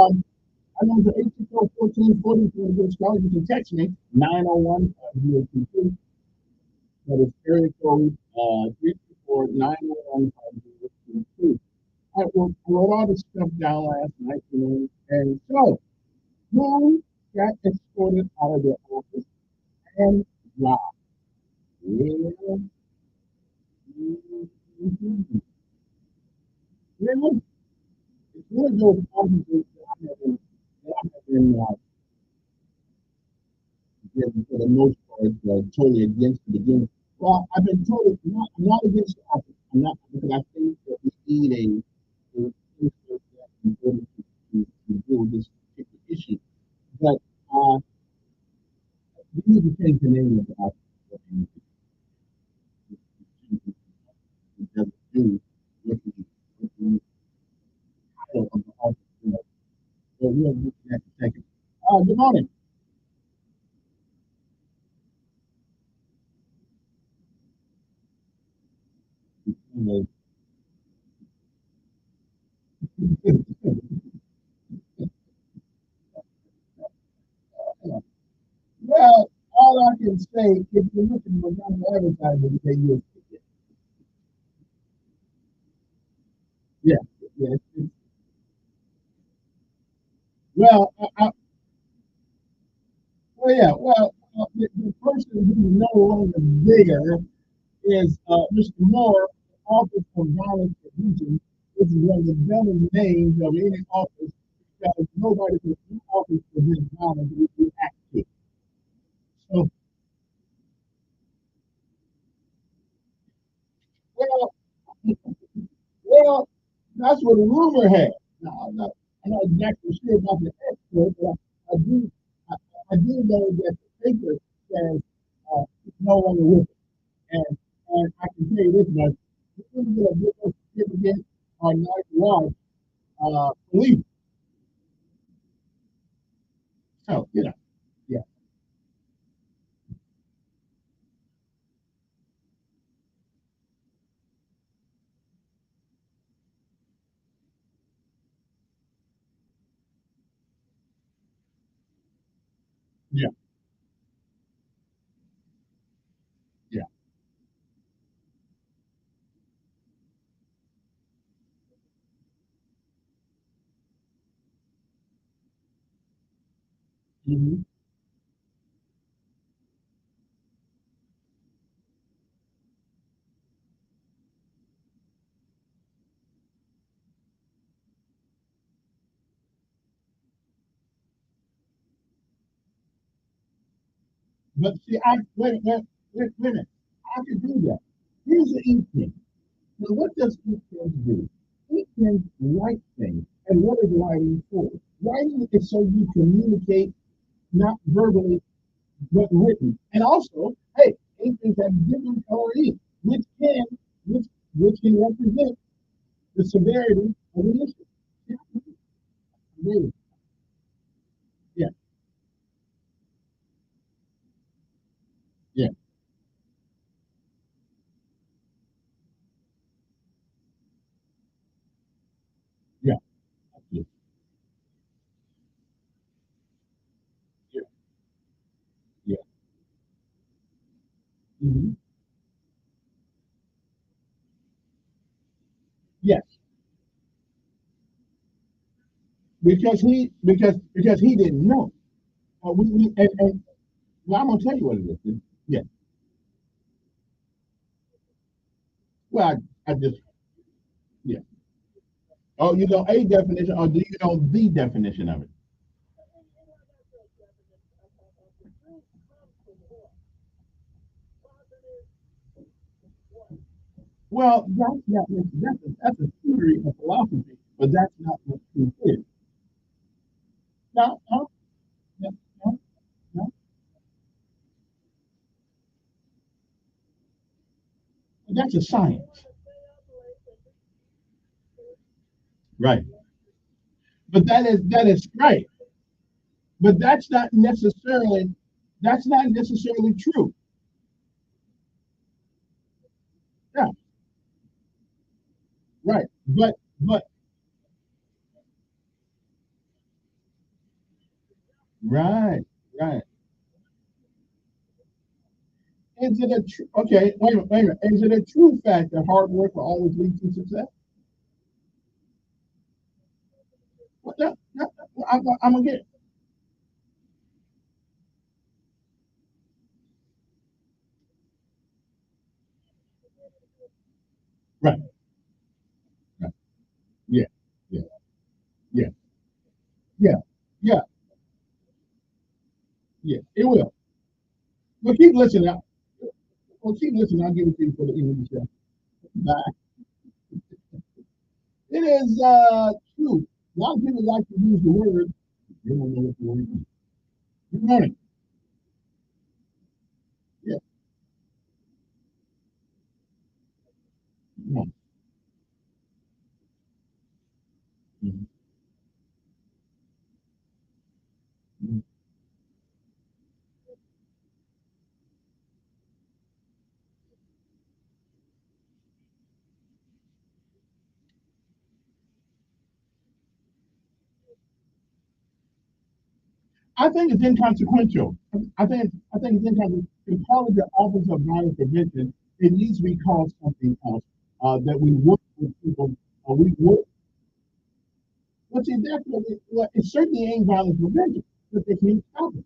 know the 824-1440 for a good start. You can text me 901-5022. That is area code 324-901-5022. I wrote all this stuff down last night, and so who got escorted out of their office and why? Yeah. Mhm. Really? It's one of those conferences that I have been for the most part, totally against the beginning. Well, I've been totally not against the office. I'm not because I think that we need a institute that in order to deal with this particular issue. But we need to change the name of the office. And it doesn't do what the title of the office does. So we'll look at that in a second. Good morning. Well, all I can say, if you're looking for young advertising, then you'll see it. Yeah, yeah. Well, well, yeah. Well, the person who's no longer there is Mr. Moore, Office of Violence Prevention, which is one of the better names of any office because nobody can do office prevent violence if you act it. So, well, well, that's what the rumor had. Now, I'm not exactly sure about the expert, but I do, I, I do know that the paper says it's no longer with it. And I can tell you this much, you can get a different certificate on night watch, police. So, yeah, yeah, yeah. Hmm. But see, wait a minute. I can do that. Here's the ink pen. Now, what does ink pens do? Ink pens write things. And what is writing for? Writing is so you communicate not verbally, but written. And also, hey, ink pens have different color ink, which can, which, which can represent the severity of an issue. Yeah, really. Yeah, yeah, yeah, yeah, yeah, yeah. Mhm. Yes, because he didn't know. And well, I'm gonna tell you what it is. Yeah. Well, I just yeah. Oh, you know a definition, or do you know the definition of it? Well, that's a theory of philosophy, but that's not what truth is. No, no, no, no, no. That's a science, right? But that is right. But that's not necessarily true. Yeah, right. But right, right. Is it a okay? Wait a minute. Is it a true fact that hard work will always lead to success? Well, I'm gonna get. Right. Right. Yeah. Yeah. Yeah. Yeah. Yeah. Yeah. It will. Well, keep listening. Well, keep listening. I'll give it to you for the evening show. Bye. It is true. A lot of people like to use the word. They don't know what the word is. Good morning. Yeah. Yeah. Mhm. Mhm. I think it's inconsequential. I think it's inconsequential. To call it the Office of Violence Prevention, it needs to be called something else. That we work with people. We work. But see, that's what it certainly ain't violence prevention, but they can't stop it.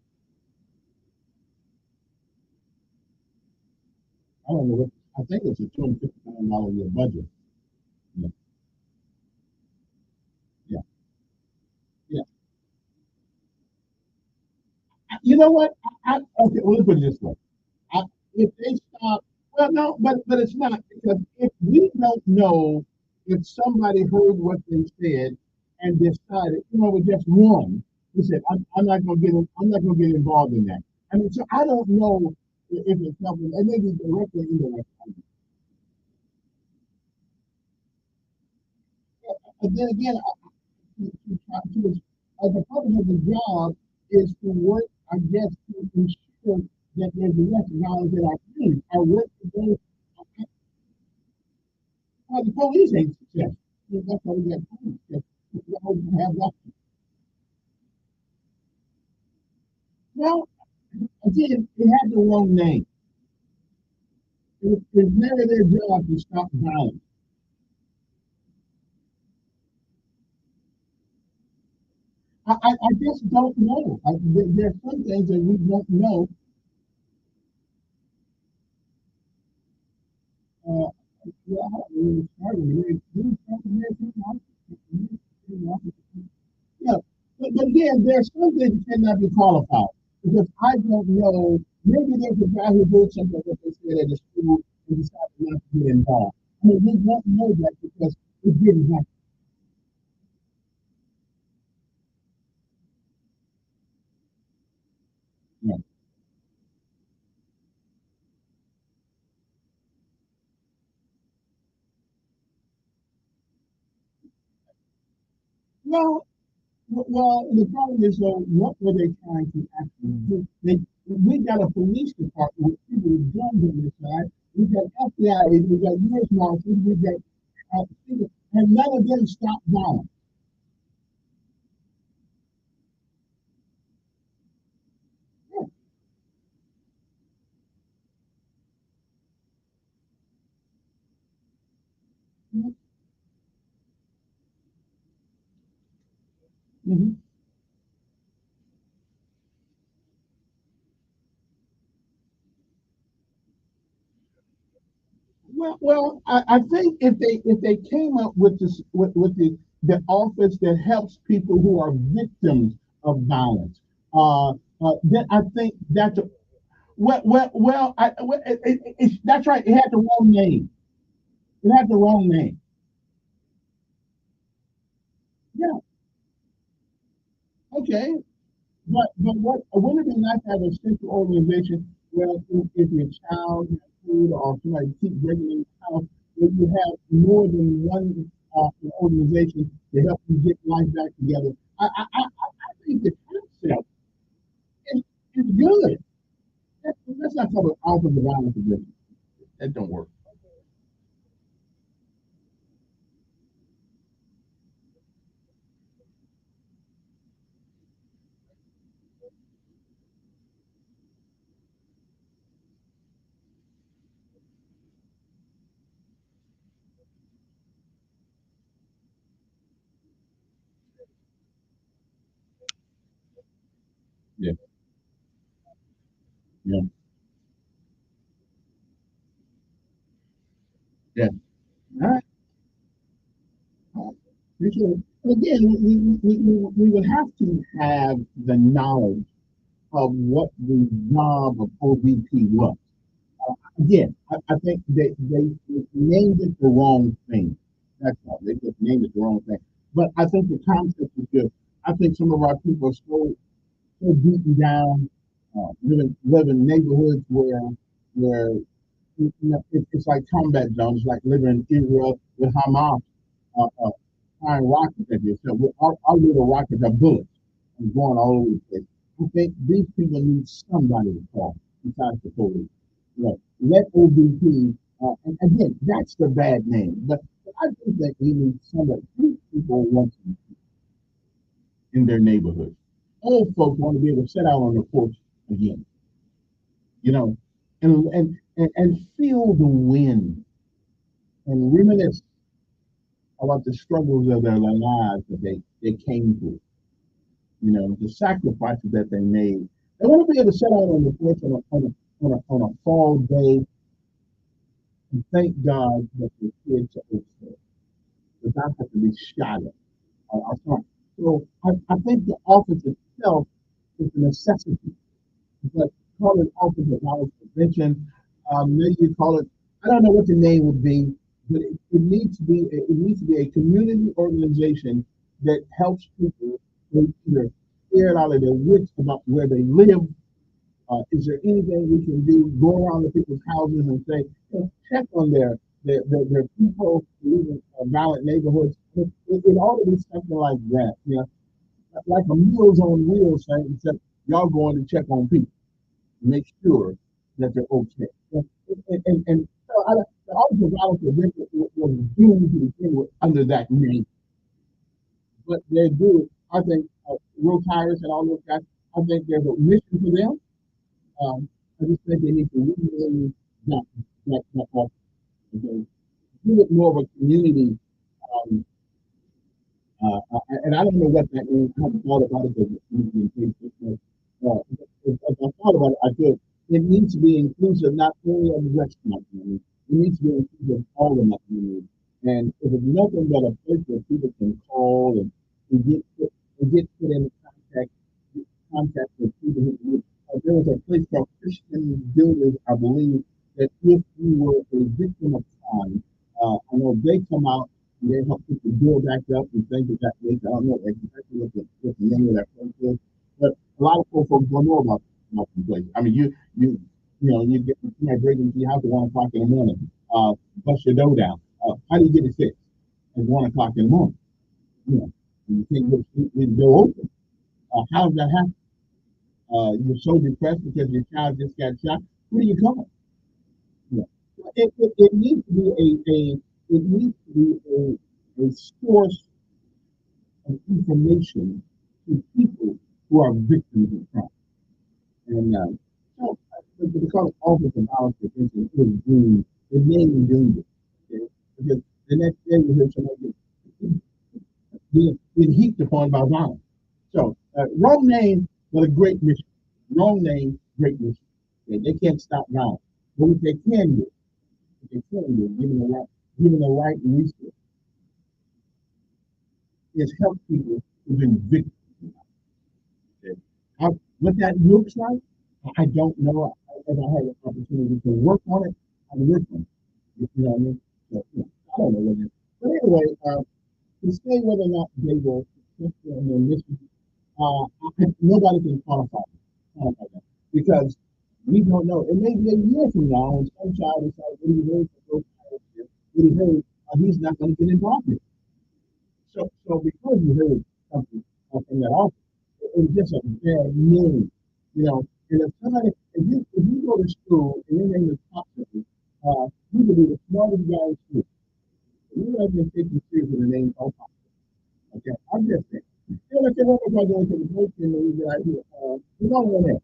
I don't know what. I think it's a $250 a year budget. Yeah. Yeah. Yeah. You know what? Okay, well, let's put it this way. If they stop, well, no, but it's not because if we don't know if somebody heard what they said and decided, with just one, he said, I'm not going to get, I'm not going to get involved in that. I mean, so I don't know if it's something, and maybe directly or indirectly. But then again, the purpose of the job is to work, I guess, to ensure that there's less violence in our community. Our work today, the police ain't successful. That's why we got police. We have that. Well, again, it had the wrong name. It's never their job to stop violence. I just don't know. There are some things that we don't know. Uh, well, I don't really start with it. Yeah, but again, there's some things that cannot be qualified because I don't know. Maybe there's a guy who did something that they said at the school and decided not to get involved. I mean, we don't know that because it didn't happen. Yeah. Well, well, the problem is, though, what were they trying to actually do? We got a police department with people with guns on their side. We got FBI agents, we got U.S. Marshals, we got and none of them stop violence. Yeah. Mhm. I think if they came up with this with the office that helps people who are victims of violence, then I think that's a, that's right. It had the wrong name. It had the wrong name. Yeah, okay. But what wouldn't it be nice to have a central organization where if your child has food or somebody keep breaking in the house, that you have more than one organization to help you get life back together. I think the concept is good. Let's not talk about alpha the violence prevention. That don't work. Yeah, yeah, yeah. All right. Appreciate it. Again, we would have to have the knowledge of what the job of OBP was. Again, I think they named it the wrong thing. That's all. They just named it the wrong thing. But I think the concept is good. I think some of our people are so beaten down, live in neighborhoods where it's like combat zones, like living in Israel with Hamas firing rockets at you. So our little rockets are bullets and going all over the place. I think these people need somebody to call besides the police. Right. Let OBP, and again, that's the bad name. But I think that we need somebody. These people want to in their neighborhood. Old folks want to be able to sit out on the porch again, you know, and feel the wind and reminisce about the struggles of their lives that they came through, you know, the sacrifices that they made. They want to be able to sit out on the porch on a fall day and thank God that the kids are okay, without having to be shot at. So I think the office itself is a necessity, but call it Office of Violence Prevention. Maybe you call it, I don't know what the name would be, but it needs to be a community organization that helps people who either scared out of their wits about where they live. Is there anything we can do? Go around to people's houses and say, hey, check on their people who live in violent neighborhoods. It ought to be something like that, you know, like a Meals on Wheels thing, except y'all going to check on people, make sure that they're okay. And so the Office of Violence Prevention was doomed to begin with under that name, but they do it. I think Will Tyrus and all those guys. I think there's a mission for them. I just think they need to rename that office. Okay? Give it more of a community. Um, and I don't know what that means. I haven't thought about it, but if I thought about it, I could. It needs to be inclusive not only of the restaurant community, it needs to be inclusive of all of the community. And if it's nothing but a place where people can call and get put in contact with people who there was a place called Christian Builders, I believe, that if you were a victim of crime, I know they come out and they help people build back up and things of that nature. I don't know exactly what the name of that place is, but a lot of folks don't know about the place. I mean, you know, you get break into your house at 1 o'clock in the morning, bust your door down. How do you get it fixed at 1 o'clock in the morning? You know, you can't go to sleep with the door open. How does that happen? You're so depressed because your child just got shot. Who do you call? Yeah. It needs to be a source of information to people who are victims of crime. And so because Office of Violence Prevention is doomed, the name is doomed. Okay? Because the next day you hear somebody being heaped upon by violence. So wrong name, but a great mission. Wrong name, great mission. Okay? They can't stop violence. But what they can do, given the right resource, is help people who've been victims. Okay? What that looks like, I don't know. If I had an opportunity to work on it, I would work on it. You know what I mean? So, I don't know what it is. But anyway, to say whether or not they will successful in their mission, nobody can quantify that because we don't know. It may be a year from now when some child decides that he heard he's not going to get involved in it. So because you heard something from that office, it's just a bad name, you know. And if you go to school and you're in the top city, you could be the smartest guy in school. You have been taken seriously with the name of top. Okay, I'm just saying. You know, if you're going to the place and you be like, you don't want that.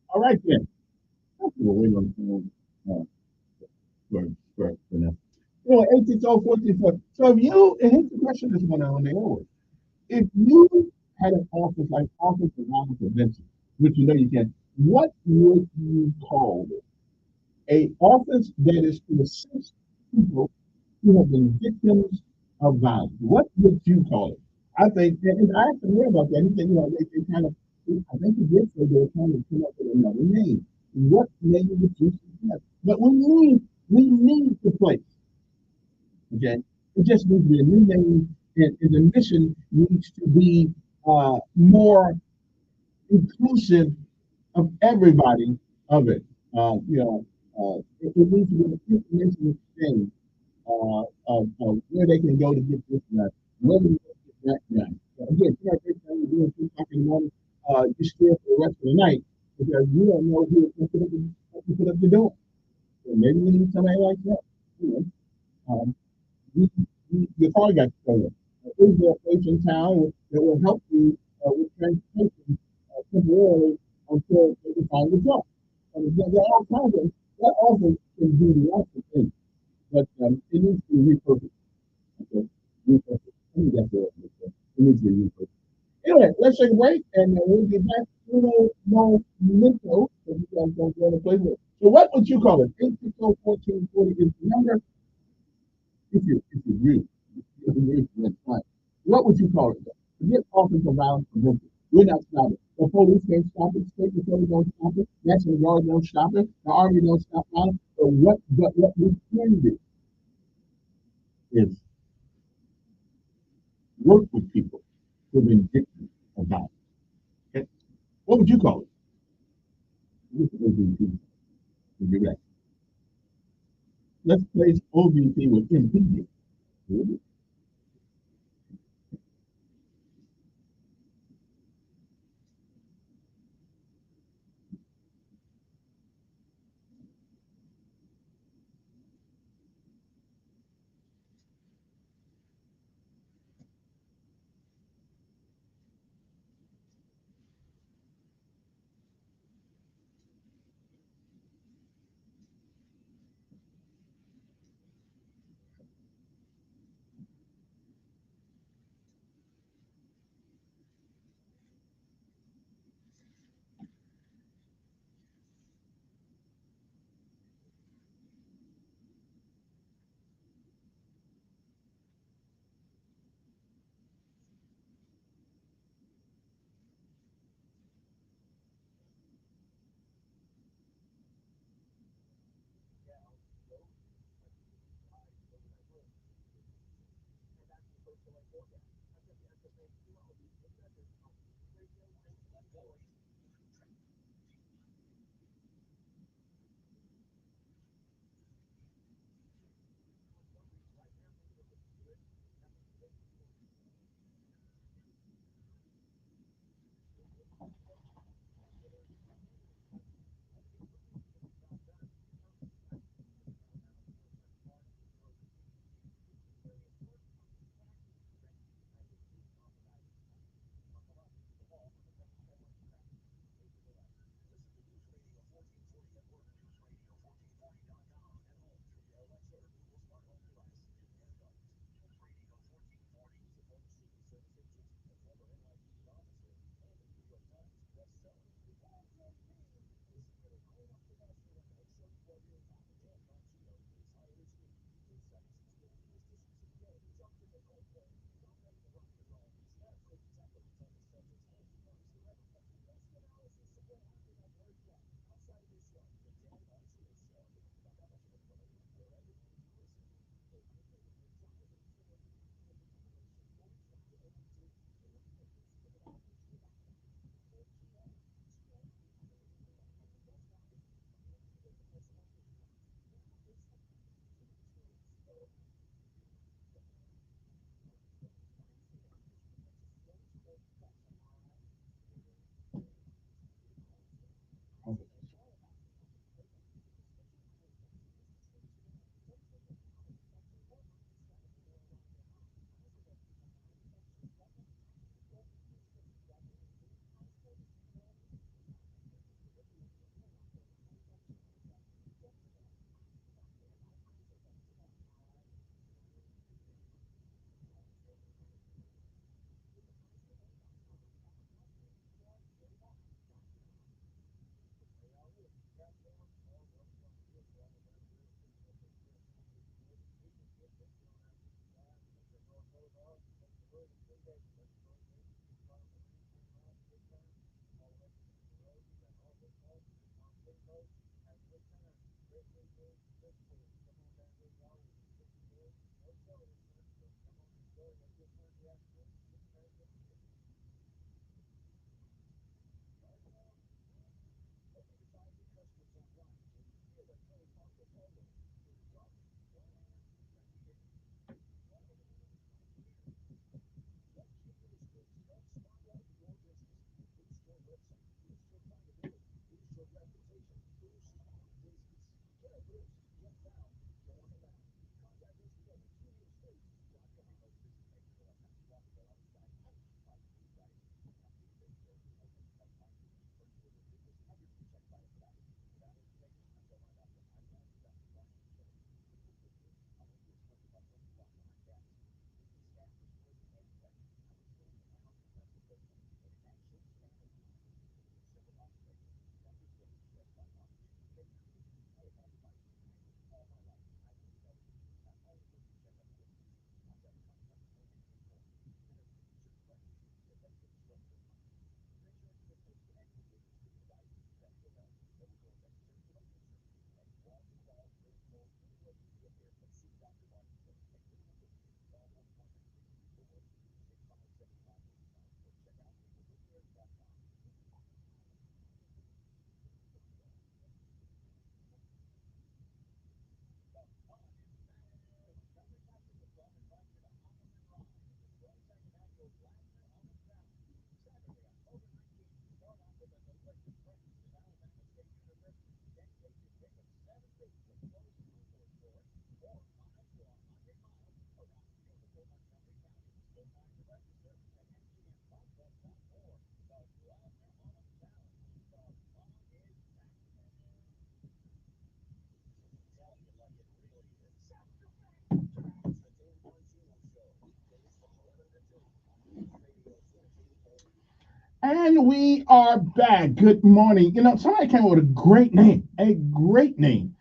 All right then. We'll wait on for now. You know, 860-44. So if you, and here's the question that's going on there always. If you had an office like Office of Violence Prevention, which you know you can, what would you call it? A office that is to assist people who have been victims of violence. What would you call it? I think, and I asked him about that. He said, they kind of, I think he did say they were trying to come up with another name. What name would you suggest? But we need the place. Okay, it just needs to be a new name, and the mission needs to be more inclusive of everybody of it. It needs to be an information exchange of where they can go to get this done, where they can get that done. So again, you know, every time you're doing 2 o'clock in the morning, you still for the rest of the night because you don't know who is going to put up the door. So maybe we need somebody like that. You know, we, your car got stolen. Is there a place in town that will help you with transportation temporarily until they can find the job? And there are all kinds of that also can do lots of things, but it needs to be repurposed. Okay, repurposed. I think that's what it is. It needs to be repurposed. Anyway, let's take a break, and we'll get back to the more mental that you guys don't want to play with. So, what would you call it? 860-1440 is the number. If you that's fine. What would you call it? Forget offensive violence prevention. We're not stopping. The police can't stop it. State authorities don't stop it. National Guard don't stop it. The Army don't stop violence. But what we can do is work with people who've been victims of violence. Okay? What would you call it? We'll be back. Let's place OVP with MPD. And we are back. Good morning. You know, somebody came up with a great name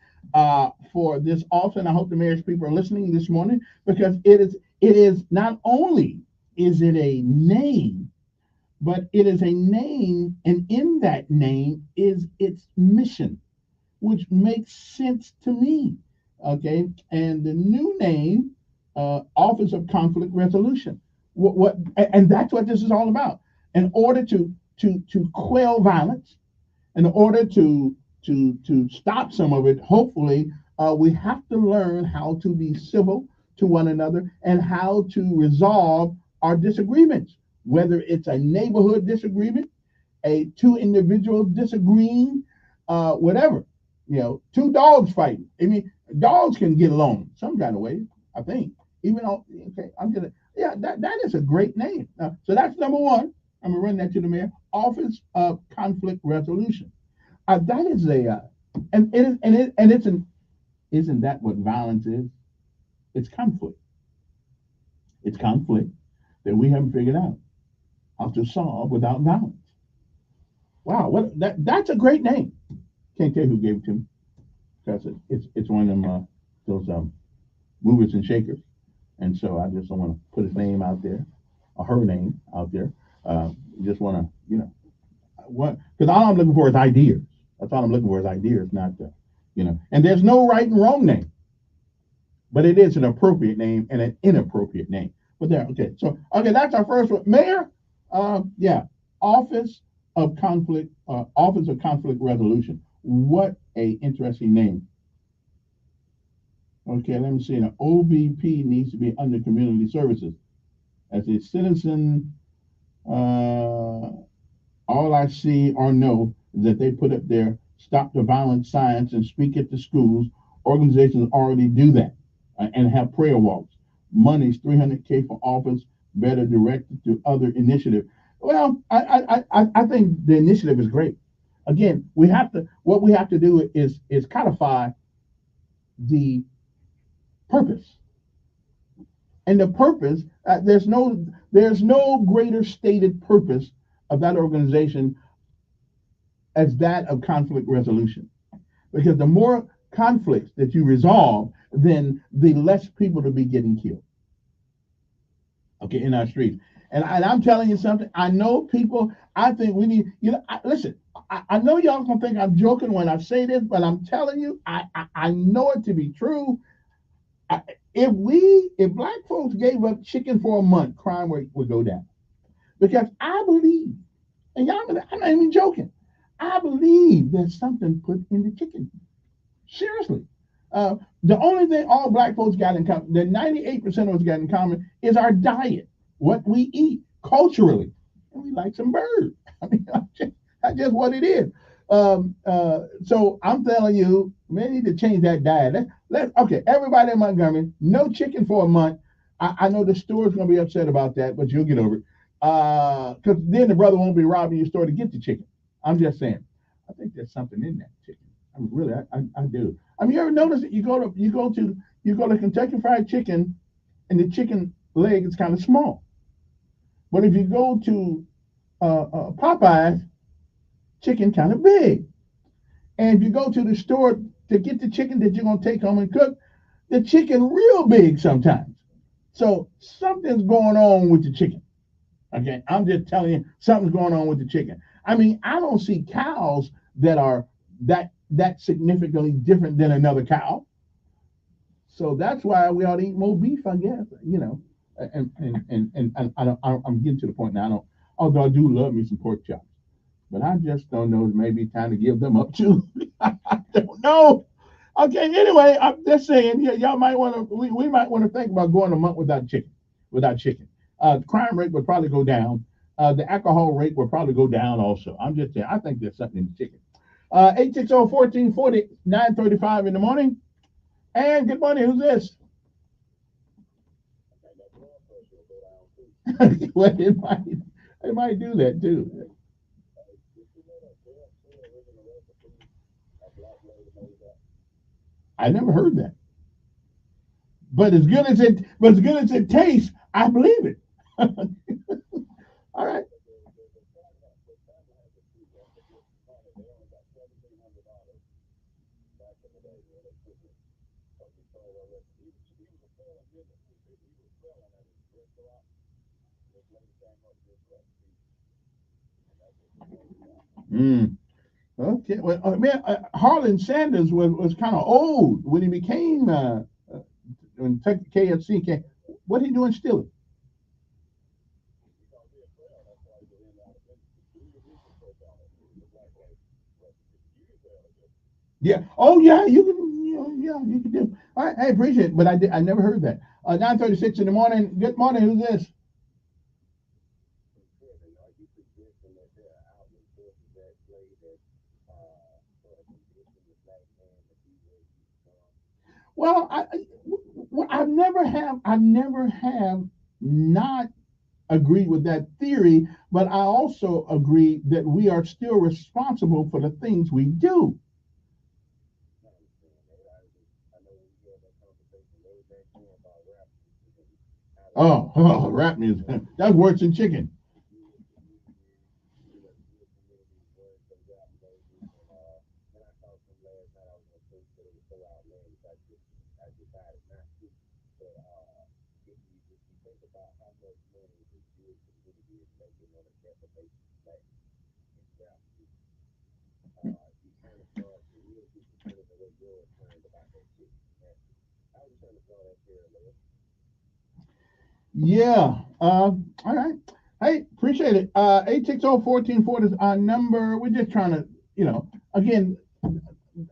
for this office. I hope the marriage people are listening this morning because it is not only is it a name, but it is a name, and in that name is its mission, which makes sense to me. Okay, and the new name, Office of Conflict Resolution. And that's what this is all about. In order to quell violence, in order to stop some of it, hopefully, we have to learn how to be civil to one another and how to resolve our disagreements, whether it's a neighborhood disagreement, a two individuals disagreeing, whatever. You know, two dogs fighting. I mean, dogs can get along some kind of way, I think. Even though, okay, that is a great name. So that's number one. I'm gonna run that to the mayor. Office of Conflict Resolution. That is and it is, and it's an, isn't that what violence is? It's conflict. It's conflict that we haven't figured out how to solve without violence. Wow, that's a great name. Can't tell you who gave it to me because it's one of them those movers and shakers, and so I just don't want to put his name out there or her name out there. Just want to what because all I'm looking for is ideas. That's all I'm looking for is ideas, not And there's no right and wrong name, but it is an appropriate name and an inappropriate name. But there, okay. So that's our first one, Mayor. Yeah, Office of Conflict Resolution. What a interesting name. Okay, let me see. Now, OVP needs to be under Community Services. As a citizen, all I see or know is that they put up their Stop the Violence signs and speak at the schools. Organizations already do that and have prayer walks. Money's $300K for office, better directed to other initiatives. Well, I think the initiative is great. Again, what we have to do is codify the purpose. And the purpose, there's no greater stated purpose of that organization as that of conflict resolution. Because the more conflicts that you resolve, then the less people to be getting killed. Okay, in our streets. And I'm telling you something. I know people. I think we need. Listen. I know y'all gonna think I'm joking when I say this, but I'm telling you, I know it to be true. If black folks gave up chicken for a month, crime rate would go down. Because I believe, and y'all, I'm not even joking. I believe there's something put in the chicken. Seriously. The only thing all black folks got in common, the 98% of us got in common, is our diet, what we eat culturally. And we like some bird. I mean, that's just what it is. So I'm telling you, we need to change that diet. Okay, everybody in Montgomery, no chicken for a month. I know the store's going to be upset about that, but you'll get over it. Because then the brother won't be robbing your store to get the chicken. I'm just saying. I think there's something in that chicken. I mean, really, I do. I mean, you ever notice that you go to Kentucky Fried Chicken, and the chicken leg is kind of small. But if you go to Popeyes, chicken kind of big. And if you go to the store to get the chicken that you're gonna take home and cook, the chicken real big sometimes. So something's going on with the chicken. Okay, I'm just telling you, something's going on with the chicken. I mean, I don't see cows that are that significantly different than another cow. So that's why we ought to eat more beef, I guess. And I'm getting to the point now. Although I do love me some pork chops, but I just don't know. Maybe time to give them up too. I don't know. Okay. Anyway, I'm just saying. Y'all might want to. We might want to think about going a month without chicken. The crime rate would probably go down. The alcohol rate would probably go down also. I'm just saying. I think there's something in the chicken. 860-1440, 9:35 in the morning. And good morning. Who's this? Well, it might do that too. I never heard that. But as good as it tastes, I believe it. All right. Okay. Well, Harlan Sanders was kind of old when he became when KFC came. What he doing still? Yeah. Oh yeah. You can. You can do. All right. I appreciate it, but I never heard that. 9:36 in the morning. Good morning. Who's this? Well, I've never have not agreed with that theory, but I also agree that we are still responsible for the things we do. Oh, rap music. That's worse than chicken. Yeah. All right. Hey, appreciate it. 860-1440 is our number. We're just trying to, again,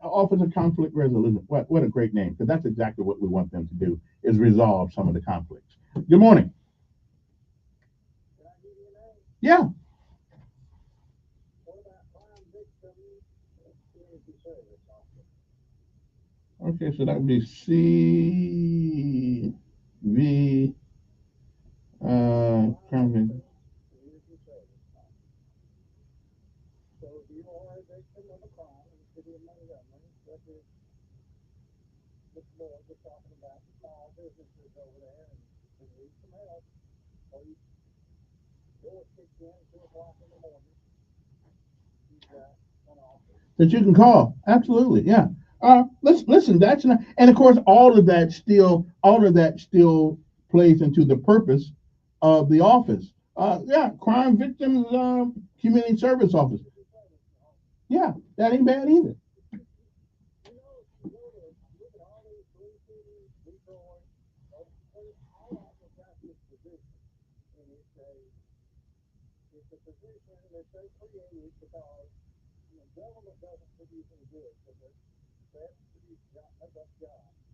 Office of Conflict Resolution. What a great name, because that's exactly what we want them to do, is resolve some of the conflicts. Good morning. Yeah. Okay, so that would be CV crime. That you can call. Absolutely, yeah. Listen. That's not, and of course, all of that still plays into the purpose of the office. Yeah, crime victims community service office. Yeah, that ain't bad either.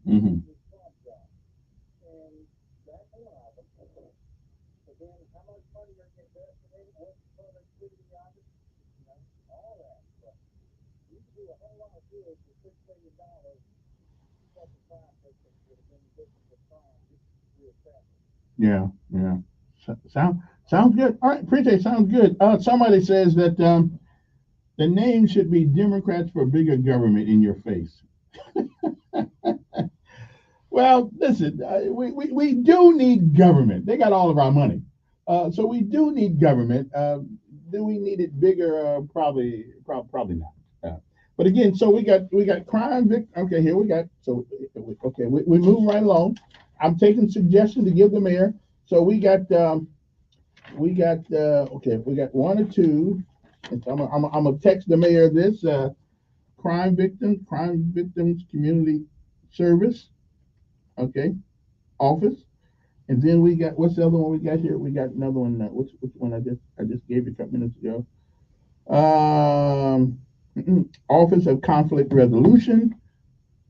Mm-hmm. Yeah, yeah. Sounds good. All right, appreciate it. Sounds good. Somebody says that the name should be Democrats for Bigger Government in your face. Well, listen, we do need government. They got all of our money. So we do need government. Do we need it bigger? Probably not. But again, so we got crime victim. Okay, here we got. So okay, we move right along. I'm taking suggestions to give the mayor. So we got one or two. I'm gonna text the mayor this crime victims community service. Okay, office. And then we got what's the other one we got here? We got another one. Which one I just gave you a couple minutes ago. Office of Conflict Resolution.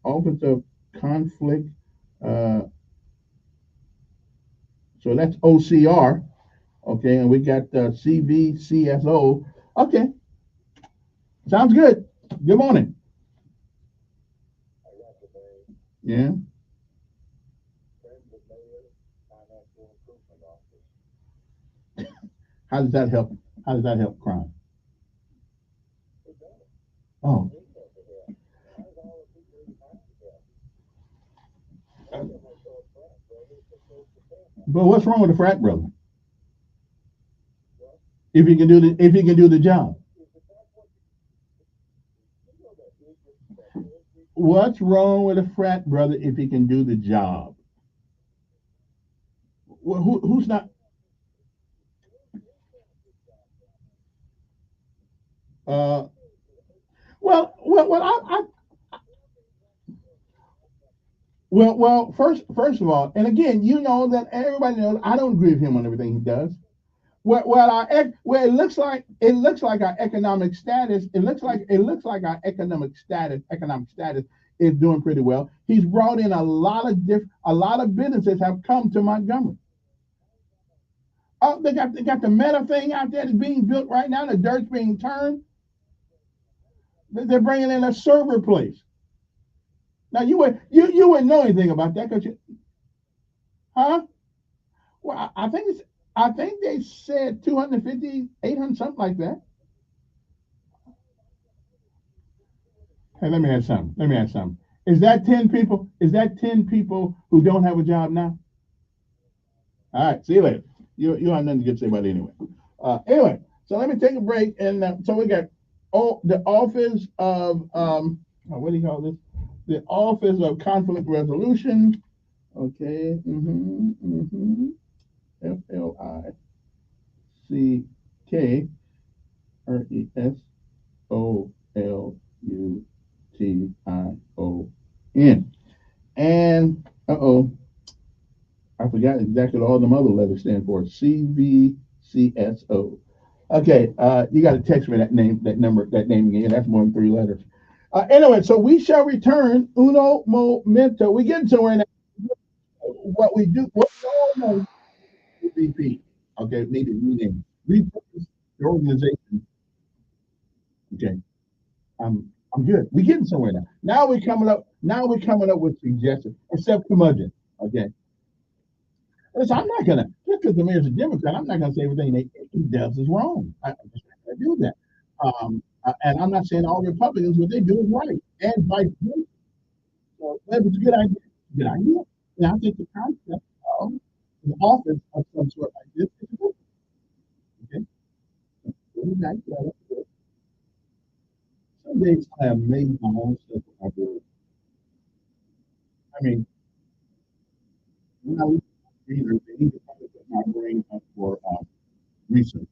Office of Conflict. Uh, so that's OCR. Okay, and we got CVCSO. Okay, sounds good. Good morning. Yeah. How does that help? How does that help crime? Oh. But what's wrong with a frat brother? If he can do the job. What's wrong with a frat brother if he can do the job? Who's not? Uh, I first of all, and again, you know that everybody knows I don't agree with him on everything he does. Well, it looks like our economic status. It looks like our economic status is doing pretty well. He's brought in a lot of businesses have come to Montgomery. Oh, they got the meta thing out there that's being built right now. The dirt's being turned. They're bringing in a server place. Now you wouldn't know anything about that because huh? Well, I think they said 250, 800, something like that. Hey, let me ask something. Is that 10 people? Is that 10 people who don't have a job now? All right, see you later. You have nothing to get to say about it anyway. Anyway, so let me take a break, and so we got the office of what do you call this? The Office of Conflict Resolution. Okay. FLICKRESOLUTION. And I forgot exactly all them other letters stand for. CVCSO. Okay, you got to text me that name, that name again. That's more than 3 letters. Anyway, so we shall return uno momento. We get somewhere in what we do. What we all know is VP. Okay, we need to rename, repurpose the organization. Okay, I'm good. We're getting somewhere now. Now we're coming up. Now we're coming up with suggestions instead of curmudgeon. Okay. Listen, I'm not gonna just because the mayor's a Democrat, I'm not gonna say everything that he does is wrong. I'm just not gonna do that. And I'm not saying all Republicans what they do is right, and vice versa. So that was a good idea. Good idea. And I think the concept of an office of some sort like this is good. Okay. Really nice. Some days I have made my own stuff. I mean, when I was either they need to probably put my brain up for research.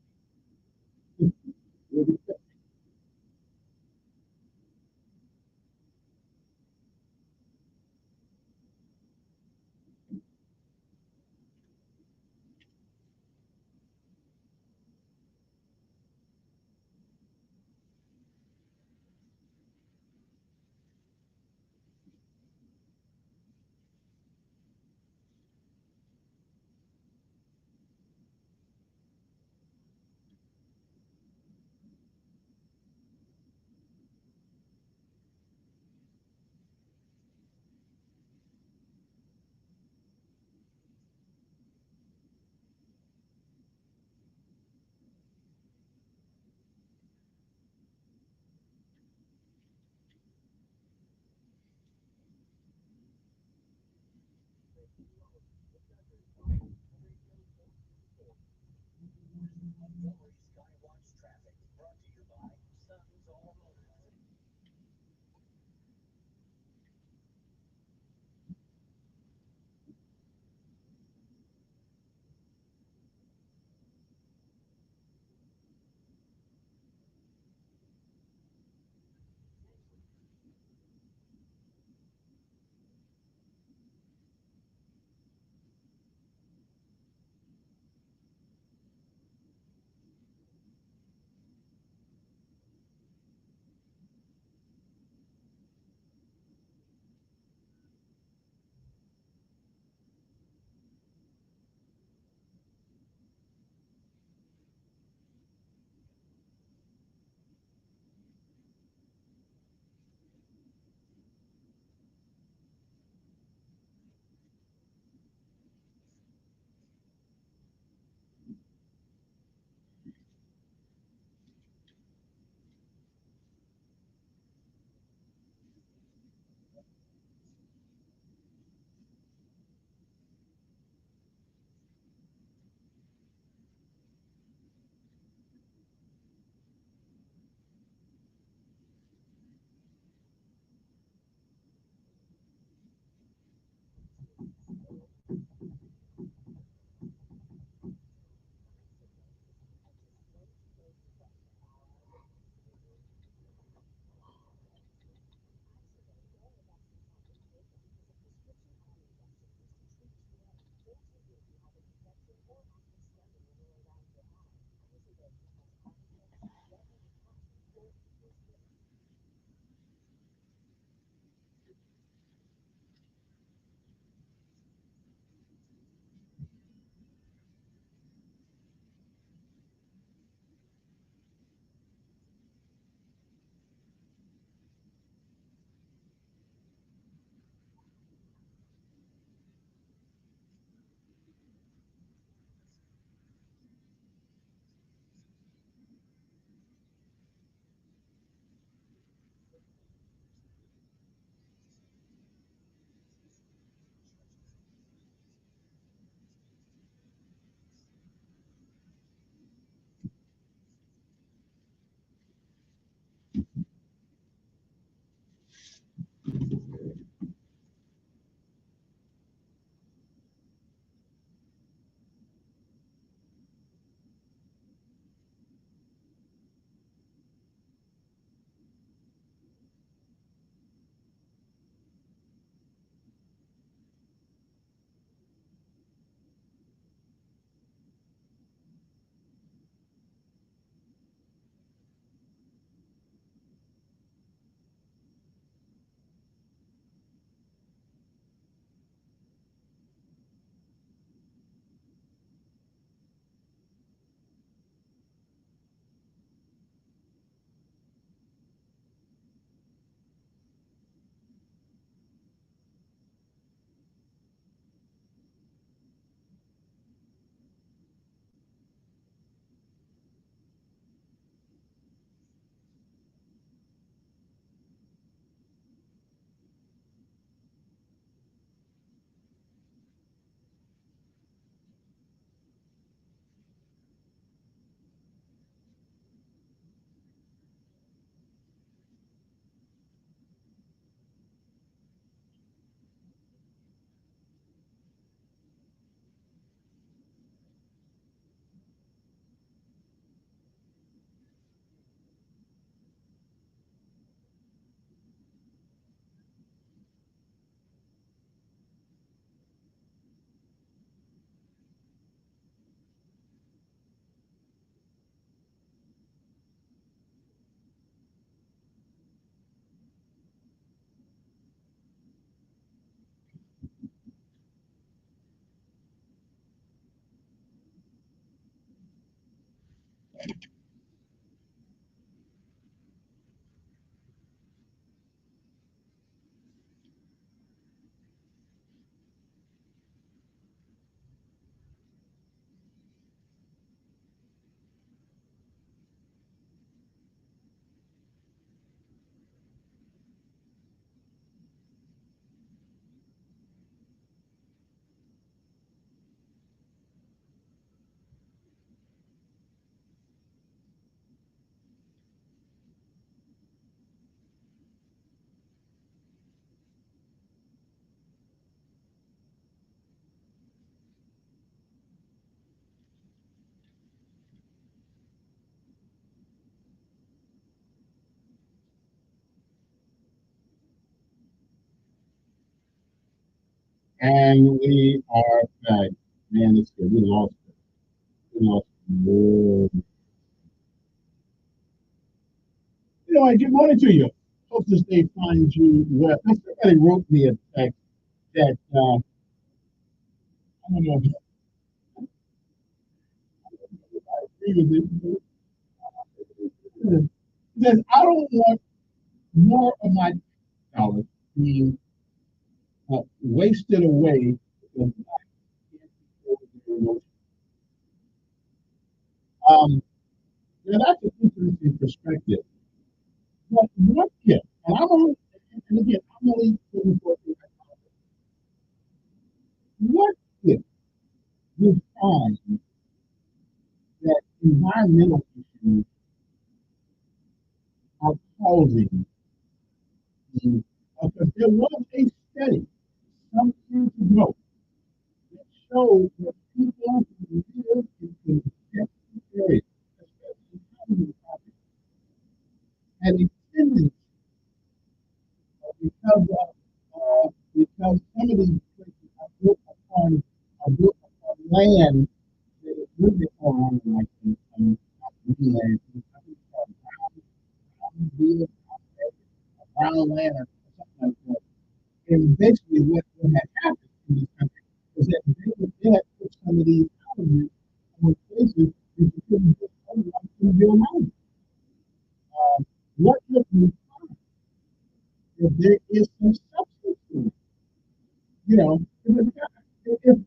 And we are back. Man, it's good. We lost it. We lost it. Good morning to you. Hope this day finds you well. Somebody wrote me a text that, I don't know if I agree with it. Says, I don't want more of my dollars being wasted away because I can't control their emotions. Now that's an interesting perspective. But what if, and I'm only, and again, I'm only looking for what if we find that environmental issues are causing because there was a study some years ago that showed that people who live in congested areas, especially housing projects, had a tendency because some of these places are built upon land that is really on like land, brown land or something like that. And basically what had happened in this country was that they had put some of these houses on places that you couldn't build houses. What if we find if there is some substance to it?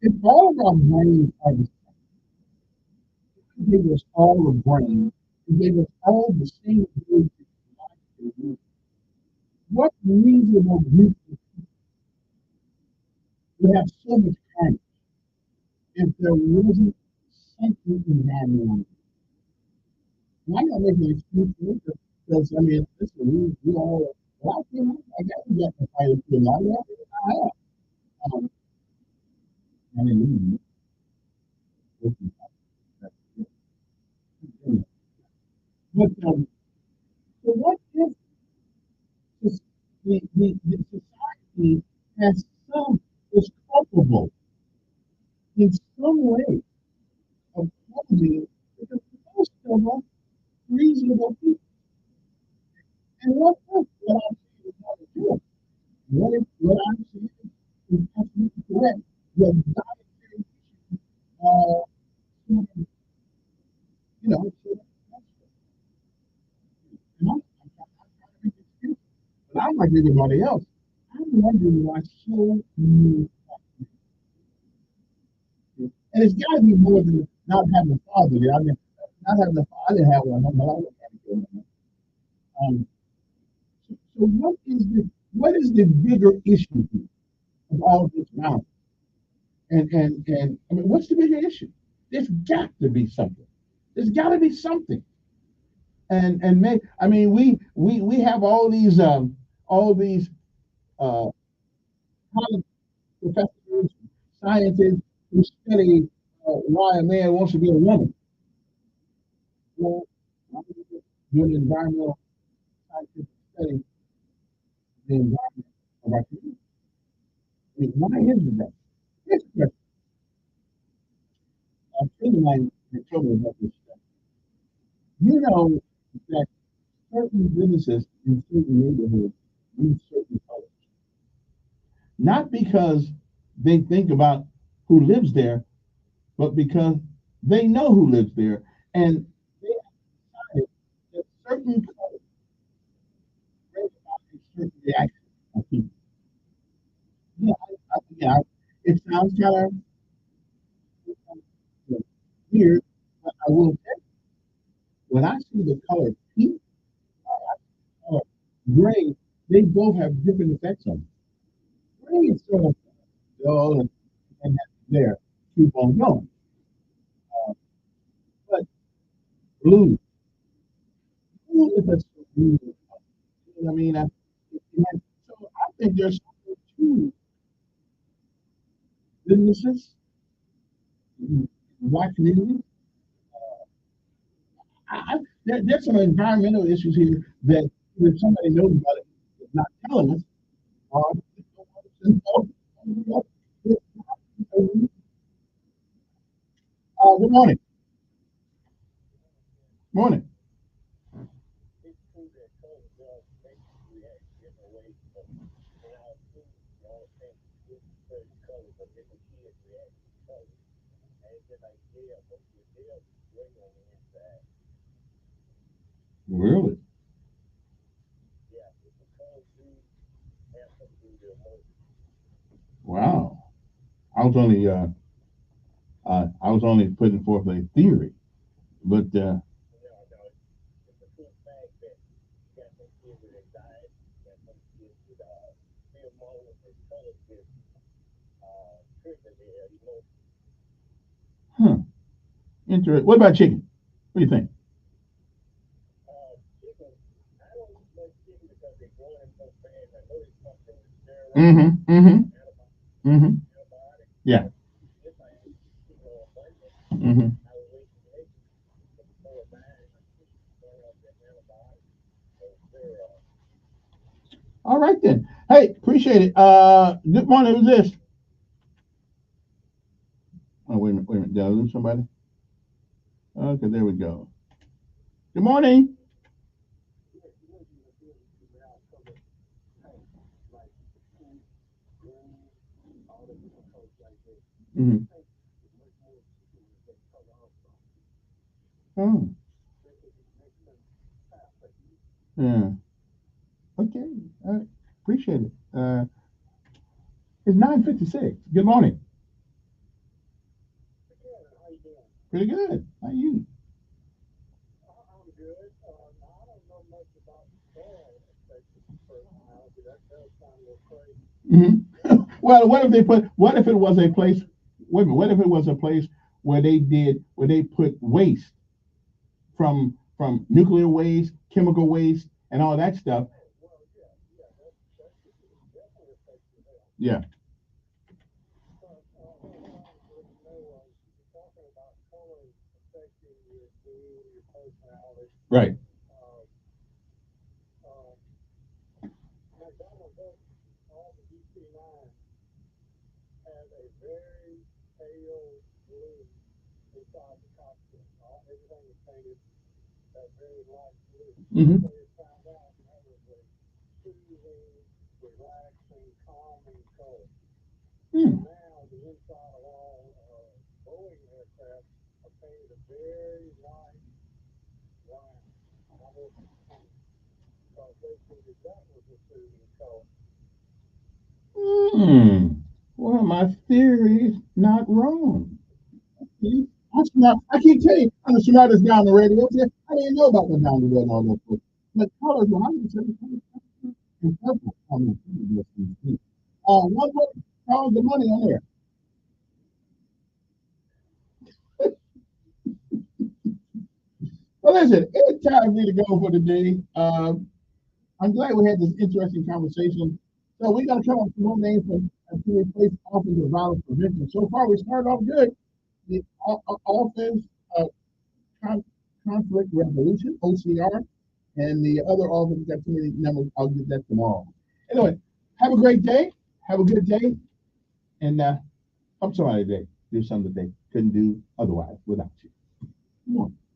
If all of our brains are the same, it gave us all the brain, it gave us all the same ability to life. What reasonable group of people would have so much carnage if there wasn't something in that line? Why not make an excuse for it? Because I mean, listen, we all I got to get the fight to a lot of I have. I mean, but so what if the society has is culpable in some way of causing because most of us reasonable people. And what if what I'm saying is not true? What if what I'm saying is absolutely correct? The dietary uh, and I'm trying to make excuses, but I'm like everybody else. I'm wondering why so many. And it's got to be more than not having a father there. I mean, not having a father, I didn't have one, but I was trying to kill one. So what is the bigger issue of all this now? And I mean, what's the bigger issue? There's got to be something. There's got to be something. And I mean, we have all these college professors, scientists who study why a man wants to be a woman. Well, doing environmental scientific study the environment of our community. I mean, why is that? Here's the question. A friend of mine told me about this stuff. You know that certain businesses in certain neighborhoods use certain colors. Not because they think about who lives there, but because they know who lives there. And they have decided that certain colors bring about a certain reaction of people. Yeah, it sounds kind of weird, but I will tell you, when I see the color pink or gray, they both have different effects on me. Gray is sort of dull and there, keep on going. But blue, blue is a blue. You know what I mean? So I think there's two businesses, white communities. There's some environmental issues here that if somebody knows about it, is not telling us. Good morning. Morning. Really? Wow. I was only putting forth a theory, but huh. Interesting. What about chicken? What do you think? Mm-hmm. Mm-hmm. Mm-hmm. Yeah. Mm-hmm. All right then. Hey, appreciate it. Good morning. Who's this? Oh, wait a minute. Wait a minute. Did I lose somebody? Okay, there we go. Good morning. Mm-hmm. Oh, yeah. Okay. All right. Appreciate it. It's 9:56. Good morning. Pretty good. How are you? Hmm. Well, what if they put? What if it was a place? Wait a minute. What if it was a place where they put waste from nuclear waste, chemical waste, and all that stuff? Yeah. Right. Mm-hmm. Hmm. Hmm. Well, my theory is not wrong. See? I'm smart. I keep telling you, I'm the smartest guy on the radio. I didn't know about the down the road and all that stuff. But colors, when I was saying, and purple. One more, call the money on there. Well, listen, it's time for me to go for the day. I'm glad we had this interesting conversation. So we got to come up with more names to replace offensive violence prevention. So far, we started off good. The offense uh, con- conflict resolution (OCR) and the other offense got too many numbers. I'll get that tomorrow. Anyway, have a great day. Have a good day, and help somebody today do something that they couldn't do otherwise without you. Come on.